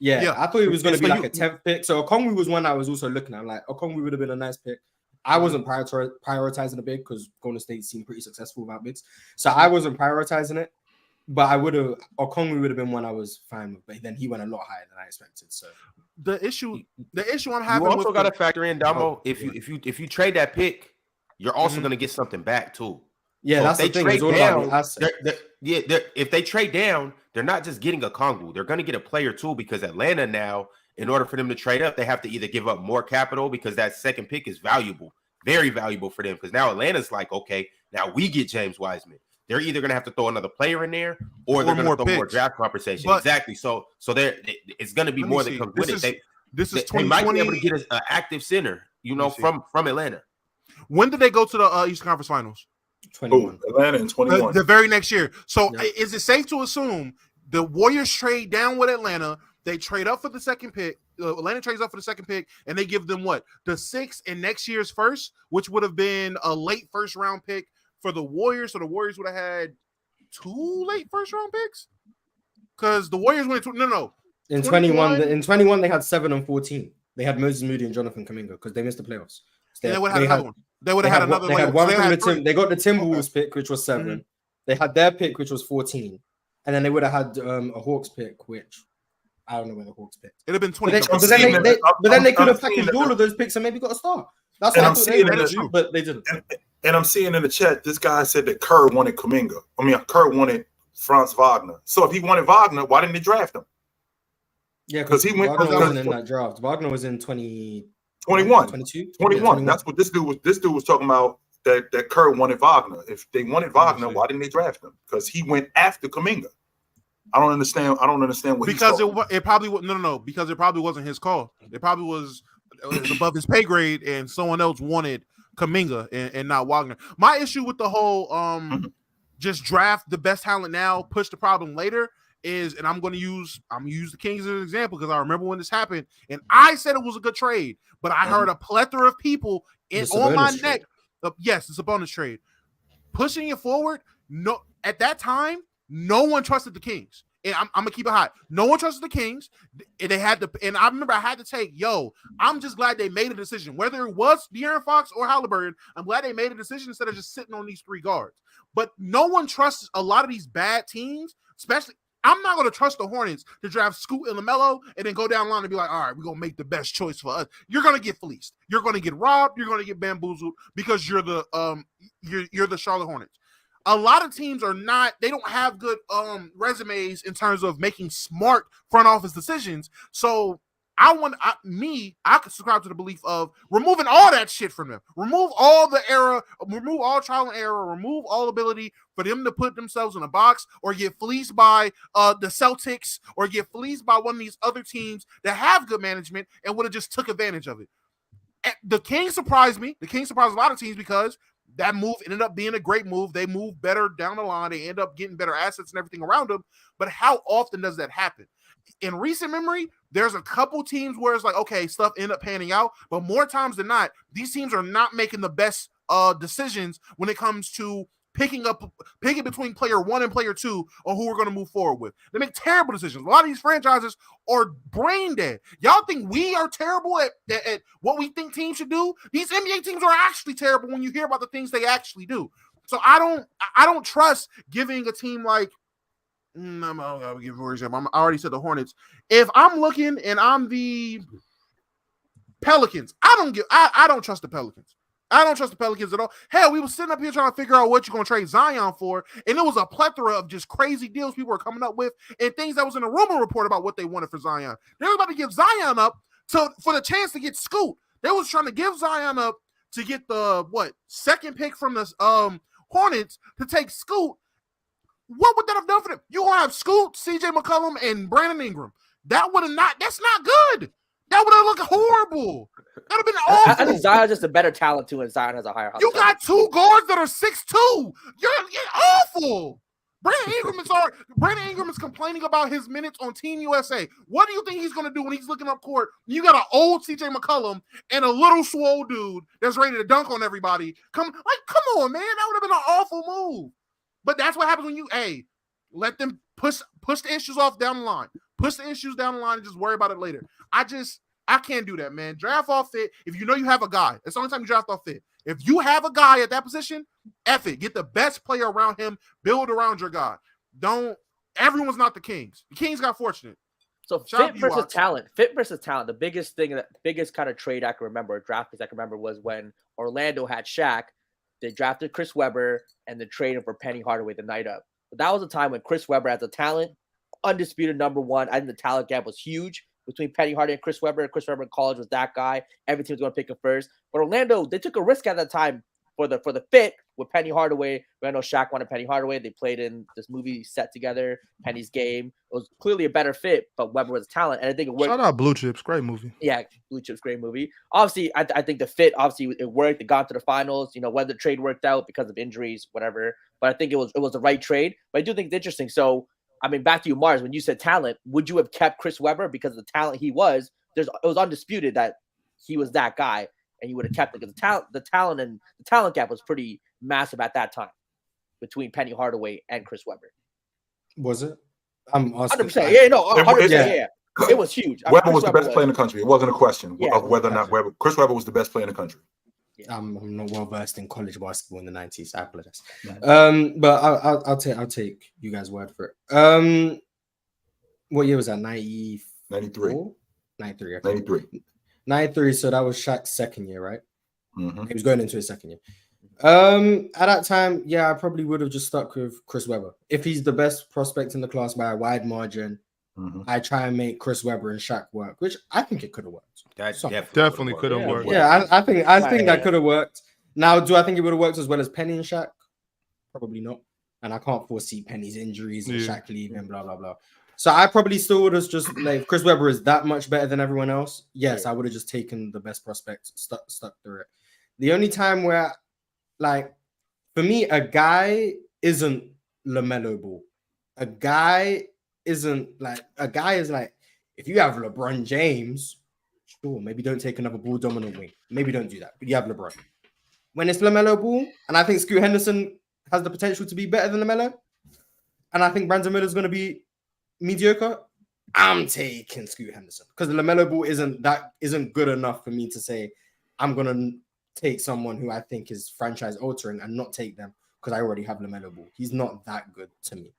Yeah, I thought he was going to be like a 10th pick. So Okongwu was one I was also looking at. Like Okongwu would have been a nice pick. I wasn't prioritizing the big because Golden State seemed pretty successful without bigs. So I wasn't prioritizing it. But Okongwu would have been one I was fine with. But then he went a lot higher than I expected. So the issue I'm having. You also got to factor in, Damo. If you trade that pick, you're also going to get something back too. Yeah, so that's the thing. It's all about the asset. If they trade down, they're not just getting a Okongwu. They're going to get a player too, because Atlanta now, in order for them to trade up, they have to either give up more capital because that second pick is valuable, very valuable for them. Because now Atlanta's like, okay, now we get James Wiseman. They're either going to have to throw another player in there, or they're going to throw more draft compensation. But, exactly. So it's going to be more than comes with it. This is 2020. They might be able to get an active center, from Atlanta. When did they go to the Eastern Conference Finals? 21. Atlanta in 21. The very next year. So is it safe to assume the Warriors trade down with Atlanta? They trade up for the second pick. Atlanta trades up for the second pick, and they give them what? The 6th and next year's first, which would have been a late first round pick for the Warriors. So the Warriors would have had 2 late first round picks because the Warriors went in 21. In 21 they had 7 and 14. They had Moses Moody and Jonathan Kuminga because they missed the playoffs. So they would have another one. They would have had another. They had one from the They got the Timberwolves pick, which was 7. They had their pick, which was 14, and then they would have had a Hawks pick, which I don't know where the Hawks picked. It'd have been 20. But then they could have packaged all of those picks and maybe got a star. That's what I thought they were going to do, but they didn't. And I'm seeing in the chat, this guy said that Kerr wanted Kuminga. Kerr wanted Franz Wagner. So if he wanted Wagner, why didn't they draft him? Yeah, because he went. Wagner wasn't in that draft. Wagner was in 21. 22? 21. That's what this dude was. This dude was talking about that Kerr wanted Wagner. If they wanted Wagner, why didn't they draft him? Because he went after Kuminga. I don't understand what because it probably no because it probably wasn't his call. It probably was above his pay grade, and someone else wanted Kuminga and not Wagner. My issue with the whole just draft the best talent now, push the problem later is, and I'm gonna use the Kings as an example because I remember when this happened, and I said it was a good trade, but I heard a plethora of people on my neck. Yes, it's a bonus trade. Pushing it forward, no, at that time, no one trusted the Kings. And I'm gonna keep it hot. No one trusted the Kings. And they had to, and I remember I had to take, I'm just glad they made a decision. Whether it was De'Aaron Fox or Haliburton, I'm glad they made a decision instead of just sitting on these three guards. But no one trusts a lot of these bad teams, especially. I'm not going to trust the Hornets to draft Scoot and LaMelo and then go down the line and be like, all right, we're going to make the best choice for us. You're going to get fleeced. You're going to get robbed. You're going to get bamboozled because you're the Charlotte Hornets. A lot of teams they don't have good resumes in terms of making smart front office decisions. So I could subscribe to the belief of removing all that shit from them. Remove all the error, remove all trial and error, remove all ability for them to put themselves in a box or get fleeced by the Celtics or get fleeced by one of these other teams that have good management and would have just took advantage of it. And the Kings surprised me. The Kings surprised a lot of teams because that move ended up being a great move. They moved better down the line. They end up getting better assets and everything around them. But how often does that happen? In recent memory, there's a couple teams where it's like, okay, stuff end up panning out. But more times than not, these teams are not making the best decisions when it comes to picking between player one and player two on who we're going to move forward with. They make terrible decisions. A lot of these franchises are brain dead. Y'all think we are terrible at what we think teams should do? These NBA teams are actually terrible when you hear about the things they actually do. So I don't trust giving a team like, I'll give for example. I already said the Hornets. If I'm looking and I'm the Pelicans, I don't trust the Pelicans. I don't trust the Pelicans at all. Hell, we were sitting up here trying to figure out what you're going to trade Zion for, and it was a plethora of just crazy deals people were coming up with and things that was in a rumor report about what they wanted for Zion. They were about to give Zion up for the chance to get Scoot. They was trying to give Zion up to get the second pick from the Hornets to take Scoot. What would that have done for them? You gonna have Scoot, CJ McCollum, and Brandon Ingram. That's not good. That would have looked horrible. That would have been awful. I think Zion's just a better talent too, and Zion has a higher. You got two guards that are 6'2". You're awful. Brandon Ingram is complaining about his minutes on Team USA. What do you think he's going to do when he's looking up court? You got an old CJ McCollum and a little swole dude that's ready to dunk on everybody. Come on, man. That would have been an awful move. But that's what happens when you let them push the issues off down the line. Push the issues down the line and just worry about it later. I can't do that, man. Draft off fit. If you know you have a guy, it's the only time you draft off fit. If you have a guy at that position, F it. Get the best player around him. Build around your guy. Everyone's not the Kings. The Kings got fortunate. So fit versus talent. Fit versus talent. The biggest kind of trade I can remember, or draft pick I can remember, was when Orlando had Shaq. They drafted Chris Webber and they traded for Penny Hardaway the night up. But that was a time when Chris Webber has a talent, undisputed number one. I think the talent gap was huge between Penny Hardaway and Chris Webber. Chris Webber in college was that guy. Every team was going to pick him first. But Orlando, they took a risk at that time for the fit with Penny Hardaway. I know Shaq wanted Penny Hardaway. They played in this movie set together, Penny's Game. It was clearly a better fit, but Webber was a talent. And I think it worked. Shout out Blue Chips. Great movie. Yeah, Blue Chips, great movie. Obviously, I think the fit, obviously, it worked. They got to the finals. Whether the trade worked out because of injuries, whatever. But I think it was the right trade. But I do think it's interesting. So, back to you, Mars, when you said talent, would you have kept Chris Webber because of the talent he was? It was undisputed that he was that guy, and you would have kept it because the talent gap was pretty massive at that time between Penny Hardaway and Chris Webber. Was it? I'm 100%. Yeah, no, 100%. Yeah. It was huge. Webber was the best player in the country. It wasn't a question of whether or not Chris Webber was the best player in the country. Yeah. I'm not well versed in college basketball in the 90s. I apologize. But I'll take you guys' word for it. What year was that? 93. 93. Okay. 93. 93. So that was Shaq's second year, right? Mm-hmm. He was going into his second year. At that time, yeah, I probably would have just stuck with Chris Webber. If he's the best prospect in the class by a wide margin, I try and make Chris Webber and Shaq work, which I think it could have worked. That definitely could have worked. Yeah, I think that could have worked. Now, do I think it would have worked as well as Penny and Shaq? Probably not. And I can't foresee Penny's injuries and Shaq leaving, blah, blah, blah. So I probably still would have just, like, Chris Webber is that much better than everyone else. Yes, I would have just taken the best prospect, stuck through it. The only time where, like, for me, a guy isn't LaMelo Ball. A guy is like, if you have LeBron James, sure, maybe don't take another ball dominant wing. Maybe don't do that. But you have LeBron. When it's LaMelo Ball, and I think Scoot Henderson has the potential to be better than LaMelo, and I think Brandon Miller's going to be mediocre, I'm taking Scoot Henderson because the LaMelo Ball isn't good enough for me to say I'm going to take someone who I think is franchise altering and not take them because I already have LaMelo Ball. He's not that good to me.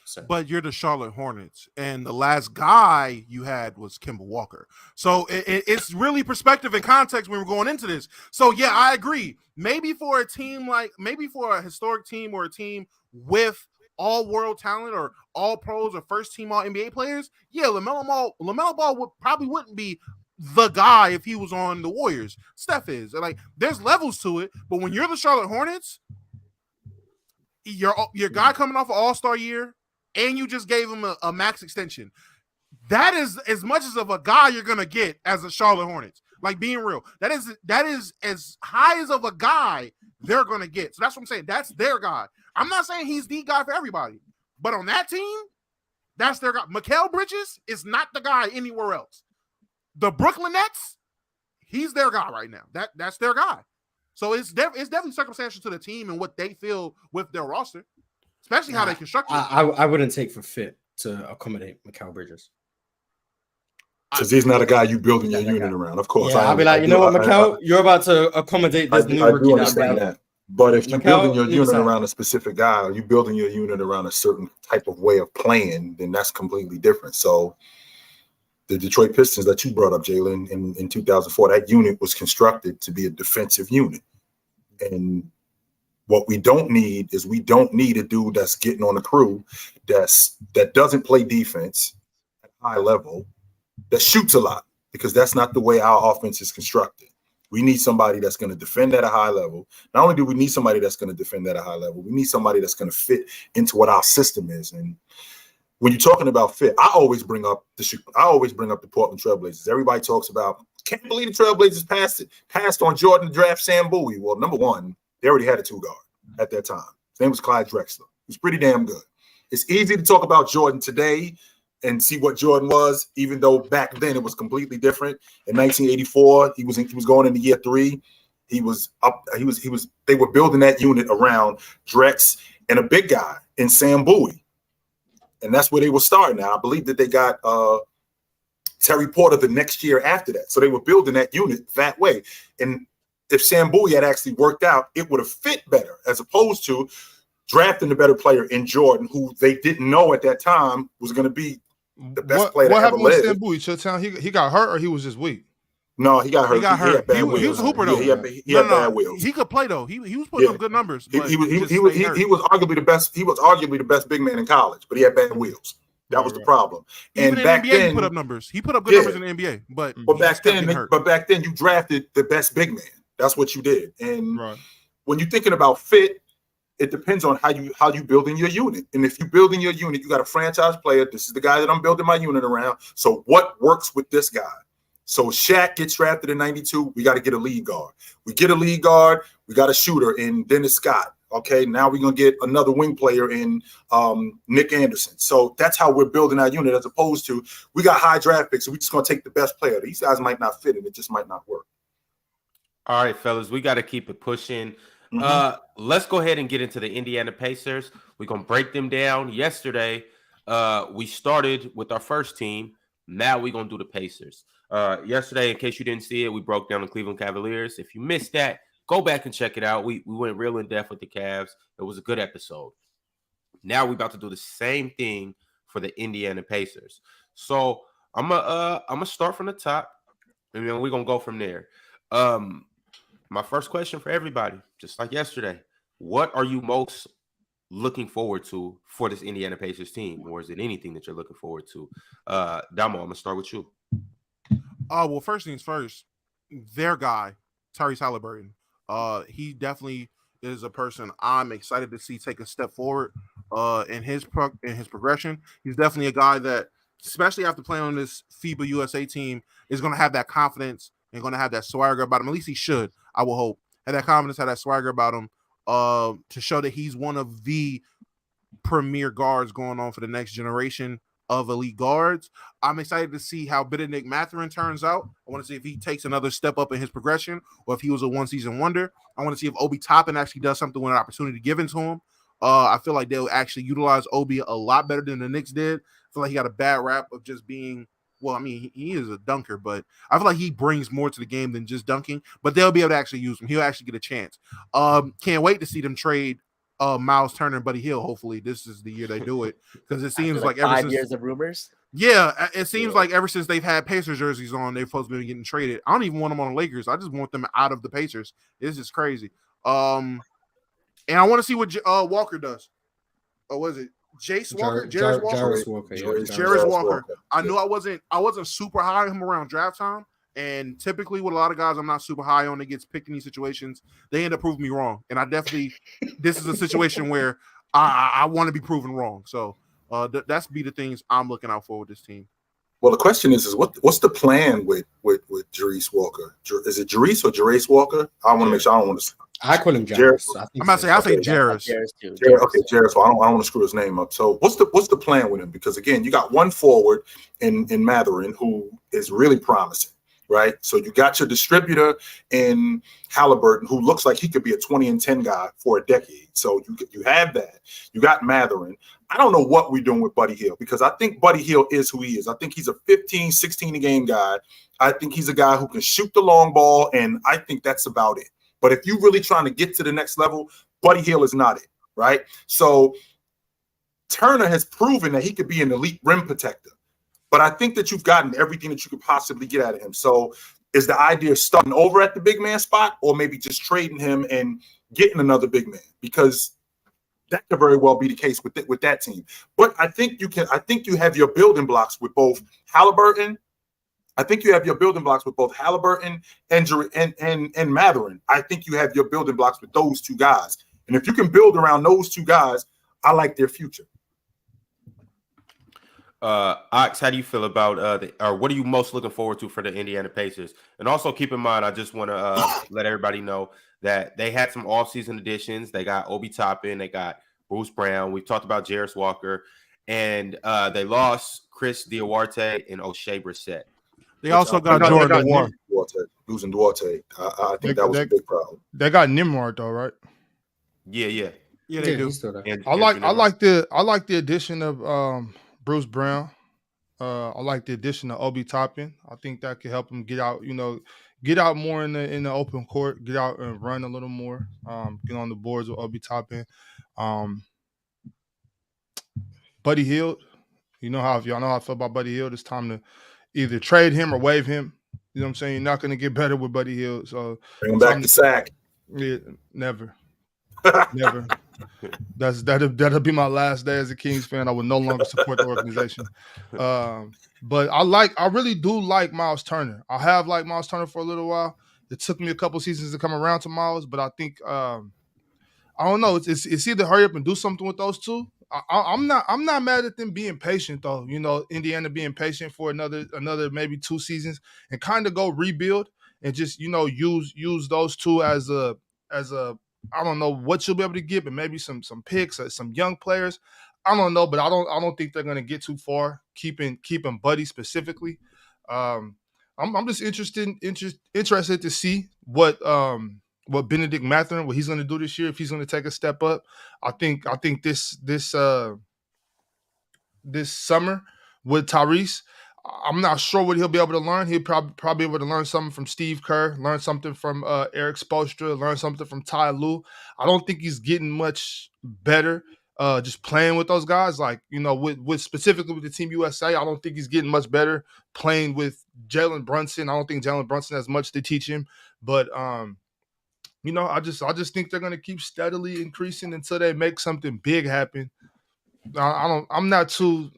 So. But you're the Charlotte Hornets, and the last guy you had was Kemba Walker. So it's really perspective and context when we're going into this. So yeah, I agree. Maybe for a historic team or a team with all world talent or all pros or first team all NBA players, yeah, LaMelo Ball wouldn't be the guy if he was on the Warriors. Steph is. Like, there's levels to it, but when you're the Charlotte Hornets, your guy coming off an All-Star year, and you just gave him a max extension. That is as much as of a guy you're gonna get as a Charlotte Hornets. Like, being real, that is as high as of a guy they're gonna get. So that's what I'm saying. That's their guy. I'm not saying he's the guy for everybody, but on that team, that's their guy. Mikal Bridges is not the guy anywhere else. The Brooklyn Nets, he's their guy right now. That's their guy. So it's definitely circumstantial to the team and what they feel with their roster. Especially how they construct it. I wouldn't take for fit to accommodate Mikal Bridges. Because he's not a guy you building your unit around, of course. Yeah, I'll be like, you know what, Mikal, you're about to accommodate this new rookie. I understand that. But if you're building your unit around a specific guy, or you're building your unit around a certain type of way of playing, then that's completely different. So the Detroit Pistons that you brought up, Jalen, in 2004, that unit was constructed to be a defensive unit. And what we don't need a dude that's getting on the crew that doesn't play defense at high level, that shoots a lot, because that's not the way our offense is constructed. We need somebody that's going to defend at a high level. Not only do we need somebody that's going to defend at a high level, we need somebody that's going to fit into what our system is. And when you're talking about fit, I always bring up the Portland Trailblazers. Everybody talks about, can't believe the Trailblazers passed on Jordan to draft Sam Bowie. Well, number one, they already had a two guard at that time. His name was Clyde Drexler. He was pretty damn good. It's easy to talk about Jordan today and see what Jordan was, even though back then it was completely different. In 1984, he was going into year 3. They were building that unit around Drex and a big guy in Sam Bowie. And that's where they were starting at. I believe that they got Terry Porter the next year after that. So they were building that unit that way. And if Sam Bowie had actually worked out, it would have fit better, as opposed to drafting the better player in Jordan, who they didn't know at that time was going to be the best player to ever live. What happened with Sam Bowie? He got hurt, or he was just weak? No, he got hurt. He had bad wheels. He was a hooper, though. He had bad wheels. He could play, though. He was putting up good numbers. He was arguably the best. He was arguably the best big man in college, but he had bad wheels. That was the problem. Even in back the NBA, then, he put up numbers. He put up good numbers in the NBA, but back then, you drafted the best big man. That's what you did. And when you're thinking about fit, it depends on how you building your unit. And if you're building your unit, you got a franchise player. This is the guy that I'm building my unit around. So what works with this guy? So Shaq gets drafted in 92. We got to get a lead guard. We get a lead guard. We got a shooter in Dennis Scott. Okay, now we're going to get another wing player in Nick Anderson. So that's how we're building our unit, as opposed to we got high draft picks, so we're just going to take the best player. These guys might not fit, and it just might not work. All right, fellas, we got to keep it pushing. Let's go ahead and get into the Indiana Pacers. We're going to break them down. Yesterday, we started with our first team. Now we're going to do the Pacers. Yesterday, in case you didn't see it, we broke down the Cleveland Cavaliers. If you missed that, go back and check it out. We went real in depth with the Cavs. It was a good episode. Now we're about to do the same thing for the Indiana Pacers. So I'm gonna start from the top, and then we're gonna go from there. my first question for everybody, just like yesterday, what are you most looking forward to for this Indiana Pacers team, or is it anything that you're looking forward to? Damo, I'm gonna start with you. Well, first things first, their guy, Tyrese Haliburton. He definitely is a person I'm excited to see take a step forward in his progression. He's definitely a guy that, especially after playing on this FIBA USA team, is going to have that confidence and going to have that swagger about him. At least he should, I will hope. Have that confidence, have that swagger about him to show that he's one of the premier guards going on for the next generation of elite guards. I'm excited to see how Benedict Mathurin turns out. I want to see if he takes another step up in his progression or if he was a one-season wonder. I want to see if Obi Toppin actually does something with an opportunity given to him. I feel like they'll actually utilize Obi a lot better than the Knicks did. I feel like he got a bad rap of just being, well, I mean, he is a dunker, but I feel like he brings more to the game than just dunking, but they'll be able to actually use him. He'll actually get a chance. Can't wait to see them trade Miles Turner and Buddy Hield. Hopefully this is the year they do it, because it seems like ever 5 since, years of rumors. Yeah, it seems like ever since they've had Pacers jerseys on, they're supposed to be getting traded. I don't even want them on the Lakers. I just want them out of the Pacers. This is crazy. And I want to see what Walker does. Or was it Jace Walker? Jarris Walker. Jarris Walker. I knew I wasn't super high on him around draft time. And typically with a lot of guys I'm not super high on that gets picked in these situations, they end up proving me wrong. And I definitely, this is a situation where I want to be proven wrong. So that's be the things I'm looking out for with this team. Well, the question is what's the plan with Jarris Walker? Is it Jarris or Jarris Walker? I want to make sure I don't want to. I call him Jarris. I'm about to say I'll say Jarris. Okay, Jarris. So I don't want to screw his name up. So what's the plan with him? Because again, you got one forward in Mathurin who is really promising. Right, so you got your distributor in Haliburton, who looks like he could be a 20-10 guy for a decade. So you have that. You got Mathurin. I don't know what we're doing with Buddy Hield, because I think Buddy Hield is who he is. I think he's a 15, 16 a game guy. I think he's a guy who can shoot the long ball, and I think that's about it. But if you're really trying to get to the next level, Buddy Hield is not it. Right. So Turner has proven that he could be an elite rim protector. But I think that you've gotten everything that you could possibly get out of him. So is the idea starting over at the big man spot, or maybe just trading him and getting another big man? Because that could very well be the case with that team. But I think you have your building blocks with both Haliburton. I think you have your building blocks with both Haliburton and Mathurin. I think you have your building blocks with those two guys. And if you can build around those two guys, I like their future. Ox, how do you feel about or what are you most looking forward to for the Indiana Pacers? And also keep in mind, I just want to let everybody know that they had some off-season additions. They got Obi Toppin, they got Bruce Brown. We talked about Jarris Walker, and they lost Chris Duarte and O'Shea Brissett. They also got Jordan Duarte. Losing Duarte, I think that was a big problem. They got Nimrod though, right? Yeah, they do. I like the addition of Bruce Brown. I like the addition of Obi Toppin. I think that could help him get out more in the open court, get out and run a little more, get on the boards with Obi Toppin. Buddy Hield, y'all know how I feel about Buddy Hield. It's time to either trade him or waive him. You know what I'm saying? You're not going to get better with Buddy Hield. So bring him back to sack. Yeah, never. Never. That'll be my last day as a Kings fan. I will no longer support the organization. But I really do like Miles Turner. I have liked Miles Turner for a little while. It took me a couple seasons to come around to Miles, but I think I don't know. It's either hurry up and do something with those two. I'm not mad at them being patient though. You know, Indiana being patient for another maybe 2 seasons and kind of go rebuild and just use those two as a I don't know what you'll be able to get, but maybe some picks or some young players. I don't know, but I don't think they're gonna get too far keeping Buddy specifically. I'm just interested to see what Benedict Mathurin, what he's gonna do this year, if he's gonna take a step up. I think this summer with Tyrese, I'm not sure what he'll be able to learn. He'll probably be able to learn something from Steve Kerr, learn something from Eric Spoelstra, learn something from Ty Lue. I don't think he's getting much better just playing with those guys. Like, with specifically with the Team USA, I don't think he's getting much better playing with Jalen Brunson. I don't think Jalen Brunson has much to teach him. But You know, I just think they're gonna keep steadily increasing until they make something big happen. I'm not too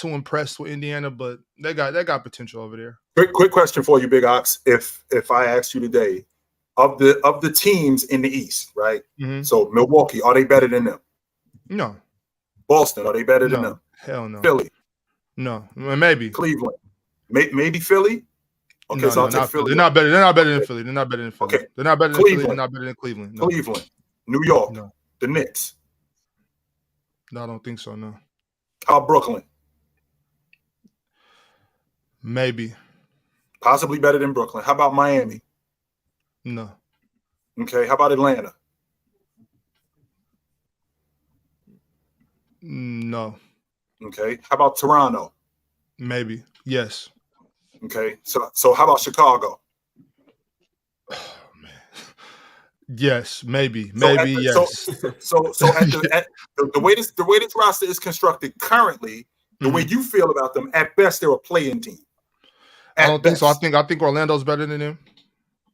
impressed with Indiana, but they got potential over there. Quick question for you, Big Ox. If I asked you today, of the teams in the East, right? Mm-hmm. So Milwaukee, are they better than them? No. Boston, are they better than them? Hell no. Philly? No. Maybe. Cleveland? Maybe Philly? Okay, no, so I'll take Philly. They're not better than Philly. They're not better than Philly. Okay. They're not better than Philly. They're not better than Cleveland. No. Cleveland, New York, No. the Knicks. No, I don't think so, no. How about Brooklyn? Maybe. Possibly better than Brooklyn. How about Miami? No. Okay, how about Atlanta? No. Okay, how about Toronto? Maybe. Yes. Okay, so how about Chicago? Oh, man. Yes, maybe. Yes. So the way this roster is constructed currently, the way you feel about them, at best they're a play-in team. I don't think so. I think Orlando's better than them.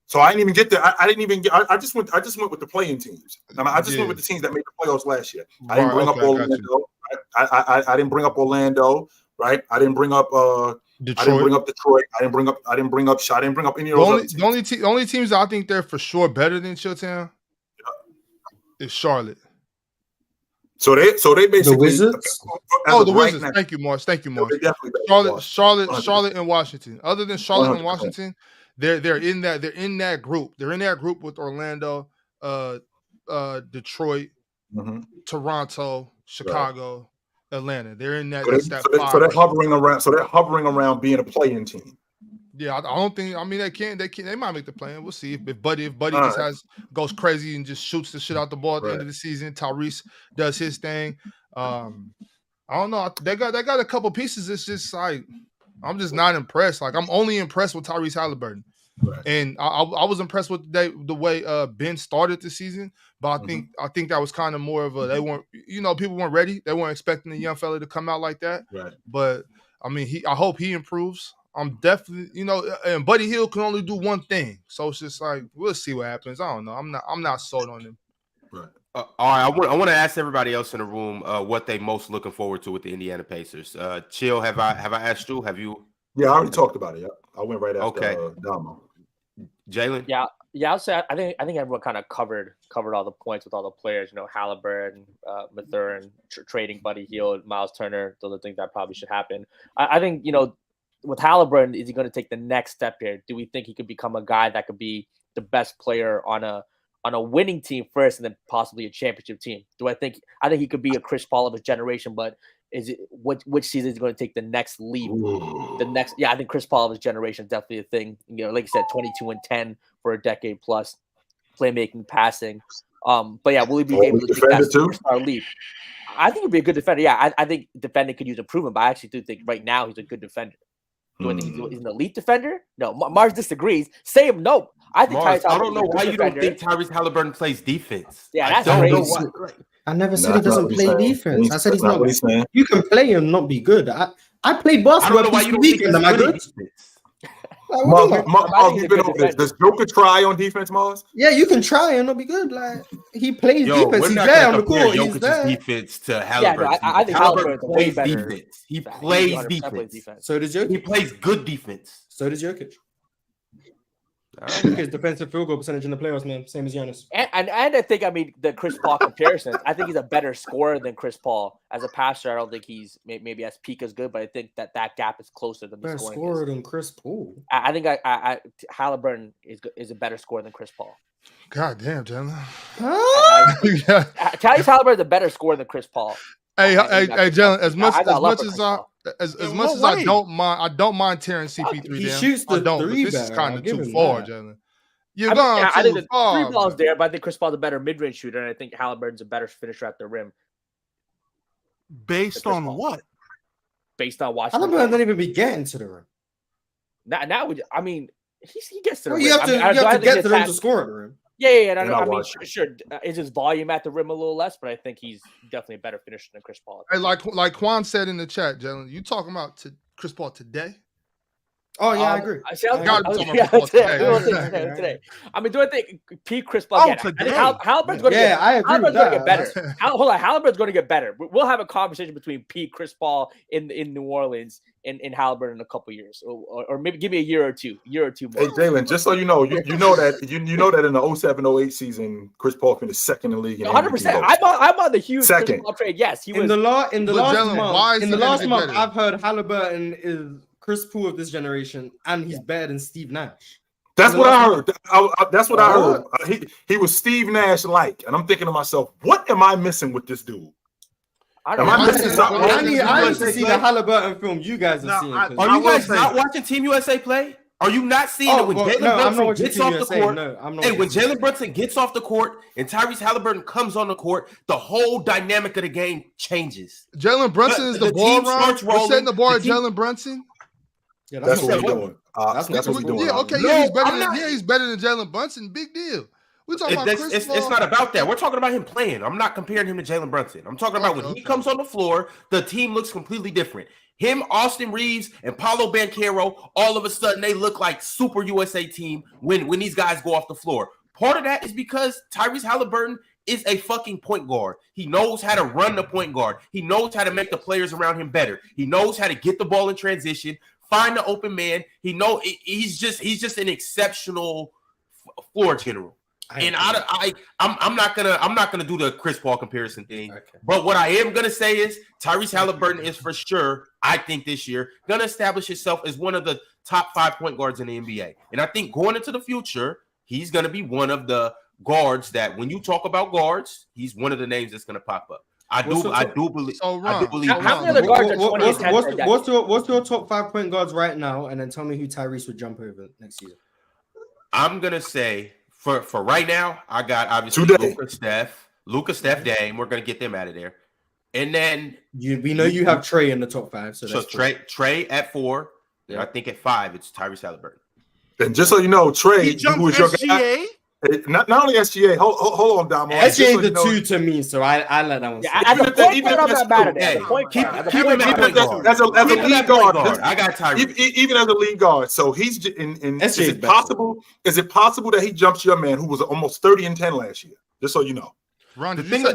So I didn't even get there. I didn't even get. I just went with the play-in teams. I just went with the teams that made the playoffs last year. I didn't bring up Orlando. I didn't bring up Orlando. Right. I didn't bring up Detroit. I didn't bring up Detroit. I didn't bring up any of those. The only teams that I think they're for sure better than Chilltown is Charlotte. So they basically the Wizards. The Wizards. Now, thank you, Morris. Charlotte and Washington. Other than Charlotte 100%. And Washington, they're in that group. They're in that group with Orlando, Detroit, Toronto, Chicago, Atlanta. They're in that. So they're hovering around. So they're hovering around being a play-in team. Yeah, I don't think. I mean, they can't. They might make the play-in. We'll see if Buddy just goes crazy and just shoots the shit out the ball at the end of the season. Tyrese does his thing. I don't know. They got a couple pieces. It's just like I'm just not impressed. Like I'm only impressed with Tyrese Haliburton. Right. And I was impressed with the way Ben started the season, but I think that was kind of more of a they weren't people weren't ready. They weren't expecting the young fella to come out like that. Right. But I mean I hope he improves. I'm definitely and Buddy Hield can only do one thing, so it's just like we'll see what happens. I don't know. I'm not sold on him. Right. All right. I want to ask everybody else in the room what they most looking forward to with the Indiana Pacers. Chill. Have I asked you? Have you? Yeah, I already talked about it. Yeah. I went right after Damo. Jalen? Yeah, I'll say I think everyone kind of covered all the points with all the players. Haliburton, Mathurin, trading Buddy Hield, Miles Turner. Those are things that probably should happen. I think with Haliburton, is he going to take the next step here? Do we think he could become a guy that could be the best player on a winning team first, and then possibly a championship team? I think he could be a Chris Paul of his generation, but is it which season is he going to take the next leap? I think Chris Paul of his generation is definitely a thing. Like you said, 22-10 for a decade plus, playmaking, passing. But yeah, will he be able to take that superstar leap? I think he'd be a good defender. Yeah, I think defending could use improvement, but I actually do think right now he's a good defender. Do I think he's an elite defender? No, Mars disagrees. Say him no. I think Mars, I don't know why you don't think Tyrese Haliburton plays defense. Yeah, that's crazy. I never said he doesn't play defense. I said he's not. You can play and not be good. I played basketball this weekend. Am I good? Mars, you've been over this. Does Joker try on defense, Mars? Yeah, you can try and not be good. Like he plays defense. He's there on the court. He's there. Defense to Haliburton. Yeah, I think Haliburton plays defense. He plays defense. So does Jokic. He plays good defense. So does Jokic. His defensive field goal percentage in the playoffs, man, same as Giannis. And I think the Chris Paul comparisons. I think he's a better scorer than Chris Paul. As a passer, I don't think he's maybe as peak as good, but I think that gap is closer than the better scoring. Scorer than Chris Paul. I think Haliburton is a better scorer than Chris Paul. God damn, Jalen. Tyrese Haliburton is a better scorer than Chris Paul. Hey, Jalen. As much as I don't mind tearing CP3 down. He shoots the three. This is kind of too far, Jalen. I think the three balls there, but I think Chris Paul's a better mid-range shooter, and I think Haliburton's a better finisher at the rim. Based on what? Based on watching. Haliburton doesn't even be getting to the rim. Now, I mean, he gets to the rim. You have to get to the rim to score at the rim. Yeah. I mean, sure. Is his volume at the rim a little less? But I think he's definitely a better finisher than Chris Paul. Hey, like Quan said in the chat, Jalen, you talking about Chris Paul today? Oh yeah, I agree. Today. I mean, do I think P. Chris Paul again? I think Haliburton's going to get. I agree with that. Better. Hold on, Haliburton's going to get better. We'll have a conversation between P. Chris Paul in New Orleans and Haliburton in a couple years, or maybe give me a year or two more. Hey Jalen, just so you know, you know that in the 07-08 season, Chris Paul finished second in the league. 100%. I'm on the huge second. Chris Paul trade. Yes, he was in the last month. better? I've heard Haliburton is Chris Paul of this generation, and he's better than Steve Nash. That's what I heard. That's what I heard. He was Steve Nash like, and I'm thinking to myself, what am I missing with this dude? I need to see the Haliburton film you guys are seeing. Are you guys not watching Team USA play? Are you not seeing that when Jalen Brunson gets off the court? When Jalen Brunson gets off the court and Tyrese Haliburton comes on the court, the whole dynamic of the game changes. Jalen Brunson is the ball run. We're setting the bar at Jalen Brunson. Yeah, that's what we're doing. That's what we're doing. Yeah, okay. He's better than Jalen Brunson. Big deal. We're talking about Chris Paul. It's not about that. We're talking about him playing. I'm not comparing him to Jalen Brunson. I'm talking about when he comes on the floor, the team looks completely different. Him, Austin Reeves, and Paolo Banchero, all of a sudden they look like super USA team when these guys go off the floor. Part of that is because Tyrese Haliburton is a fucking point guard. He knows how to run the point guard. He knows how to make the players around him better. He knows how to get the ball in transition, find the open man. He's just an exceptional floor general. And I'm not gonna do the Chris Paul comparison thing. Okay. But what I am gonna say is Tyrese Haliburton is for sure, I think this year, gonna establish himself as one of the top 5 point guards in the NBA. And I think going into the future, he's gonna be one of the guards that when you talk about guards, he's one of the names that's gonna pop up. I do believe. How many other guards are 20 and 10? What's your top 5 point guards right now? And then tell me who Tyrese would jump over next season. I'm gonna say. For right now, I got obviously Luka, Steph, Dame. We're gonna get them out of there, and then we know you have Trey in the top 5. So Trey at 4. Yeah. I think at 5 it's Tyrese Haliburton. And just so you know, Trey, who was your guy, not only SGA. Hold on, Damo. SGA the 2 to me, so I let that one. As a lead guard, I got Tyrese. Even as a lead guard, so he's in. Is it possible that he jumps your man who was almost 30 and 10 last year? Just so you know. Ron, the thing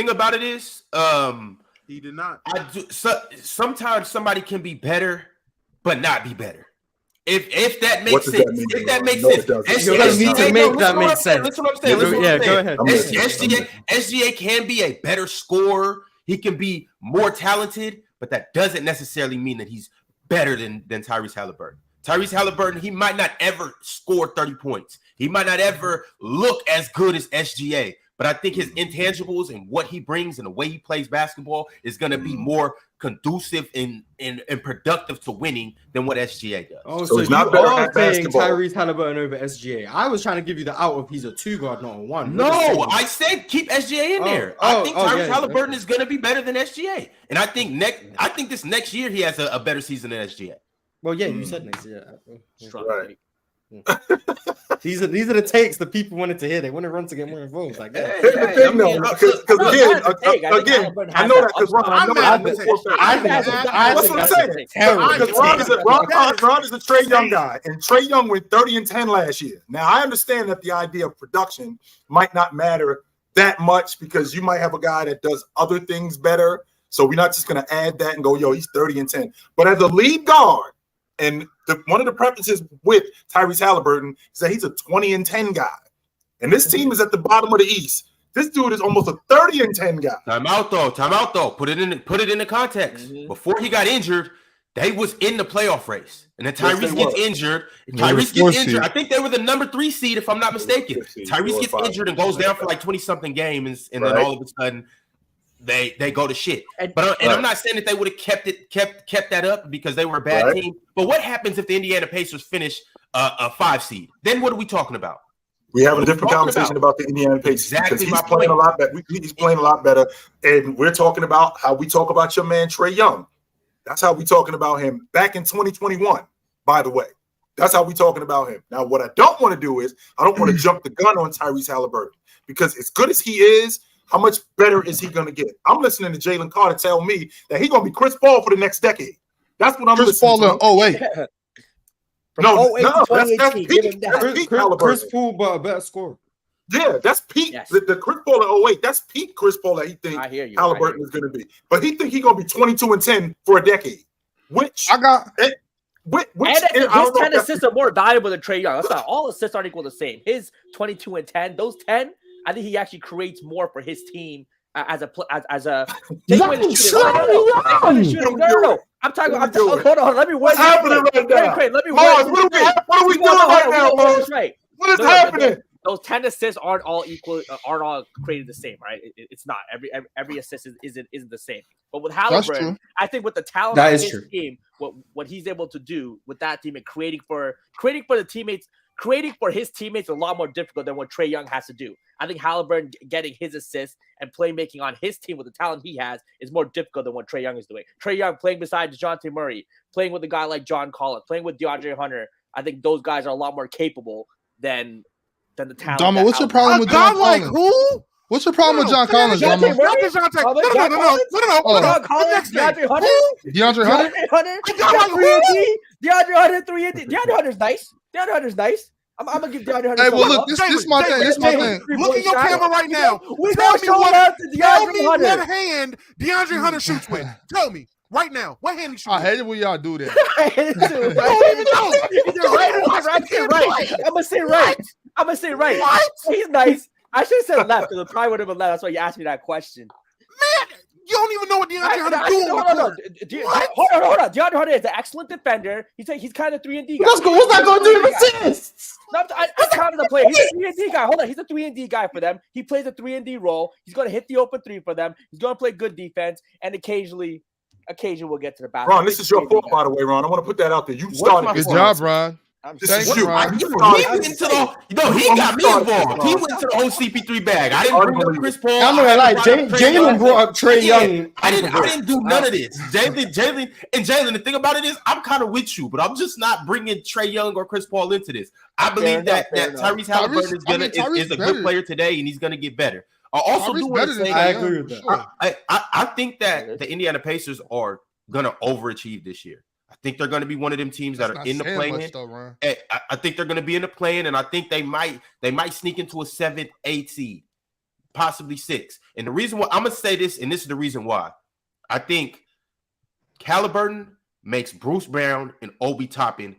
about it is, he did not. Sometimes somebody can be better, but not be better. If that makes sense, if that makes sense, Listen what I'm saying. Yeah, go ahead. SGA can be a better scorer. He can be more talented, but that doesn't necessarily mean that he's better than Tyrese Haliburton. Tyrese Haliburton, he might not ever score 30 points. He might not ever look as good as SGA. But I think his intangibles and what he brings and the way he plays basketball is going to be more conducive and productive to winning than what SGA does. Oh, so he's not better at basketball. Tyrese Haliburton over SGA. I was trying to give you the out of he's a 2 guard, not a 1. No, I said keep SGA in there. I think Tyrese Haliburton is going to be better than SGA, and I think this next year he has a better season than SGA. Well, yeah, you said next year. Right. These are the takes the people wanted to hear. They want to run to get more involved. Like that. Again, I know that because Ron is a Trey Young guy, and Trey Young went 30 and 10 last year. Now I understand that the idea of production might not matter that much because you might have a guy that does other things better. So we're not just going to add that and go, yo, he's 30 and 10. But as a lead guard, and one of the preferences with Tyrese Haliburton is that he's a 20 and 10 guy. And this team is at the bottom of the East. This dude is almost a 30 and 10 guy. Time out though. Put it in the context. Mm-hmm. Before he got injured, they was in the playoff race. And then Tyrese gets injured. I think they were the number 3 seed, if I'm not mistaken. Tyrese gets injured and goes down for like 20-something games, and then all of a sudden they go to shit. But I'm not saying that they would have kept that up because they were a bad team. But what happens if the Indiana Pacers finish a 5 seed? Then what are we talking about? We have a different conversation about the Indiana Pacers because he's playing a lot better. He's playing a lot better, and we're talking about how we talk about your man Trey Young. That's how we talking about him back in 2021. By the way, that's how we talking about him. Now, what I don't want to do is I don't want to jump the gun on Tyrese Haliburton because as good as he is, how much better is he going to get? I'm listening to Jalen Carter tell me that he's going to be Chris Paul for the next decade. That's what I'm Chris listening Paul to. in 08. No, 08 to that's 2018. Give peak. him that. That's peak Chris Haliburton. Paul, but a better scorer. Yeah, that's peak. Yes. The Chris Paul in 08, that's peak Chris Paul that he think I hear you. Haliburton is going to be. But he think he going to be 22 and 10 for a decade. Which I got. Which And I his don't know 10 if that's- assists are more valuable than Trae Young. That's not all assists aren't equal the same. His 22 and 10, those 10, I think he actually creates more for his team as a take away the shooting. No. I'm talking about. Hold on. Let me. What's happening right now? Let me. Pause. What are we doing right now, Pause? Right. What is happening? Those 10 assists aren't all equal, aren't all created the same, right? It's not. Every assist isn't the same. But with Haliburton, I think with the talent of his team, what he's able to do with that team and creating for the teammates, creating for his teammates is a lot more difficult than what Trae Young has to do. I think Haliburton getting his assists and playmaking on his team with the talent he has is more difficult than what Trae Young is doing. Trae Young playing beside DeJounte Murray, playing with a guy like John Collins, playing with DeAndre Hunter. I think those guys are a lot more capable than the talent. Dama, what's your problem with John Collins? Who? What's your problem with John Collins, Dama? No. John Collins, DeAndre Hunter. DeAndre Hunter? DeAndre Hunter 3-and-D. DeAndre Hunter's nice. DeAndre Hunter's nice. I'm gonna give DeAndre Hunter. Hey, well, look, this is my thing. This is my thing. Look at your camera right now. Tell me what hand DeAndre Hunter shoots with. Tell me right now. What hand he shoots? I hate it when y'all do that. I'm gonna say right. What? He's nice. I should have said left because it probably would have been left. That's why you asked me that question. Man, you don't even know what DeAndre Hunter doing. Hold on. DeAndre Hunter is an excellent defender. He's kind of 3-and-D guy. What's that going to do with assists? I counted the play. He's a 3-and-D guy. Hold on. He's a 3-and-D guy for them. He plays a 3-and-D role. He's going to hit the open three for them. He's going to play good defense. And occasionally we'll get to the basket. Ron, this is your fault, by the way, Ron. I want to put that out there. You started. Good job, Ron. This is you. He got me involved. He went to the whole CP3 bag. I didn't bring up Chris Paul. I'm not gonna lie. Jalen brought up Trae Young. I didn't do none of this. Jalen, the thing about it is, I'm kind of with you, but I'm just not bringing Trae Young or Chris Paul into this. I believe that Tyrese Haliburton is a good player today, and he's gonna get better. I also do want to say, I agree with that. I think that the Indiana Pacers are gonna overachieve this year. I think they're going to be one of them teams that are in the play-in. I think they're going to be in the play-in, and I think they might sneak into a 7th, 8th seed, possibly 6. And the reason why I'm going to say this, and this is the reason why, I think Haliburton makes Bruce Brown and Obi Toppin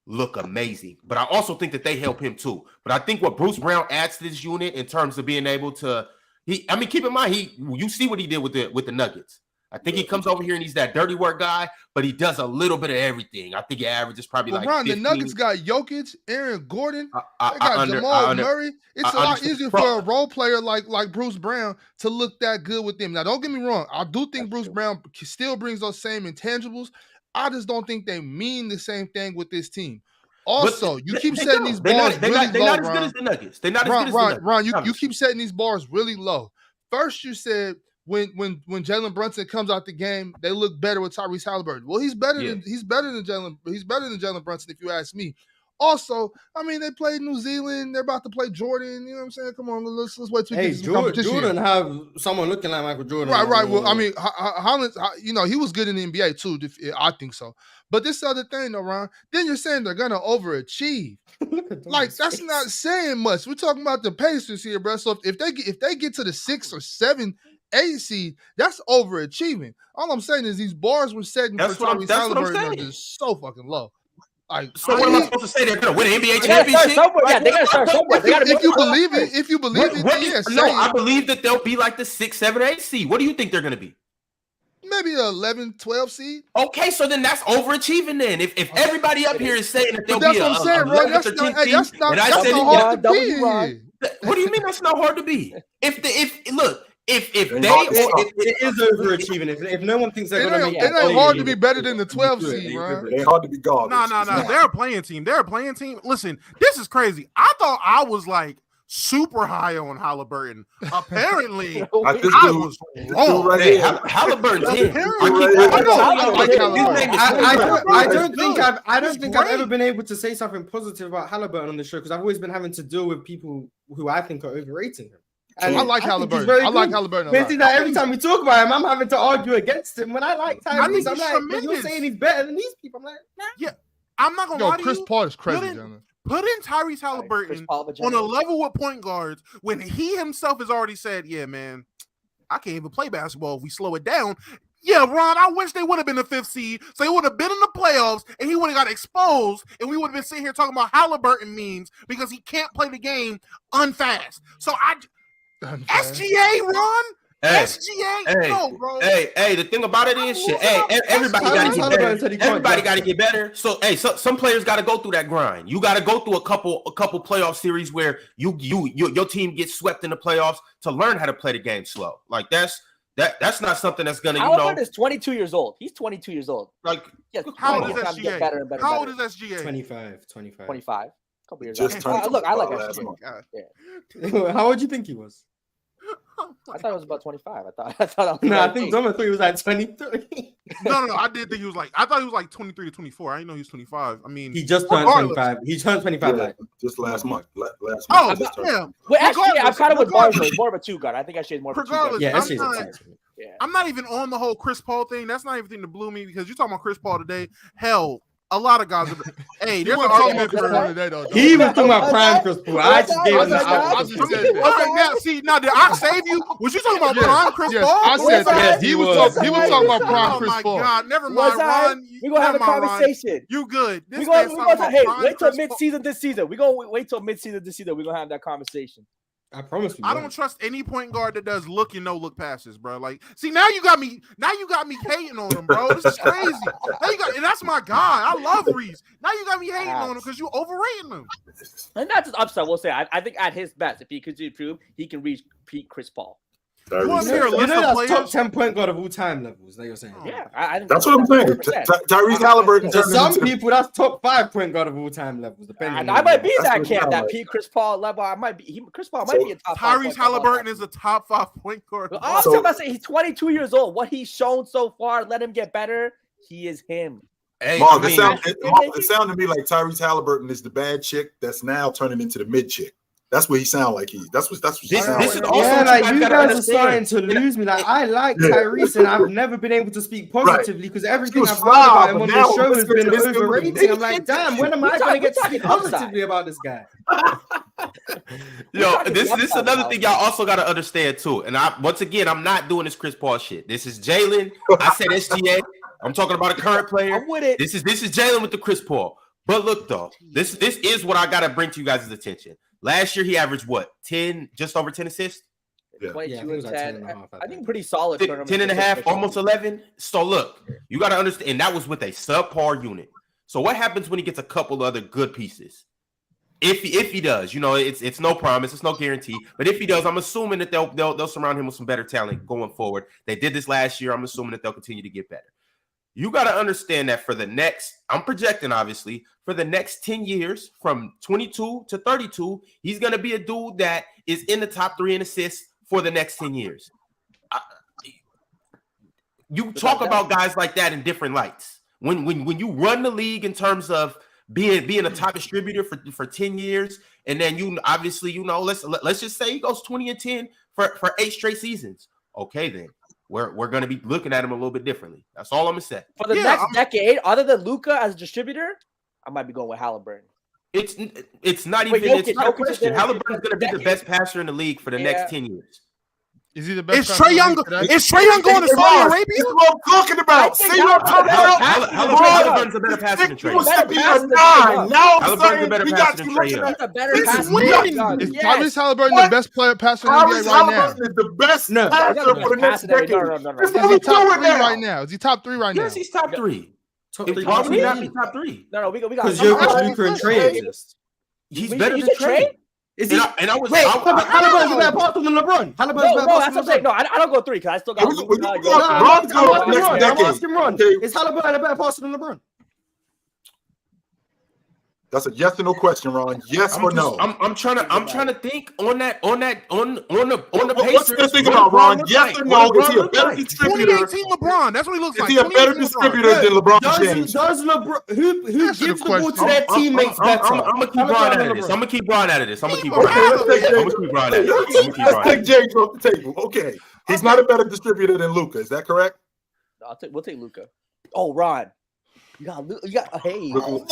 look amazing. But I also think that they help him too. But I think what Bruce Brown adds to this unit in terms of being able to, keep in mind, you see what he did with the Nuggets. I think he comes over here and he's that dirty work guy, but he does a little bit of everything. I think he averages probably like 15. The Nuggets got Jokic, Aaron Gordon, they got Jamal Murray. It's a lot easier for a role player like Bruce Brown to look that good with them. Now, don't get me wrong. I do think Bruce Brown still brings those same intangibles. I just don't think they mean the same thing with this team. Also, you keep setting these bars really low, They're not as good as the Nuggets. They're not as good as the Nuggets. Ron, you keep setting these bars really low. First, you said when Jalen Brunson comes out the game, they look better with Tyrese Haliburton. Well, he's better than Jalen Brunson, if you ask me. Also, I mean, they played New Zealand. They're about to play Jordan. You know what I'm saying? Come on, let's wait till we get some competition. Jordan have someone looking like Michael Jordan. Right. Well, I mean, Hollins, he was good in the NBA too. I think so. But this other thing, though, Ron, then you're saying they're gonna overachieve. Like that's not saying much. We're talking about the Pacers here, bro. So if they get to the 6 or 7, 8 seed, that's overachieving. All I'm saying is these bars we're setting for Tyrese Haliburton are just so fucking low. Like, so what am I supposed to say? They're gonna win an NBA championship? They gotta start somewhere. If you believe it, then yes. No, I believe that they'll be like the 6, 7, 8 seed. What do you think they're gonna be? Maybe 11, 12 seed. Okay, so then that's overachieving then. If everybody up here is saying that they'll be a 11, 13 seed, that's not hard to be. What do you mean that's not hard to be? If they it is overachieving. If no one thinks they're gonna make it ain't hard to be better than the 12 seed, right? It ain't hard to be garbage. No. They're a playing team. Listen, this is crazy. I thought I was like super high on Haliburton. Apparently, I was wrong. Haliburton's in. I don't think I've ever been able to say something positive about Haliburton on the show because I've always been having to deal with people who I think are overrating him. And I like Haliburton. I like Haliburton a lot. See, that every time we talk about him, I'm having to argue against him. When I like Tyrese, I'm like, but you're tremendous. saying he's better than these people. I'm like, nah. Yeah, I'm not gonna lie to Chris you. Paul is crazy, gentlemen. Put in Tyrese Haliburton on a level with point guards when he himself has already said, yeah, man, I can't even play basketball if we slow it down. Yeah, Ron, I wish they would have been the 5th seed, so he would have been in the playoffs, and he would have got exposed, and we would have been sitting here talking about Haliburton memes because he can't play the game unfast. So SGA, Ron? SGA? No, bro. Hey, the thing about it is, shit. Hey, everybody got to get better. Everybody got to get better. So, hey, some players got to go through that grind. You got to go through a couple playoff series where your team gets swept in the playoffs to learn how to play the game slow. Like that's not something that's gonna. Haliburton is 22 years old. He's 22 years old. Like, how old is SGA? Better and better. How old is SGA? 25. 25. A couple years. Just Look, I like SGA. Yeah. How old do you think he was? I thought it was about 25. I thought. I think Doma thought he was like 23. No. I did think he was like. I thought he was like 23 to 24. I didn't know he was 25. I mean, he just turned 25. He turned 25 like just last month. Oh, yeah. Well, actually, I'm kind of with Barber. More of a 2 guard. I think SGA is more of a 2 guard. Yeah, I'm not even on the whole Chris Paul thing. That's not even the thing that blew me because you're talking about Chris Paul today. Hell, a lot of guys. Hey, there's an argument for today, though. He was talking about prime Chris Paul. I just gave him the opposite. Okay, now did I save you? Was you talking about prime Chris Paul? I said that. He was talking about prime Chris Paul. Oh my God, never mind, Ron. We're gonna have a conversation. You good? We're gonna wait till mid-season this season. We're gonna wait till mid-season this season. We're gonna have that conversation. I promise you. I don't trust any point guard that does look and no look passes, bro. Like, see, now you got me hating on him, bro. This is crazy. And that's my guy. I love Reese. Now you got me hating on him because you overrating him. And not just upside. We'll say. I think at his best, if he could improve, he can reach peak Chris Paul. You know that's top 10 point guard of all time levels that you're saying. Yeah, I think that's what I'm saying. Tyrese Haliburton. To some people, that's top 5 point guard of all time levels. And I might be in that camp, that peak Chris Paul level. I might be. Chris Paul might be a top 5. Tyrese Haliburton is a top 5 point guard. I'm saying he's 22 years old. What he's shown so far, let him get better. He is him. Hey, Mark, it sounded to me like Tyrese Haliburton is the bad chick that's now turning into the mid chick. That's what he sound like. That's what he sound like. Like you guys are starting to lose me. Like I like Tyrese, and I've never been able to speak positively because everything I've heard about him on the show has been overrated. I'm like, damn, when am I going to get to speak positively about this guy? Yo, this is another thing y'all also got to understand too. And I'm not doing this Chris Paul shit. This is Jalen. I said SGA. I'm talking about a current player. I'm with it. This is Jalen with the Chris Paul. But look though, this is what I got to bring to you guys' attention. Last year, he averaged what? 10, just over 10 assists? 22 and 10. I think pretty solid. 10 and a half, almost 11. So look, you got to understand, and that was with a subpar unit. So what happens when he gets a couple other good pieces? If he does, it's no promise, it's no guarantee. But if he does, I'm assuming that they'll surround him with some better talent going forward. They did this last year. I'm assuming that they'll continue to get better. You got to understand that for the next, I'm projecting obviously, for the next 10 years, from 22 to 32, he's going to be a dude that is in the top 3 in assists for the next 10 years. You talk about guys like that in different lights. When you run the league in terms of being a top distributor for 10 years, and then let's just say he goes 20 and 10 for 8 straight seasons. Okay, then. We're going to be looking at him a little bit differently. That's all I'm going to say. For the next decade, other than Luka as a distributor, I might be going with Haliburton. It's not even it's not a question. Haliburton's going to be the best passer in the league for the next 10 years. Is he the best? Is Trae Young going to Saudi Arabia? That's what I'm talking about. See what I'm talking about? Haliburton's a better passer than Trae Young. Haliburton's a better passer than Trae Young. Is Tyrese Haliburton the best passer in the NBA right now? Is the best passer for the next decade. Is he top 3 right now? Is he top 3 right now? Yes, he's top 3. Why would he not be top 3? No, we got. Because Luka and Trae exist. He's better than Trae. Is he? And I was Haliburton's a better passer than LeBron. No, that's what I'm saying. No, I don't go 3 because I still got. I'm asking Ron. Is Haliburton a better passer than LeBron? That's a yes or no question, Ron. Yes or no? I'm trying to think on the Pacers. What's the thing about Ron? Yes or no? Is he a better distributor? 2018 LeBron. That's what he looks like. Is he a better distributor than LeBron James? Does LeBron who gives the ball to their teammates better? I'm gonna keep Bron out of this. I'm gonna keep Bron out of this. Let's take James off the table. Okay, he's not a better distributor than Luka. Is that correct? We'll take Luka. Oh, Ron. You got hey. Oh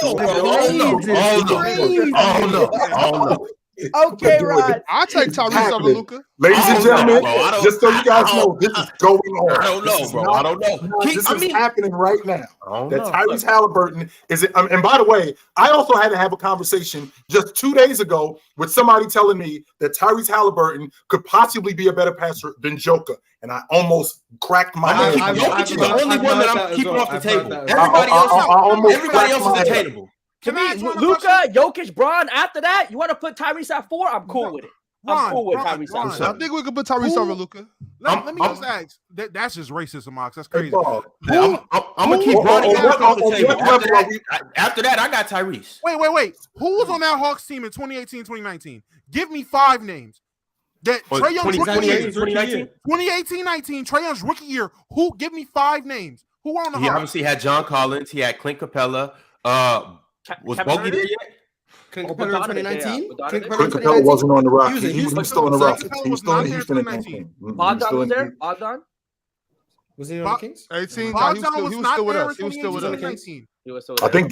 no. Okay, Ron. I'll take Tyrese over Luka. Ladies and gentlemen, just so you guys know, this is going on. I don't know, bro. I don't know. This is happening right now. That Tyrese Haliburton is it. And by the way, I also had to have a conversation just 2 days ago with somebody telling me that Tyrese Haliburton could possibly be a better passer than Joker, and I almost cracked my head. Jokic is the only one that I'm keeping off the table. Everybody else is attainable. To me, Luka, Jokic, Bron. After that, you want to put Tyrese at 4? I'm cool with it. I'm cool with Tyrese at 4. I think we could put Tyrese over Luka. Let me just ask. That's just racism, Mox. That's crazy. I'm gonna keep Bron off the table. After that, I got Tyrese. Wait. Who was on that Hawks team in 2018-2019? Give me 5 names. That Trae Young's rookie year. 2018-19, Trae Young's rookie year. Who? Give me 5 names. Who were on the Hawks? He obviously had John Collins. He had Clint Capella. Was Bogey there yet? Clint Capella in 2019? Clint Capella wasn't on the Rockets. He was still on the Rockets. He was still in Houston in 2019. Bogdan was there? Bogdan? Was he on the Kings? 18. He was still with us. He was still with us. I think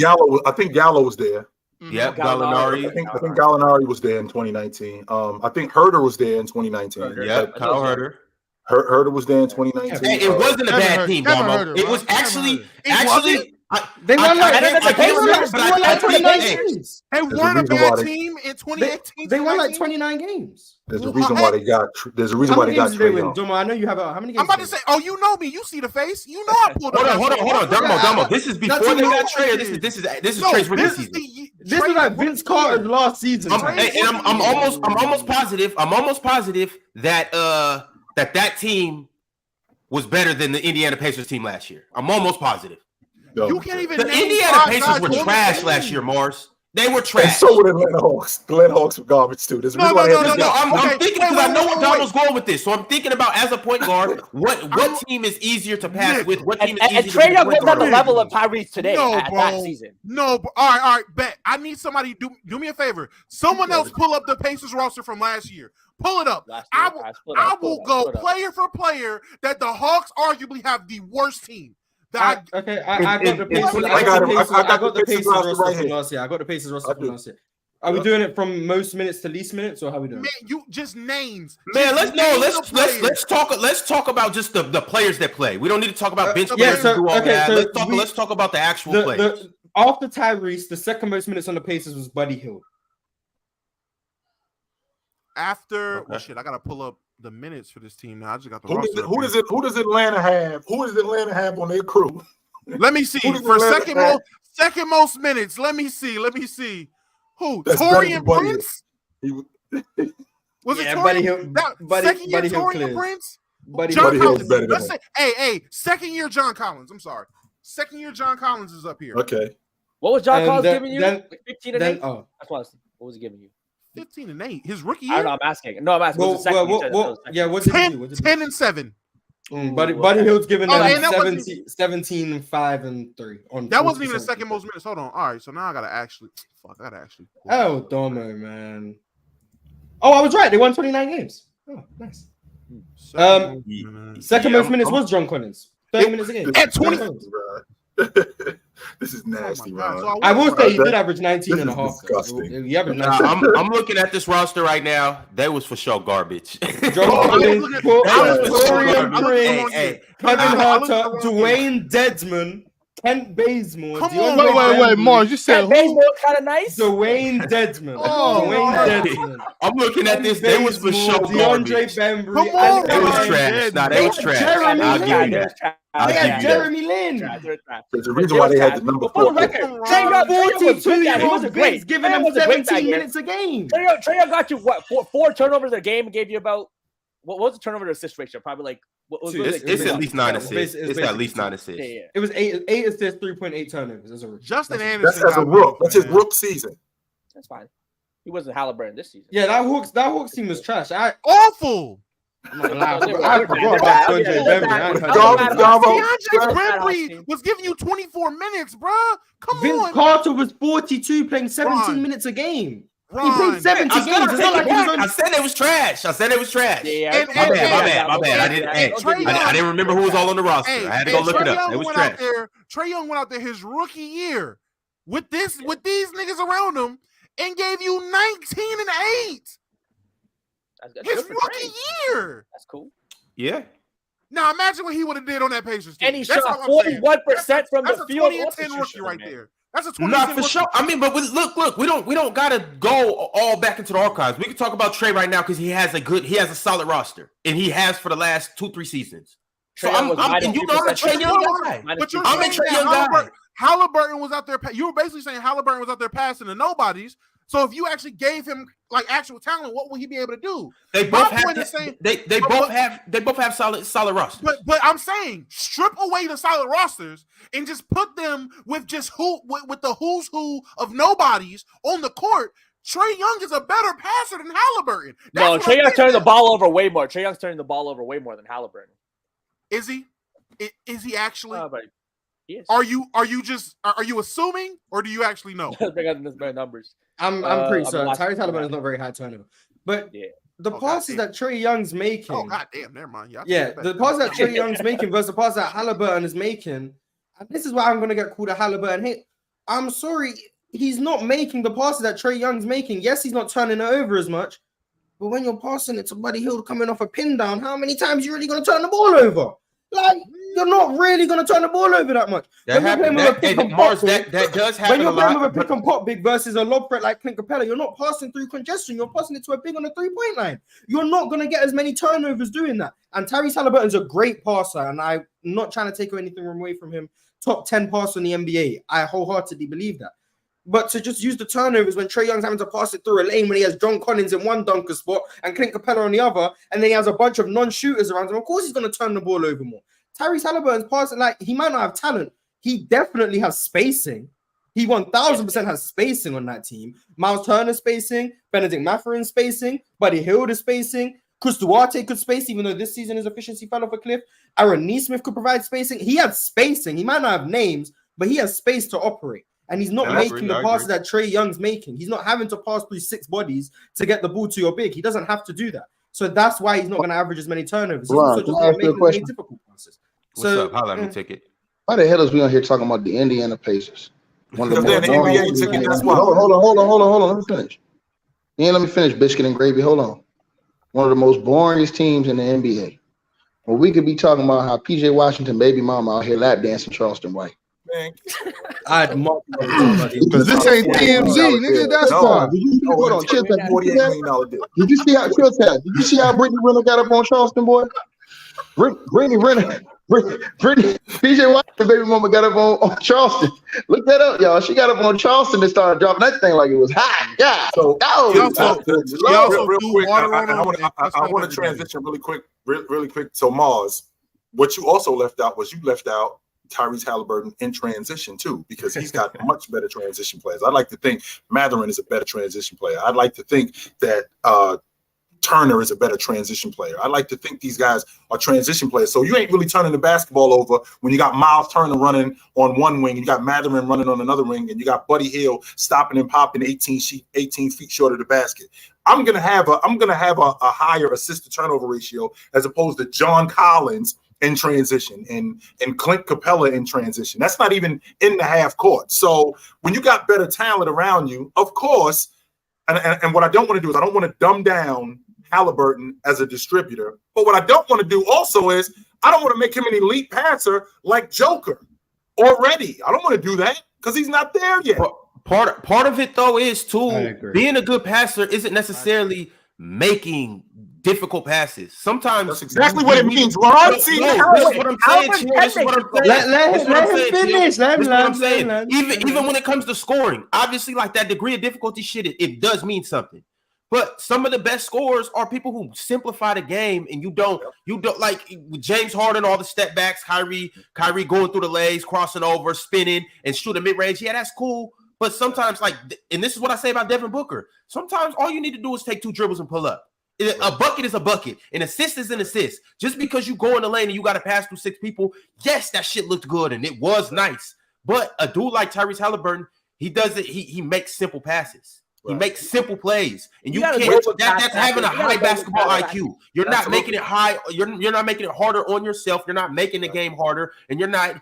Gallo was there. Yep, Gallinari. I think Gallinari was there in 2019. I think Herter was there in 2019. Yep, Kyle Herter. Herter was there in 2019. Hey, it wasn't a bad team, Damo. It was actually. They won like 29 games. They weren't a bad team in 2018. They won like 29 games. There's a reason why they got. There's a reason why they got Trae Young. Domo, I know you have how many games? I'm about to say, you know me. You see the face. You know I pulled up. Hold on, Domo. This is before they got Trae. This is Trae's rookie season. This is like Vince Carter's last season. I'm almost positive that that team was better than the Indiana Pacers team last year. I'm almost positive. You can't even. The Indiana Pacers were trash last year, Morris. They were trash. And so were the Atlanta Hawks. The Atlanta Hawks were garbage too. There's I'm thinking because I know where Donald's going with this. So I'm thinking about as a point guard, what team is easier to pass with? What team is easier to pass with? And Trae Young was on the level of Tyrese today that season. No, all right, bet. I need somebody do me a favor. Someone else pull up the Pacers roster from last year. Pull it up. I will go player for player that the Hawks arguably have the worst team. I got the Pacers roster from last year. I got the Pacers roster from last year. Are we doing it from most minutes to least minutes, or how we doing? Man, you just names. Man, let's talk about just the players that play. We don't need to talk about bench players. Let's talk about the actual players. After Tyrese, the second most minutes on the Pacers was Buddy Hield. After I gotta pull up the minutes for this team now. I just got the who does Atlanta have? Who does Atlanta have on their crew? Let me see. For second most minutes. Let me see. Who? Torian Prince? Was it Buddy Hield? Second year Torian Prince? John Collins. Let's say, second year John Collins. I'm sorry. Second year John Collins is up here. Okay. What was John Collins giving you? 15 and 8? Oh. That's what was he giving you? 15 and 8. His rookie year? I don't know. I'm asking. No, I'm asking. What's the second? What's 10 and 7. Buddy Hield's giving them 17 and 5 and 3. That wasn't even the second most minutes. Hold on. All right, so now I gotta actually. Oh, Domo, man. Oh, I was right. They won 29 games. Oh, nice. Second most minutes was John Collins. 30 minutes a game. At 20. This is nasty, man. So I will say he did average 19 and a half. I'm looking at this roster right now. That was for sure garbage. Kevin Hunter, Dwayne Dedmon, Kent Bazemore. Come on, wait, Mars. You said Bazemore kind of nice. Dwayne Dedmon. Dwayne Dedmon. I'm looking at this. They was for sure garbage. DeAndre Bembry. They was trash. Nah, they was trash. I'll give you that. They got Jeremy Lin. There's a reason why they had the number 4. Trae Young 42-year-old Vince giving them 17 minutes a game. Trae Young got you what? 4 turnovers a game and gave you about what was the turnover to assist ratio? Probably like It's at least 9 assists. It's at least 9 assists. Yeah. It was 8 assists, 3.8 turnovers as a rookie. Justin That's Anderson as a rook. That's his rook season. That's fine. He wasn't Haliburton this season. Yeah, that Hawks team was trash. Awful. I'm not gonna lie. I forgot about DeAndre Bembry was giving you 24 minutes, bro. Come on. Vince Carter was 42, playing 17 minutes a game. He played 70 games. I said it was trash. Yeah, my bad. I didn't remember who was all on the roster. I had to go look it up. It was trash. Trae Young went out there his rookie year with these niggas around him and gave you 19 and 8. His rookie year. That's cool. Yeah. Now imagine what he would have did on that Pacers team. And he shot 41% from the field. That's a 20 and 10 rookie right there. That's a 20. Not for sure. I mean, but look, we don't gotta go all back into the archives. We can talk about Trae right now because he has a solid roster, and he has for the last 2-3 seasons. So I'm a Trae Young guy. But you're saying that Haliburton was out there. You were basically saying Haliburton was out there passing to nobodies. So if you actually gave him like actual talent, what will he be able to do? They both have solid rosters. But I'm saying strip away the solid rosters and just put them with just with the who's who of nobodies on the court. Trae Young is a better passer than Haliburton. No, Trae Young's turning the ball over way more. Trae Young's turning the ball over way more than Haliburton. Is he? Is he actually? Yes. Are you assuming or do you actually know? Bring out the numbers. I'm pretty certain Tyrese Haliburton is not very high turnover, but the passes that Trae Young's making. Oh goddamn, never mind. The passes that Trae Young's making versus the passes that Haliburton is making, and this is why I'm gonna get called a Haliburton hate. I'm sorry, he's not making the passes that Trae Young's making. Yes, he's not turning it over as much, but when you're passing it to Buddy Hield coming off a pin down, how many times are you really gonna turn the ball over? Like, you're not really going to turn the ball over that much. That does happen When you're playing with a pick and pop big versus a lob threat like Clint Capella, you're not passing through congestion. You're passing it to a big on the 3-point line. You're not going to get as many turnovers doing that. And Tyrese Haliburton's a great passer, and I'm not trying to take anything away from him. Top 10 passer in the NBA. I wholeheartedly believe that. But to just use the turnovers when Trae Young's having to pass it through a lane when he has John Collins in one dunker spot and Clint Capella on the other, and then he has a bunch of non-shooters around him, of course he's going to turn the ball over more. Tyrese Haliburton's passing, like, he might not have talent. He definitely has spacing. He 1,000% has spacing on that team. Miles Turner spacing, Benedict Mathurin spacing, Buddy Hield is spacing, Chris Duarte could space, even though this season his efficiency fell off a cliff. Aaron Nesmith could provide spacing. He had spacing. He might not have names, but he has space to operate. And he's not making the passes that Trae Young's making. He's not having to pass through 6 bodies to get the ball to your big. He doesn't have to do that. So that's why he's not going to average as many turnovers. He's also just not making many difficult passes. What's up? Holla at me, ticket. Why the hell is we on here talking about the Indiana Pacers? One of the NBA ticket. That's why. Hold on. Let me finish. Let me finish, biscuit and gravy. Hold on. One of the most boringest teams in the NBA. Well, we could be talking about how PJ Washington, baby mama, out here lap dancing Charleston White. I'd mock because this ain't TMZ, nigga. That's fine. Hold on, chill. Did you see how Brittany Renner got up on Charleston, boy? Brittany Renner, PJ Washington, baby mama got up on Charleston. Look that up, y'all. She got up on Charleston and started dropping that thing like it was hot. Yeah. So real quick, I want to transition really quick. So Mars, what you also left out was Tyrese Haliburton in transition too, because he's got much better transition players. I'd like to think Mathurin is a better transition player. I'd like to think that Turner is a better transition player. I like to think these guys are transition players. So you ain't really turning the basketball over when you got Miles Turner running on one wing, and you got Mathurin running on another wing, and you got Buddy Hield stopping and popping 18 feet short of the basket. I'm gonna have a higher assist to turnover ratio as opposed to John Collins in transition and Clint Capella in transition. That's not even in the half court. So when you got better talent around you, of course, and what I don't want to do is I don't want to dumb down Haliburton as a distributor. But what I don't want to do also is I don't want to make him an elite passer like Joker already. I don't want to do that because he's not there yet. Part of it though is too being a good passer isn't necessarily making difficult passes. Sometimes that's exactly what it means, Ron. See, that's what I'm saying. Let him finish. Even when it comes to scoring, obviously, like that degree of difficulty shit, it does mean something. But some of the best scorers are people who simplify the game, and you don't like James Harden, all the step backs, Kyrie going through the legs, crossing over, spinning, and shooting mid range. Yeah, that's cool. But sometimes, and this is what I say about Devin Booker. Sometimes all you need to do is take 2 dribbles and pull up. A bucket is a bucket. An assist is an assist. Just because you go in the lane and you got to pass through 6 people, yes, that shit looked good and it was nice. But a dude like Tyrese Haliburton, he does it. He makes simple passes. He makes simple plays, and you can't. That's having a high basketball IQ. You're not making it high. You're not making it harder on yourself. You're not making the game harder, and you're not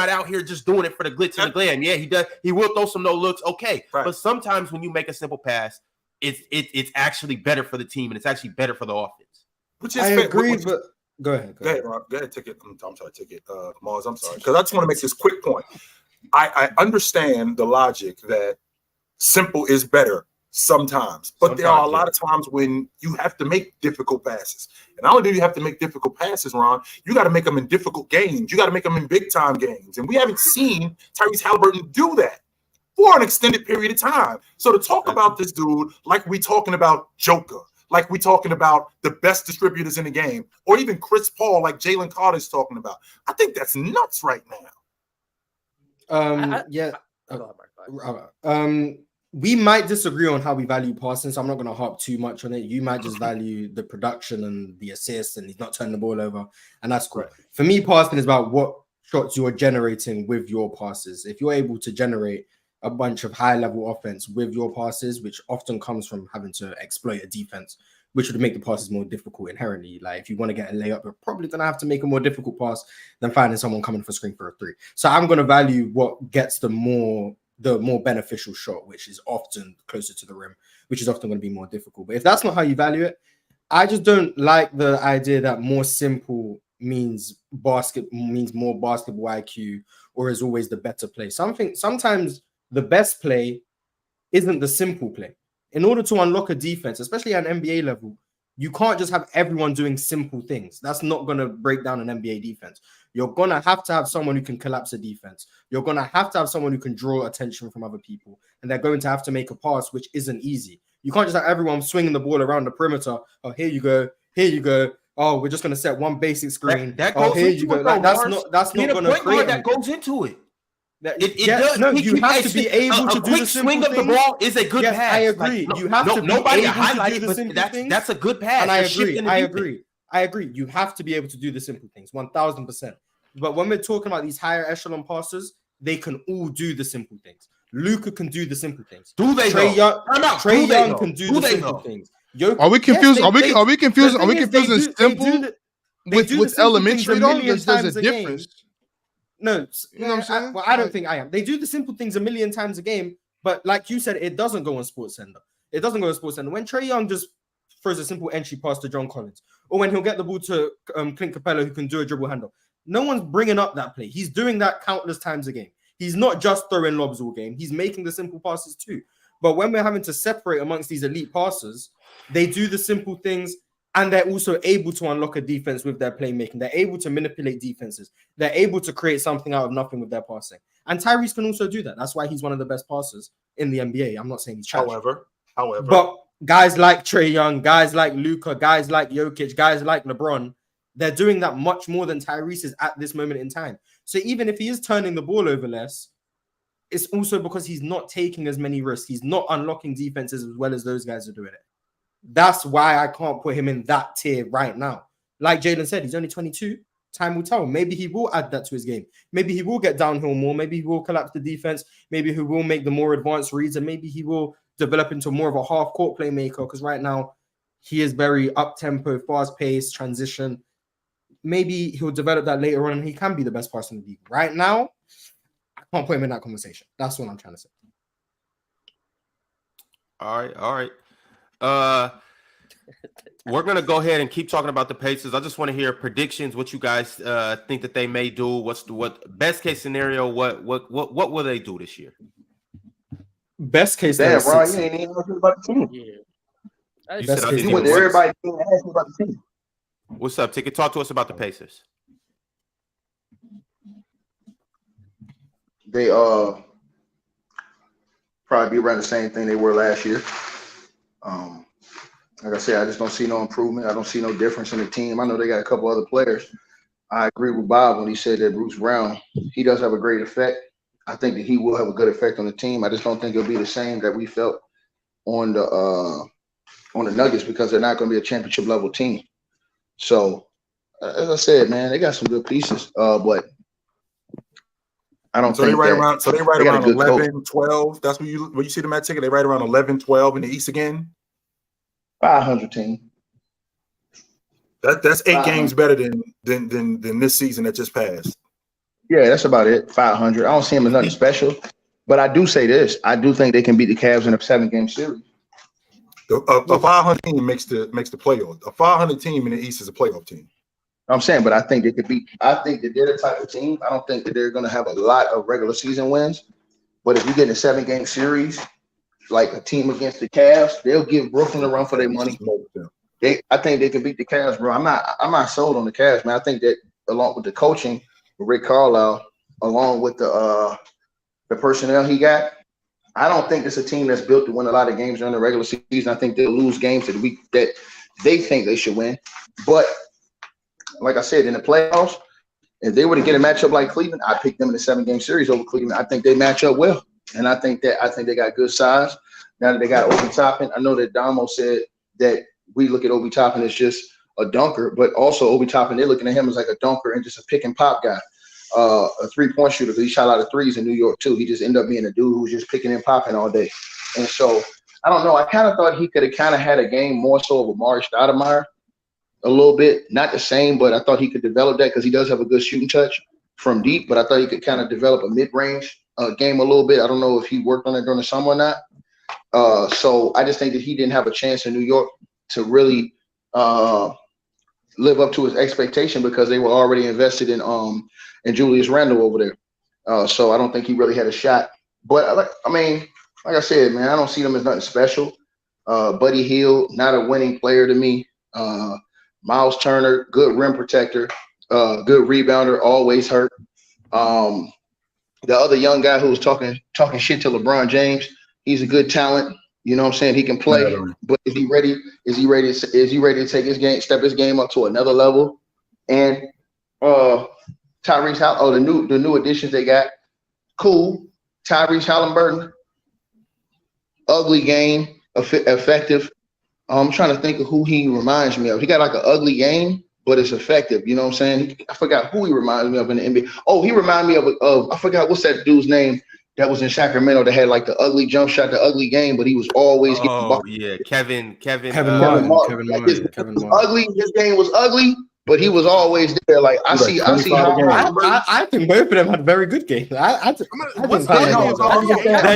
out here just doing it for the glitz and the glam. Yeah, he does. He will throw some no looks. Okay, but sometimes when you make a simple pass, it's actually better for the team, and it's actually better for the offense. Which is I agree, but go ahead. Go ahead, Rob. Go ahead, take it. I'm sorry, take it, Mars. I'm sorry, because I just want to make this quick point. I understand the logic that simple is better sometimes, but there are a lot of times when you have to make difficult passes. And not only do you have to make difficult passes, Ron, you got to make them in difficult games. You got to make them in big time games. And we haven't seen Tyrese Haliburton do that for an extended period of time. So to talk about this dude like we talking about Joker, like we talking about the best distributors in the game, or even Chris Paul like Jalen Carter's talking about, I think that's nuts right now. We might disagree on how we value passing, so I'm not going to harp too much on it. You might just value the production and the assists, and he's not turning the ball over, and that's cool. For me, passing is about what shots you're generating with your passes. If you're able to generate a bunch of high-level offense with your passes, which often comes from having to exploit a defense, which would make the passes more difficult inherently. Like if you want to get a layup, you're probably going to have to make a more difficult pass than finding someone coming for a screen for a 3. So I'm going to value what gets the more beneficial shot, which is often closer to the rim, which is often going to be more difficult. But if that's not how you value it, I just don't like the idea that more simple means more basketball IQ or is always the better play. Sometimes the best play isn't the simple play. In order to unlock a defense, especially at an NBA level, you can't just have everyone doing simple things. That's not going to break down an NBA defense. You're going to have someone who can collapse a defense. You're going to have someone who can draw attention from other people. And they're going to have to make a pass, which isn't easy. You can't just have everyone swinging the ball around the perimeter. Oh, here you go. Here you go. Oh, we're just going to set one basic screen. That goes here into you go. It, like, that's not going to create that goes into it. It does. No, you have to be able to do the swing of the ball is a good pass. I agree. You have to be able to do the simple things. That's a good pass. And I agree. You have to be able to do the simple things, 1000%. But when we're talking about these higher echelon passers, they can all do the simple things. Luka can do the simple things. Do they? Trae Young can do the simple things. Are we confused? Are we confusing simple with elementary? There's a difference. No, you know what I'm saying? I don't think I am. They do the simple things a million times a game, but like you said, it doesn't go on SportsCenter. It doesn't go on SportsCenter. When Trae Young just throws a simple entry pass to John Collins, or when he'll get the ball to Clint Capella, who can do a dribble handle, no one's bringing up that play. He's doing that countless times a game. He's not just throwing lobs all game. He's making the simple passes too. But when we're having to separate amongst these elite passers, they do the simple things. And they're also able to unlock a defense with their playmaking. They're able to manipulate defenses. They're able to create something out of nothing with their passing. And Tyrese can also do that. That's why he's one of the best passers in the NBA. I'm not saying he's trash. However. But guys like Trae Young, guys like Luka, guys like Jokic, guys like LeBron, they're doing that much more than Tyrese is at this moment in time. So even if he is turning the ball over less, it's also because he's not taking as many risks. He's not unlocking defenses as well as those guys are doing it. That's why I can't put him in that tier right now. Like Jalen said, he's only 22. Time will tell. Maybe he will add that to his game. Maybe he will get downhill more. Maybe he will collapse the defense. Maybe he will make the more advanced reads. And maybe he will develop into more of a half-court playmaker. Because right now, he is very up-tempo, fast-paced, transition. Maybe he'll develop that later on and he can be the best person in the league. Right now, I can't put him in that conversation. That's what I'm trying to say. All right. We're gonna go ahead and keep talking about the Pacers. I just want to hear predictions. What you guys think that they may do? What best case scenario? What will they do this year? Best case. Damn, bro, you ain't even talking about the team. Yeah. You went to everybody and asked me about the team. What's up, Ticket? Talk to us about the Pacers. They probably be around the same thing they were last year. Like I said, I just don't see no improvement. I don't see no difference in the team. I know they got a couple other players. I agree with Bob when he said that Bruce Brown, he does have a great effect. I think that he will have a good effect on the team. I just don't think it'll be the same that we felt on the Nuggets because they're not going to be a championship level team. So, as I said, man, they got some good pieces, but I don't So think they right that around. So they right they got a around good 11, 12. That's where you see them at ticket. They right around 11, 12 in the East again. 500 team. That's 8 500. games better than this season that just passed. Yeah, that's about it. 500. I don't see them as nothing special, but I do say this: I do think they can beat the Cavs in a 7-game series. A 500 team makes the playoff. A 500 team in the East is a playoff team. I'm saying, but I think they could beat. I think that they're the type of team. I don't think that they're going to have a lot of regular season wins, but if you get in a 7-game series, like a team against the Cavs, they'll give Brooklyn a run for their money. I think they can beat the Cavs, bro. I'm not sold on the Cavs, man. I think that along with the coaching, with Rick Carlisle, along with the personnel he got, I don't think it's a team that's built to win a lot of games during the regular season. I think they'll lose games that they think they should win. But like I said, in the playoffs, if they were to get a matchup like Cleveland, I'd pick them in a 7-game series over Cleveland. I think they match up well, and I think they got good size. Now that they got Obi Toppin, I know that Damo said that we look at Obi Toppin as just a dunker, but also Obi Toppin, they're looking at him as like a dunker and just a pick and pop guy, a 3-point shooter. Because he shot a lot of threes in New York too. He just ended up being a dude who was just picking and popping all day. And so I don't know. I kind of thought he could have kind of had a game more so of Amari Stoudemire a little bit, not the same, but I thought he could develop that because he does have a good shooting touch from deep. But I thought he could kind of develop a mid-range game a little bit. I don't know if he worked on it during the summer or not. So I just think that he didn't have a chance in New York to really live up to his expectation because they were already invested in Julius Randle over there. So I don't think he really had a shot. But like I said, man, I don't see them as nothing special. Buddy Hield, not a winning player to me. Miles Turner, good rim protector, good rebounder, always hurt. The other young guy who was talking shit to LeBron James, he's a good talent. You know what I'm saying? He can play, but is he ready? Is he ready to take his game, step his game up to another level? And Tyrese the new additions they got, cool. Tyrese Haliburton, ugly game, effective. I'm trying to think of who he reminds me of. He got like an ugly game, but it's effective. You know what I'm saying? I forgot who he reminds me of in the NBA. Oh, he reminded me of I forgot what's that dude's name that was in Sacramento that had like the ugly jump shot, the ugly game, but he was always getting ball. Yeah, Kevin Martin. His game was ugly, but he was always there. Like I see how I think both of them had very good games. Their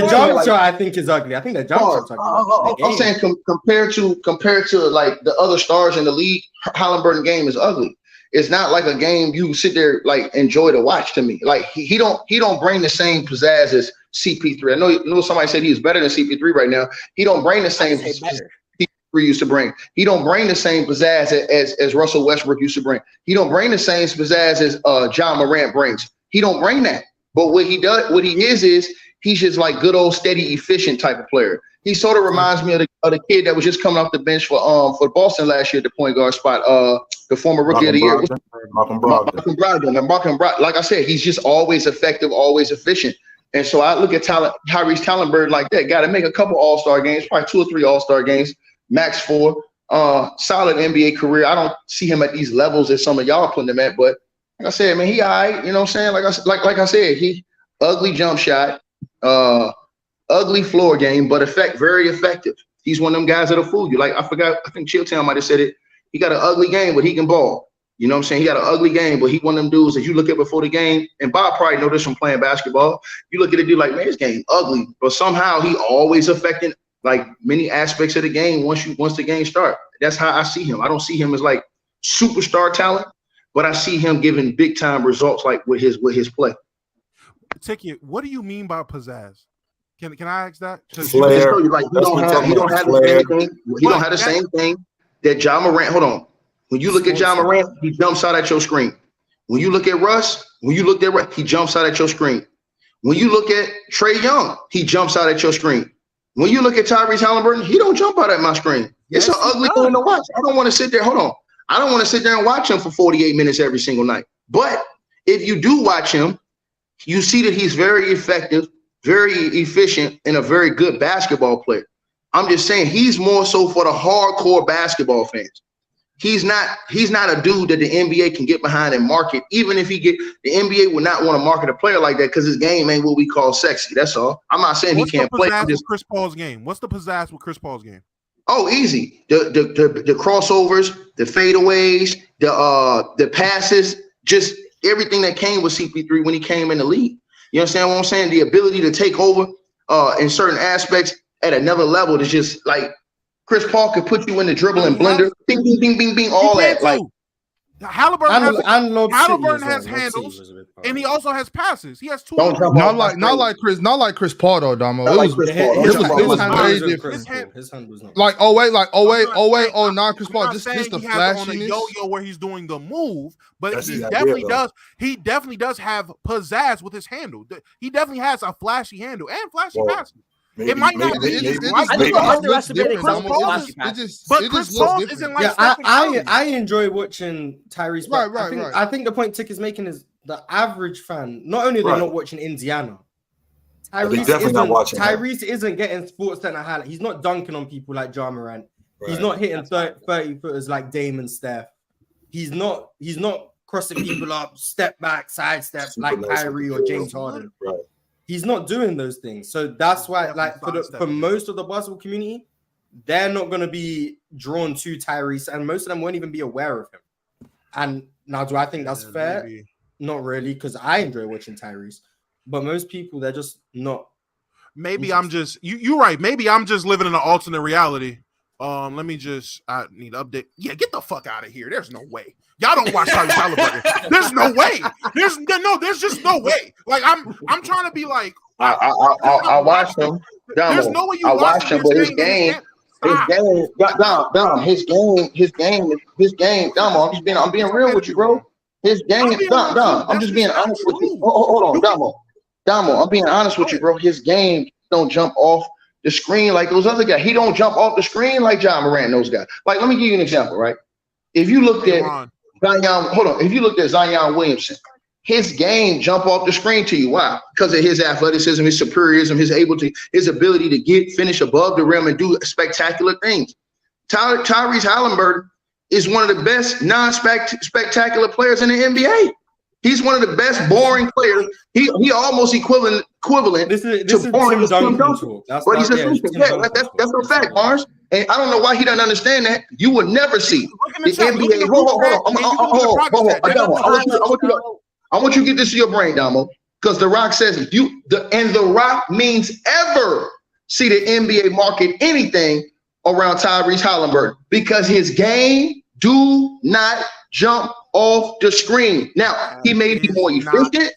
jump shot I think is ugly. I think their jump shot's ugly. I'm saying compared to like the other stars in the league, Haliburton game is ugly. It's not like a game you sit there like enjoy to watch. To me, like he don't bring the same pizzazz as CP3. I know somebody said he's better than CP3 right now. He don't bring the same pizzazz CP3 used to bring. He don't bring the same pizzazz as Russell Westbrook used to bring. He don't bring the same pizzazz as John Morant brings. He don't bring that. But what he is he's just like good old steady efficient type of player. He sort of reminds me of the kid that was just coming off the bench for Boston last year at the point guard spot. The former rookie of the year, Malcolm Brogdon. Like I said, he's just always effective, always efficient. And so I look at Tyrese Haliburton like that. Got to make a couple All-Star games, probably 2 or 3 All-Star games, max 4. Solid NBA career. I don't see him at these levels that some of y'all putting him at, but like I said, man, he all right. You know what I'm saying? Like I said, he ugly jump shot. Ugly floor game, but very effective. He's one of them guys that'll fool you. Like I think Chilltown might have said it. He got an ugly game, but he can ball. You know what I'm saying? He got an ugly game, but he one of them dudes that you look at before the game, and Bob probably know this from playing basketball. You look at a dude like, man, this game ugly, but somehow he always affecting like many aspects of the game once the game start. That's how I see him. I don't see him as like superstar talent, but I see him giving big time results like with his play. Ticket, what do you mean by pizzazz? Can I ask that? Flair. Like, he don't have the same thing that John Morant. Hold on. When you look at John Morant, he jumps out at your screen. When you look at Russ, he jumps out at your screen. When you look at Trae Young, he jumps out at your screen. When you look at Tyrese Haliburton, he don't jump out at my screen. It's an ugly thing to watch. I don't want to sit there. Hold on. I don't want to sit there and watch him for 48 minutes every single night. But if you do watch him, you see that he's very effective, very efficient, and a very good basketball player. I'm just saying he's more so for the hardcore basketball fans. He's not a dude that the NBA can get behind and market. Even if the NBA would not want to market a player like that because his game ain't what we call sexy. That's all. I'm not saying he can't play. What's the Chris Paul's game? What's the pizzazz with Chris Paul's game? Oh, easy. The crossovers, the fadeaways, the passes, just everything that came with CP3 when he came in the league. You understand what I'm saying? The ability to take over in certain aspects at another level is just like Chris Paul could put you in the dribble and blender, bing, bing, bing, bing, bing, all that. Like Haliburton has handles, and he also has passes. He has two. Not like Chris Paul though, Damo. It was very different. His hand was not like 09 Chris Paul. Just the flashiness. On a yo-yo where he's doing the move, but he definitely does. He definitely does have pizzazz with his handle. He definitely has a flashy handle and flashy passes. It might not be. I think we're underestimating Chris Paul. But Chris Paul isn't like. I enjoy watching Tyrese. Right. I think the point Tick is making is the average fan. Not only they're not watching Indiana. Tyrese isn't getting sports center highlight. He's not dunking on people like Ja Morant. Right. He's not hitting 30 footers like Dame and Steph. He's not crossing people up, step back, side step like Kyrie or James Harden. Right. He's not doing those things. So that's why, like, for most of the basketball community, they're not going to be drawn to Tyrese, and most of them won't even be aware of him. And now, do I think that's fair? Maybe. Not really, because I enjoy watching Tyrese. But most people, they're just not. Maybe I'm just you're right. Maybe I'm just living in an alternate reality. I need to update. Yeah, get the fuck out of here. There's no way. Y'all don't watch Tyrese Haliburton. There's no way. There's just no way. Like I'm trying to be like I watched him. There's no way you watched him, but his game, Damo, I'm being real with you, bro. His game, Damo, I'm just being honest with you. Hold on, Damo, I'm being honest with you, bro. His game don't jump off the screen like those other guys. He don't jump off the screen like Ja Morant and those guys. Like, let me give you an example, right? If you looked at Zion Williamson, his game jump off the screen to you. Why? Because of his athleticism, his superiorism, his ability to finish above the rim and do spectacular things. Tyrese Haliburton is one of the best non-spectacular players in the NBA. He's one of the best boring players. He almost equivalent to boring Tim Duncan. But he's that's a fact, Mars. And I don't know why he doesn't understand that. You will never see the NBA. Hold on. I want you to get this to your brain, Damo, because The Rock says The Rock means ever see the NBA market anything around Tyrese Haliburton because his game do not jump off the screen. Now, he may be more efficient.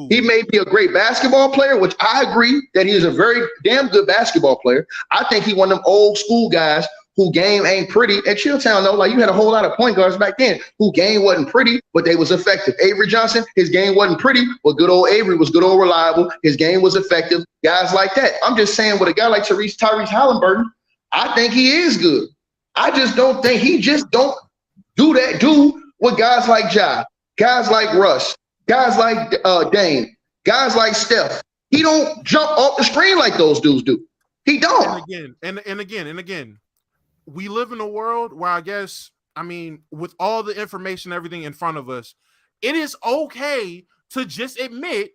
He may be a great basketball player, which I agree that he is a very damn good basketball player. I think he one of them old school guys who game ain't pretty. At Chilltown, though, like you had a whole lot of point guards back then who game wasn't pretty, but they was effective. Avery Johnson, his game wasn't pretty, but good old Avery was good old reliable. His game was effective. Guys like that. I'm just saying with a guy like Tyrese Haliburton, I think he is good. I just don't think he just don't do with guys like Ja, guys like Russ, guys like Dame, guys like Steph. He don't jump off the screen like those dudes do. He don't. And again, we live in a world where with all the information, everything in front of us, it is okay to just admit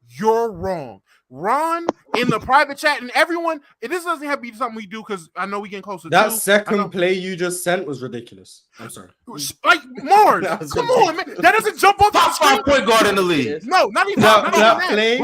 you're wrong. Ron in the private chat and everyone, this doesn't have to be something we do because I know we getting closer. That second play you just sent was ridiculous. I'm sorry. Like Mars, come on, man. That doesn't jump off the screen. Top point guard in the league. No, not even that. Play,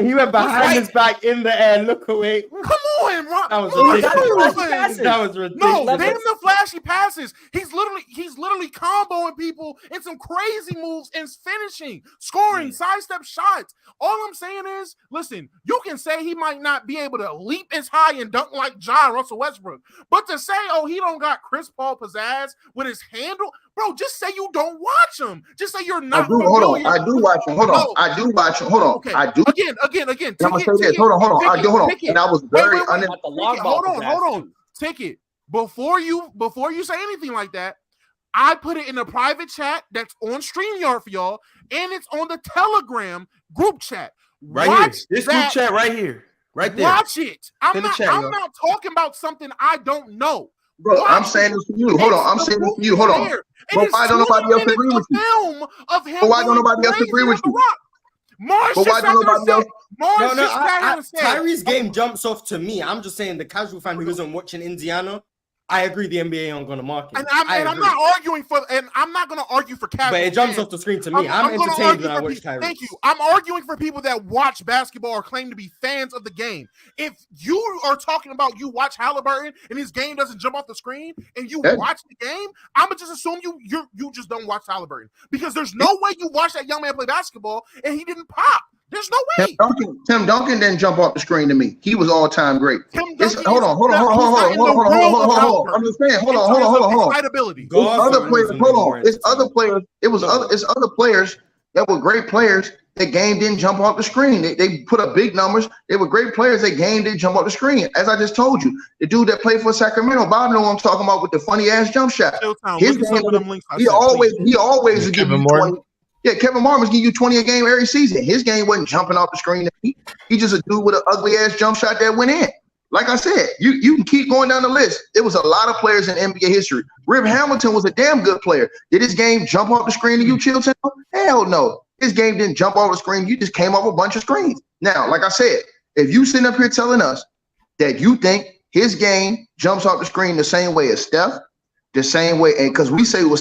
he went behind his back in the air. Look away. Come on, Ron. That was ridiculous. That was ridiculous. No, damn the flashy passes. He's literally comboing people in some crazy moves and finishing, scoring, sidestep shots. All I'm saying is, listen, you can say he might not be able to leap as high and dunk like Russell Westbrook, but to say, he don't got Chris Paul pizzazz with his handle, Bro, just say you don't watch them. Just say you're not. I do. Hold on. I do watch them. Hold on. I do watch them. Hold on. Okay. I do. Again. I'm gonna say this. Hold on. I do. Hold on. And I was very Hold on. Ticket. Before you say anything like that, I put it in a private chat that's on StreamYard for y'all, and it's on the Telegram group chat. Right here. This group chat right here. Right there. Watch it. I'm not talking about something I don't know. Bro, I'm saying this to you. Hold on. I'm saying this to you. Hold on. But why don't nobody else agree with you? But why don't nobody else agree with you? But why don't nobody else? Tyrese game jumps off to me. I'm just saying the casual fan who isn't watching Indiana, I agree the NBA aren't going to mark it. And I'm not arguing for, and I'm not going to argue for casual. But it jumps off the screen to me. I'm entertained when I watch Tyrese. Thank you. I'm arguing for people that watch basketball or claim to be fans of the game. If you are talking about you watch Haliburton and his game doesn't jump off the screen and you watch the game, I'm gonna just assume you just don't watch Haliburton, because there's no way you watch that young man play basketball and he didn't pop. There's no way. Tim Duncan didn't jump off the screen to me. He was all-time great. Hold on. I'm just saying. Hold on. Excitability. Other players. Hold on. It's other players. It's other players that were great players. The game didn't jump off the screen. They put up big numbers. They were great players. The game didn't jump off the screen. As I just told you, the dude that played for Sacramento, Bob, know what I'm talking about with the funny ass jump shot. His game, he always would give you 20. Yeah, Kevin Martin was giving you 20 a game every season. His game wasn't jumping off the screen. He just a dude with an ugly ass jump shot that went in. Like I said, you can keep going down the list. There was a lot of players in NBA history. Rip Hamilton was a damn good player. Did his game jump off the screen and you chill town? Hell no. His game didn't jump off the screen. You just came off a bunch of screens. Now, like I said, if you sitting up here telling us that you think his game jumps off the screen the same way as Steph, the same way, and because we say it was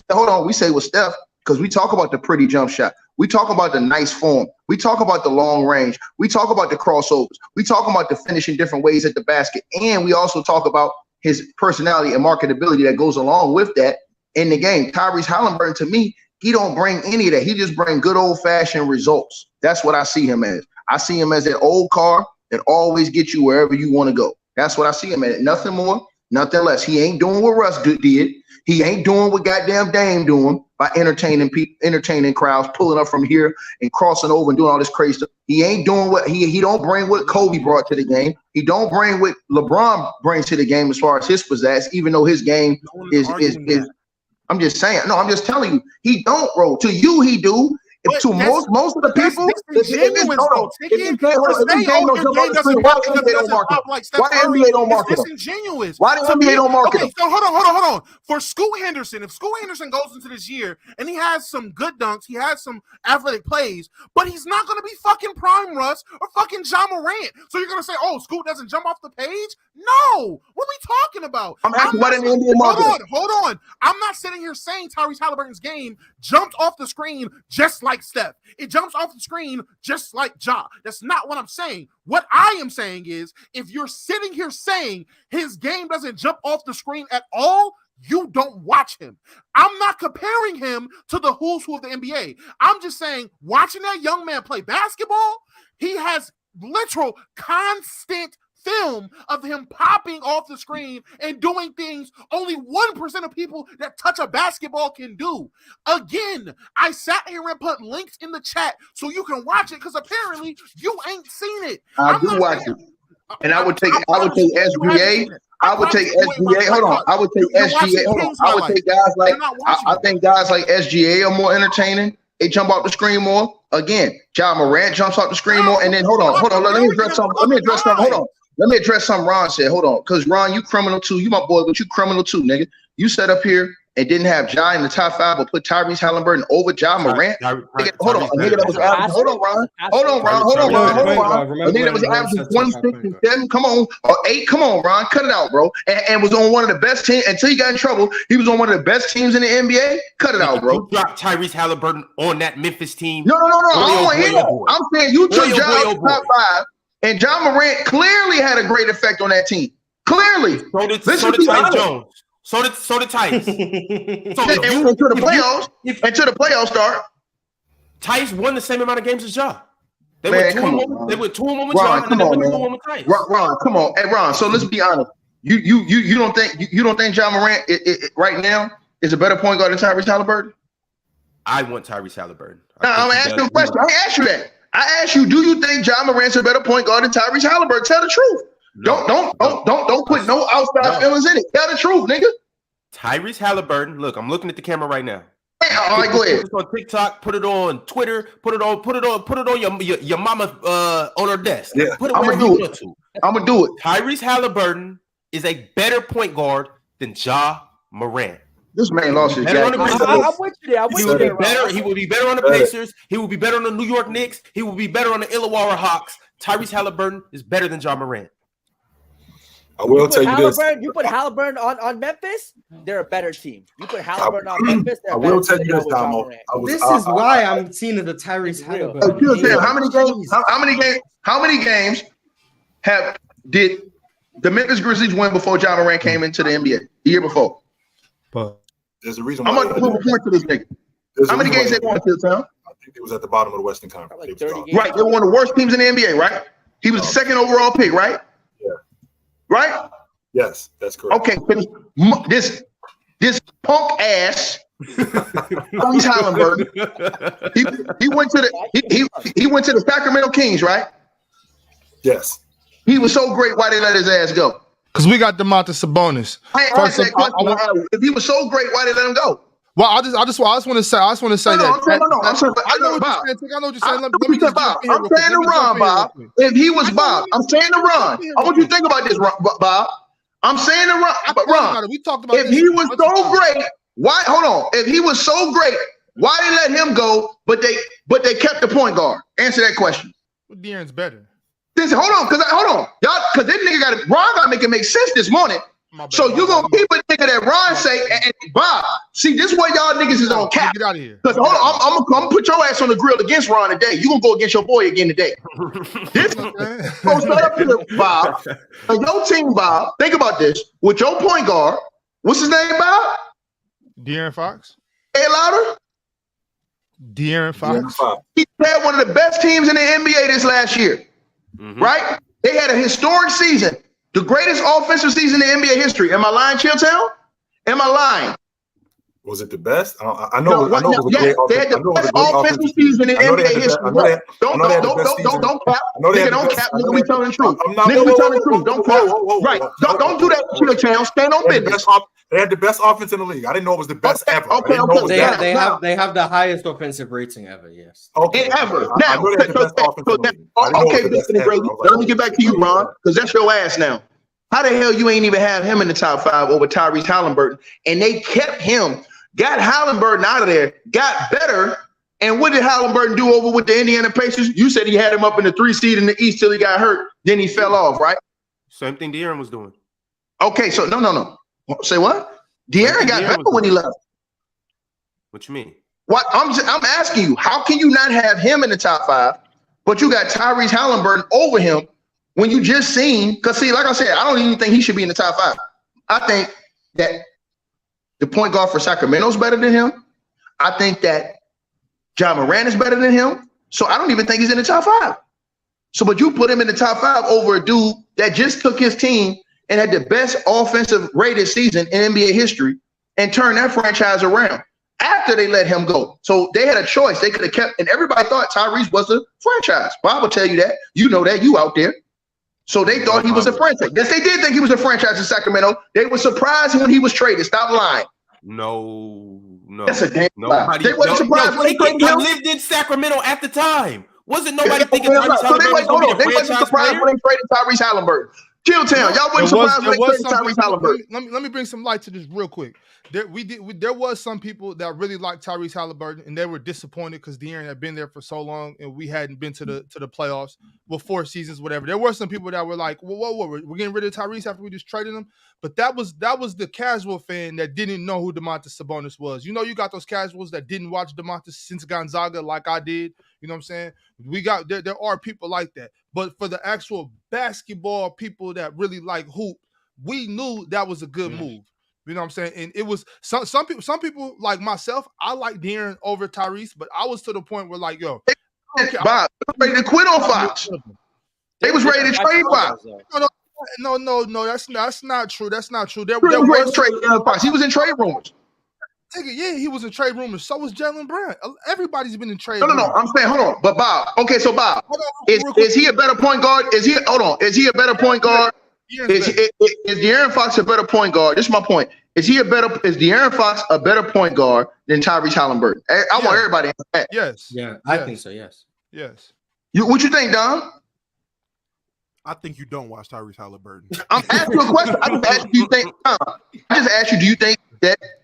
Steph, because we talk about the pretty jump shot. We talk about the nice form. We talk about the long range. We talk about the crossovers. We talk about the finishing different ways at the basket. And we also talk about his personality and marketability that goes along with that in the game. Tyrese Haliburton, to me, he don't bring any of that. He just bring good old-fashioned results. That's what I see him as. I see him as that old car that always gets you wherever you want to go. That's what I see him at. Nothing more, nothing less. He ain't doing what Russ did. He ain't doing what goddamn Dame doing by entertaining people, entertaining crowds, pulling up from here and crossing over and doing all this crazy stuff. He ain't doing what he don't bring what Kobe brought to the game. He don't bring what LeBron brings to the game as far as his pizzazz, even though his game is. I'm just saying. No, I'm just telling you, he don't, bro. To you, he do. To most of the people, why the NBA don't market him? Disingenuous. Why the NBA don't market him? So hold on. For Scoot Henderson, if Scoot Henderson goes into this year and he has some good dunks, he has some athletic plays, but he's not going to be fucking Prime Russ or fucking John Morant. So you're going to say, oh, Scoot doesn't jump off the page? No. What are we talking about? I'm asking what an NBA market. Hold on. I'm not sitting here saying Tyrese Haliburton's game jumped off the screen just like Steph. It jumps off the screen just like Ja. That's not what I'm saying. What I am saying is, if you're sitting here saying his game doesn't jump off the screen at all, you don't watch him. I'm not comparing him to the who's who of the NBA. I'm just saying, watching that young man play basketball, he has literal constant film of him popping off the screen and doing things only 1% of people that touch a basketball can do. Again, I sat here and put links in the chat so you can watch it, because apparently you ain't seen it. I do watch it. And I would take SGA. I would take SGA. Hold on. I would take SGA. Hold on. I would take guys like, I think guys like SGA are more entertaining. They jump off the screen more. Again, John Morant jumps off the screen more. And then hold on. Let me address something. Hold on. Let me address something Ron said. Hold on. Because Ron, you criminal too. You my boy, but you criminal too, nigga. You sat up here and didn't have Ja in the top 5, but put Tyrese Haliburton over Ja Morant. Hold on. A nigga that was averaging. Hold on, Ron. A nigga that was averaging 26 and 7. Come on. Or 8. Come on, Ron. Cut it out, bro. And was on one of the best teams. Until he got in trouble, he was on one of the best teams in the NBA. Cut it out, bro. You dropped Tyrese Haliburton on that Memphis team. No. I don't want to hear that. I'm saying you took Ja out the top 5. And John Morant clearly had a great effect on that team. Clearly. So did Tyus Jones. So did Tyus. Until the playoffs start. Tyus won the same amount of games as Ja. They went 2-1 with Ja, and then they went 2-1 with Tyus. Ron, come on. Hey, Ron, so let's be honest. You don't think John Morant right now is a better point guard than Tyrese Haliburton? I want Tyrese Haliburton. I'm asking a question. I asked you that. I asked you, do you think Ja Morant's a better point guard than Tyrese Haliburton? Tell the truth. No, Don't put no outside feelings in it. Tell the truth, nigga. Tyrese Haliburton. Look, I'm looking at the camera right now. All right, go ahead. Put it on TikTok, put it on Twitter, put it on your mama on her desk. Yeah, put it I'm wherever gonna you do want it. to. I'm gonna do it. Tyrese Haliburton is a better point guard than Ja Morant. This man lost his I'm with you there. He will be better on the Pacers. He will be better on the New York Knicks. He will be better on the Illawarra Hawks. Tyrese Haliburton is better than Ja Morant. I will tell you this. You put Haliburton on Memphis, they're a better team. You put Haliburton on Memphis, they're a I better will tell team you this, Damo. This is why I'm seeing the Tyrese Haliburton. How many games did the Memphis Grizzlies win before Ja Morant came into the NBA? The year before. There's a reason. I'm going to prove a point to this nigga. How many games they won to the town? I think it was at the bottom of the Western Conference. Right, they were one of the worst teams in the NBA, right? He was the second overall pick, right? Yeah. Right? Yes, that's correct. Okay, this punk ass Tyrese Haliburton. He went to the Sacramento Kings, right? Yes. He was so great. Why they let his ass go? Because we got Domantas Sabonis. If he was so great, why did they let him go? Well, I just want to say I know what you're saying. I'm saying to Ron, Bob. If he was Bob, I'm saying to Ron. I want you to think about this, Bob. I'm saying to Ron. We talked about if he was so great, why? Hold on. If he was so great, why they let him go? But they kept the point guard. Answer that question. Well, De'Aaron's better. Listen, hold on, y'all, because this nigga Ron got to make it make sense this morning. So you gonna keep a nigga that Ron say and Bob? See, this is where y'all niggas is on cap. Get out of here. Because hold on, I'm gonna put your ass on the grill against Ron today. You gonna go against your boy again today. This gonna start up here, Bob. And your team, Bob. Think about this. With your point guard, what's his name, Bob? De'Aaron Fox. Hey, louder. De'Aaron Fox. He had one of the best teams in the NBA this last year. Right? They had a historic season. The greatest offensive season in NBA history. Am I lying, Chilltown? Am I lying? Was it the best? I know. They had the best offensive season in NBA history. Don't cap. Nigga, don't cap. Nigga, we telling the truth. Nigga, we telling the truth. Don't cap. Right. Don't do that, Chilltown. Stand on business. They had the best offense in the league. I didn't know it was the best ever. They have the highest offensive rating ever. Yes. Okay. Ever. Now, okay, Mr. Grady. Let me get back to you, Ron, because that's your ass now. How the hell you ain't even have him in the top 5 over Tyrese Haliburton? And they kept him, got Haliburton out of there, got better. And what did Haliburton do over with the Indiana Pacers? You said he had him up in the 3 seed in the East till he got hurt. Then he fell off, right? Same thing De'Aaron was doing. Okay, so no. Say what? De'Aaron got better when he left. What you mean? What I'm asking you, how can you not have him in the top 5, but you got Tyrese Haliburton over him when you just seen? Because see, like I said, I don't even think he should be in the top 5. I think that the point guard for Sacramento is better than him. I think that Ja Morant is better than him. So I don't even think he's in the top 5. So, but you put him in the top 5 over a dude that just took his team and had the best offensive rated season in NBA history and turned that franchise around after they let him go. So they had a choice. They could have kept, and everybody thought Tyrese was a franchise. Bob will tell you that. You know that. You out there. So they thought he was a franchise. Yes, they did think he was a franchise in Sacramento. They were surprised when he was traded. Stop lying. No. That's a damn lie. They weren't surprised when they traded him. Lived in Sacramento at the time. Wasn't nobody thinking Tyrese Haliburton? They wasn't surprised when they traded Tyrese Haliburton. Chilltown, y'all wasn't surprised when they traded Tyrese Haliburton. Let me bring some light to this real quick. There was some people that really liked Tyrese Haliburton, and they were disappointed because De'Aaron had been there for so long, and we hadn't been to the playoffs, 4 seasons, whatever. There were some people that were like, "Whoa, we're getting rid of Tyrese after we just traded him." But that was the casual fan that didn't know who Domantas Sabonis was. You know, you got those casuals that didn't watch Domantas since Gonzaga, like I did. You know what I'm saying? We got there are people like that, but for the actual basketball people that really like hoop, we knew that was a good move. You know what I'm saying? And it was some people like myself, I like De'Aaron over Tyrese, but I was to the point where like, yo, Bob, ready to quit on Fox. They was ready to trade Fox. No, that's not true. That's not true. There was trade Fox. He was in trade rumors. Yeah, he was in trade rumors. So was Jalen Brown. Everybody's been in trade. No. I'm saying, hold on. But Bob, okay, so Bob, is he a better point guard? Is he a better point guard? Is De'Aaron Fox a better point guard? This is my point. Is De'Aaron Fox a better point guard than Tyrese Haliburton? I want everybody to answer that. Yes. Yeah, I think so. Yes. What you think, Dom? I think you don't watch Tyrese Haliburton. I'm asking you a question. I just asked you, do you think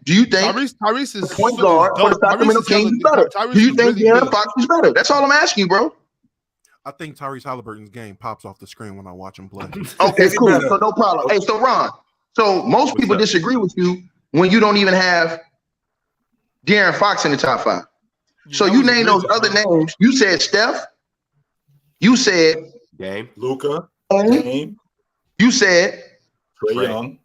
Tyrese is point guard for the Sacramento Kings is better? Do you think De'Aaron Fox is better? That's all I'm asking you, bro. I think Tyrese Haliburton's game pops off the screen when I watch him play. Okay, cool. So no problem. Hey, so Ron, most people disagree with you when you don't even have De'Aaron Fox in the top 5. So you named those other names. You said Steph. You said Dame. Luka. Dame. You said Trae Young.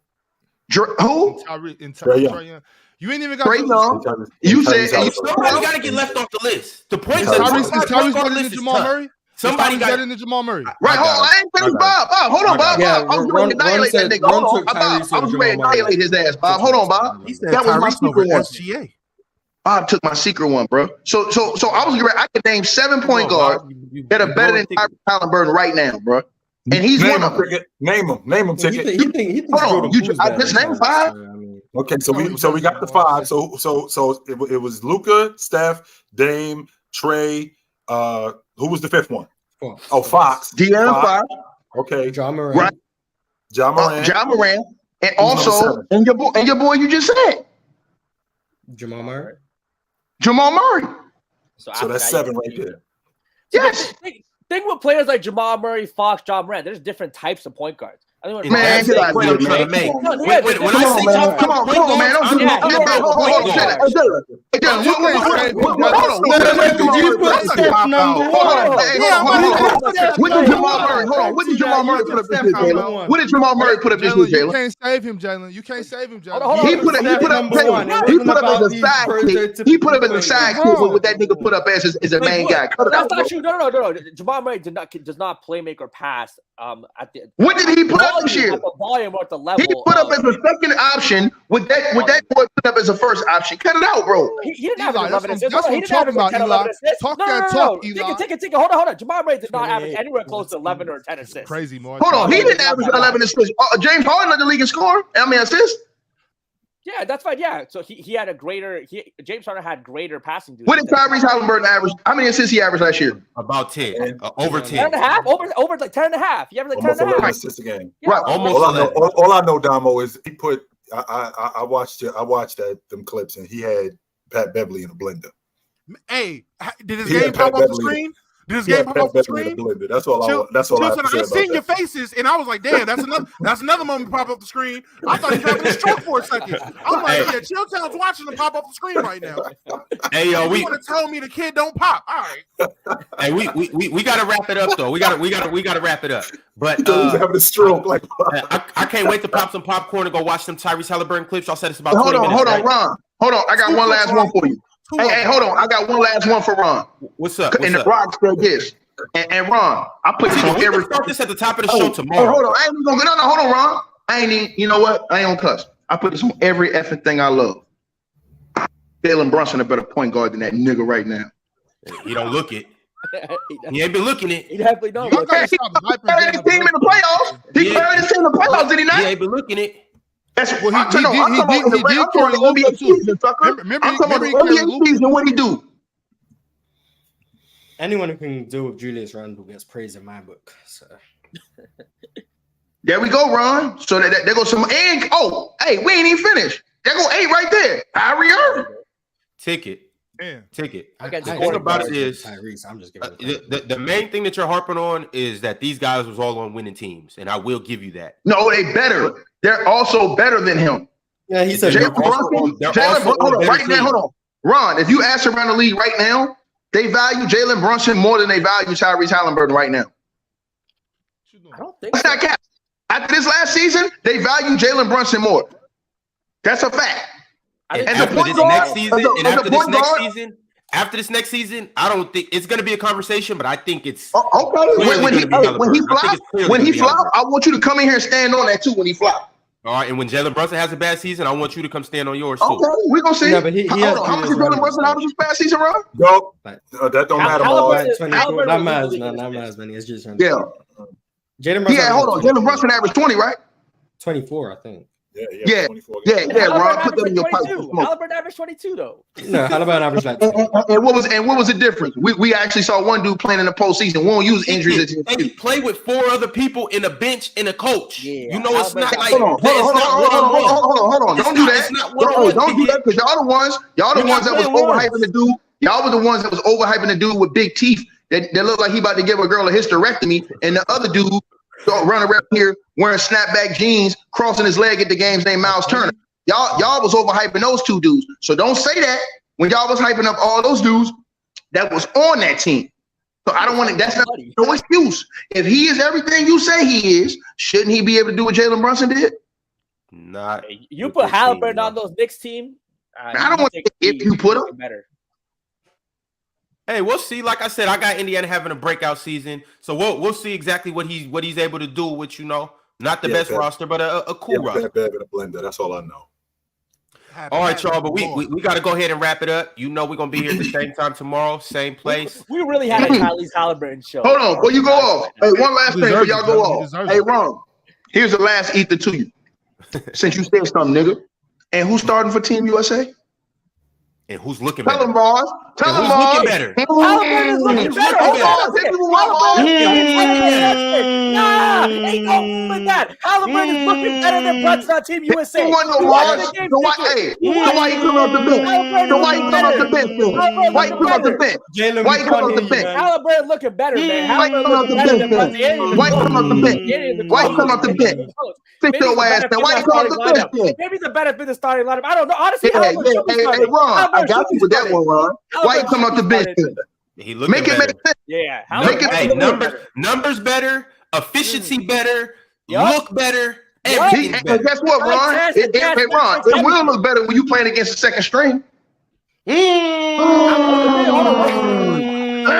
Who? Trae Young. You ain't even got Trae Young. You said somebody got to get left off the list. The point is Tyrese better than Jamal Murray. Somebody got better than Jamal Murray. Right, hold on. I ain't finished, Bob. Hold on, Bob. Yeah, I was ready to annihilate that nigga. Hold on, Bob. I was ready to annihilate his ass, Bob. Hold on, Bob. That was my secret one. SGA. Bob took my secret one, bro. So I was ready. I could name 7 point guards that are better than Tyrese Haliburton right now, bro. And he's one of them. Name them. Ticket. Hold on. I just named 5. Okay, so we got the 5. So it was Luka, Steph, Dame, Trae. Who was the 5th one? Oh, Fox. De'Aaron Fox. Okay. John Moran. Right. John Moran. And also, and your boy you just said. Jamal Murray. So that's 7 right there. Yes. Think with players like Jamal Murray, Fox, John Morant. There's different types of point guards. Man, get out of here, man. When I say top 5 point guards, I'm What did Jamal Murray put up this year, Jalen? What did Jamal Murray put up this year, Jalen? You can't save him, Jalen. You can't save him, Jalen. He put up as a sidekick. He put up as a sidekick what that nigga put up as a main guy. That's not true. No. Jamal Murray does not play make or pass. What did he put up this year? At the volume or at the level. He put up as a second option with that boy put up as a first option. Cut it out, bro. He didn't have 11 assists. That's what I'm talking about, Eli. Talk that talk, Eli. Take it. Hold on. Jamal Murray did not average anywhere close to 11 or 10 assists. Crazy, more. Hold on. He didn't average 11 assists. James Harden led the league in score. Assists. Yeah, that's fine. Yeah, so he had a greater. James Harden had greater passing duty. What did Tyrese Haliburton average? How many assists he averaged last year? About 10, over 10. 10 and a half, over like 10 and a half. He averaged like 10 and a half assists a game. Yeah. Right. All I know, Damo, is he put. I watched them clips, and he had Pat Beverly in a blender. Hey, did his game pop off the screen? Did his game pop off the screen? That's all. I seen your faces, and I was like, "Damn, that's another moment pop off the screen." I thought he was having a stroke for a second. I'm like, "Yeah, Chilltown's watching him pop off the screen right now." Hey, yo, you want to tell me the kid don't pop? All right. Hey, we gotta wrap it up though. We gotta wrap it up. But he's having a stroke. Like I can't wait to pop some popcorn and go watch some Tyrese Haliburton clips. Y'all said it's about 20 minutes. Hold on, Ron. Hold on. I got one last one for you. Hey, hold on. I got one last one for Ron. What's up? And the Rock said this. And Ron, I put this on every. Start this at the top of the show tomorrow. Hold on, I ain't even gonna go. No, hold on, Ron. I ain't even. You know what? I ain't gonna cuss. I put this on every effing thing I love. Jalen Brunson a better point guard than that nigga right now. He don't look it. He ain't been looking it. He definitely don't. He carried his team in the playoffs. He carried his team in the playoffs, did he not? He ain't been looking it. That's what he did carry NBA season, sucker. Remember I'm talking about the NBA season. What he do? Anyone who can deal with Julius Randle gets praise in my book. So there we go, Ron. So there goes some. And hey, we ain't even finished. There go 8 right there. Kyrie Irving. Ticket. Ticket. The thing about it is, Tyrese, I'm just giving the main thing that you're harping on is that these guys was all on winning teams, and I will give you that. No, they better. They're also better than him. Yeah, he said. Jalen Brunson. Hold on, right now. Hold on, Ron. If you ask around the league right now, they value Jalen Brunson more than they value Tyrese Haliburton right now. I don't think that's not cap. After this last season, they value Jalen Brunson more. That's a fact. After this next season, I don't think it's going to be a conversation, but I think it's okay. When he flop, I want you to come in here and stand on that too. When he flop, All right, and when Jalen Brunson has a bad season, I want you to come stand on yours too. Okay, we're gonna see. No, but he Hold has on, how much 2 is years Jalen Brunson out of his past season, Ron? Yo, that don't matter, Mars. 24. That matters, man. It's just Yeah. Jalen Brunson. Yeah, hold on. Jalen Brunson averaged 20, right? 24, I think. Yeah. Ron, put that in your pipe. Haliburton averaged 22 though. No, Haliburton averaged like. And what was the difference? We actually saw one dude playing in the postseason. We won't use injuries as an He played with 4 other people in a bench and a coach. Yeah, you know, it's not like hold on. Don't do that. Don't do that because y'all the ones that was overhyping the dude. Y'all were the ones that was overhyping the dude with big teeth that looked like he about to give a girl a hysterectomy, and the other dude running around here wearing snapback jeans, crossing his leg at the games named Miles Turner. Y'all was overhyping those 2 dudes. So don't say that when y'all was hyping up all those dudes that was on that team. So I don't want to. That's not no excuse. If he is everything you say he is, shouldn't he be able to do what Jalen Brunson did? Not. You put Haliburton on those Knicks team. I don't want to if you put him better. Hey, we'll see. Like I said, I got Indiana having a breakout season, so we'll see exactly what he's able to do with not the best roster, but a cool roster. Better than a blender. That's all I know. All right, y'all, but we got to go ahead and wrap it up. We're going to be here at the same time tomorrow, same place. We really had a Kylie's Haliburton show. Hold on, before you go off. Hey, one last thing before y'all go off. Hey, Ron, here's the last ether to you. Since you said something, nigga. And who's starting for Team USA? And who's looking better? Tell them, Mars. Tell them, Mars. Looking better? Haliburton is looking better. Ain't no with that. Haliburton is looking better than Brunson on Team USA. Why he come off the bench? Why he come off the bench? Why he come off the bench? Why he come off the bench? Haliburton looking better, man. Why he come off the bench? Why he come off the bench? Why he come off the bench? Fix your ass, man. Why you come off the bench? Maybe the better been the starting lineup. I don't know. Honestly, hey, Ron, I got you with that one, Ron. Why you come off the bench? He looking make it better. make sense. Yeah. Numbers better, efficiency better, look better. Everything And better. guess what, Ron? Ron, it will look better when you playing against the second string.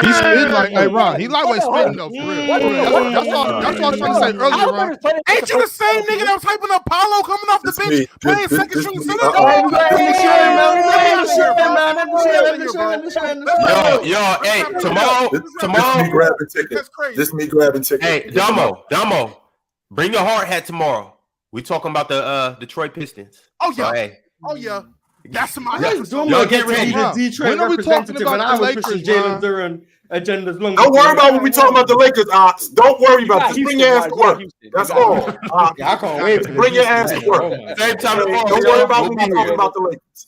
He's spitting like, hey, Ron, he lightweight spitting though, for real. That's what I was trying to say earlier, Ron. Ain't you the same nigga that was hyping up Paulo coming off the bench playing second string center? Yo, hey, tomorrow. This me grabbing tickets. Hey, Damo, bring your hard hat tomorrow. We talking about the Detroit Pistons. Oh yeah, so, hey. oh yeah. That's my Y'all get ready. The Detroit representative, and I was pushing Jalen Duran agendas long. Don't worry about when we talking about the Lakers, Ox. Don't worry about this. Bring your ass to work. That's all. Yeah, I can't wait. Bring your ass to work. Same time tomorrow. Don't worry about when we talking about the Lakers.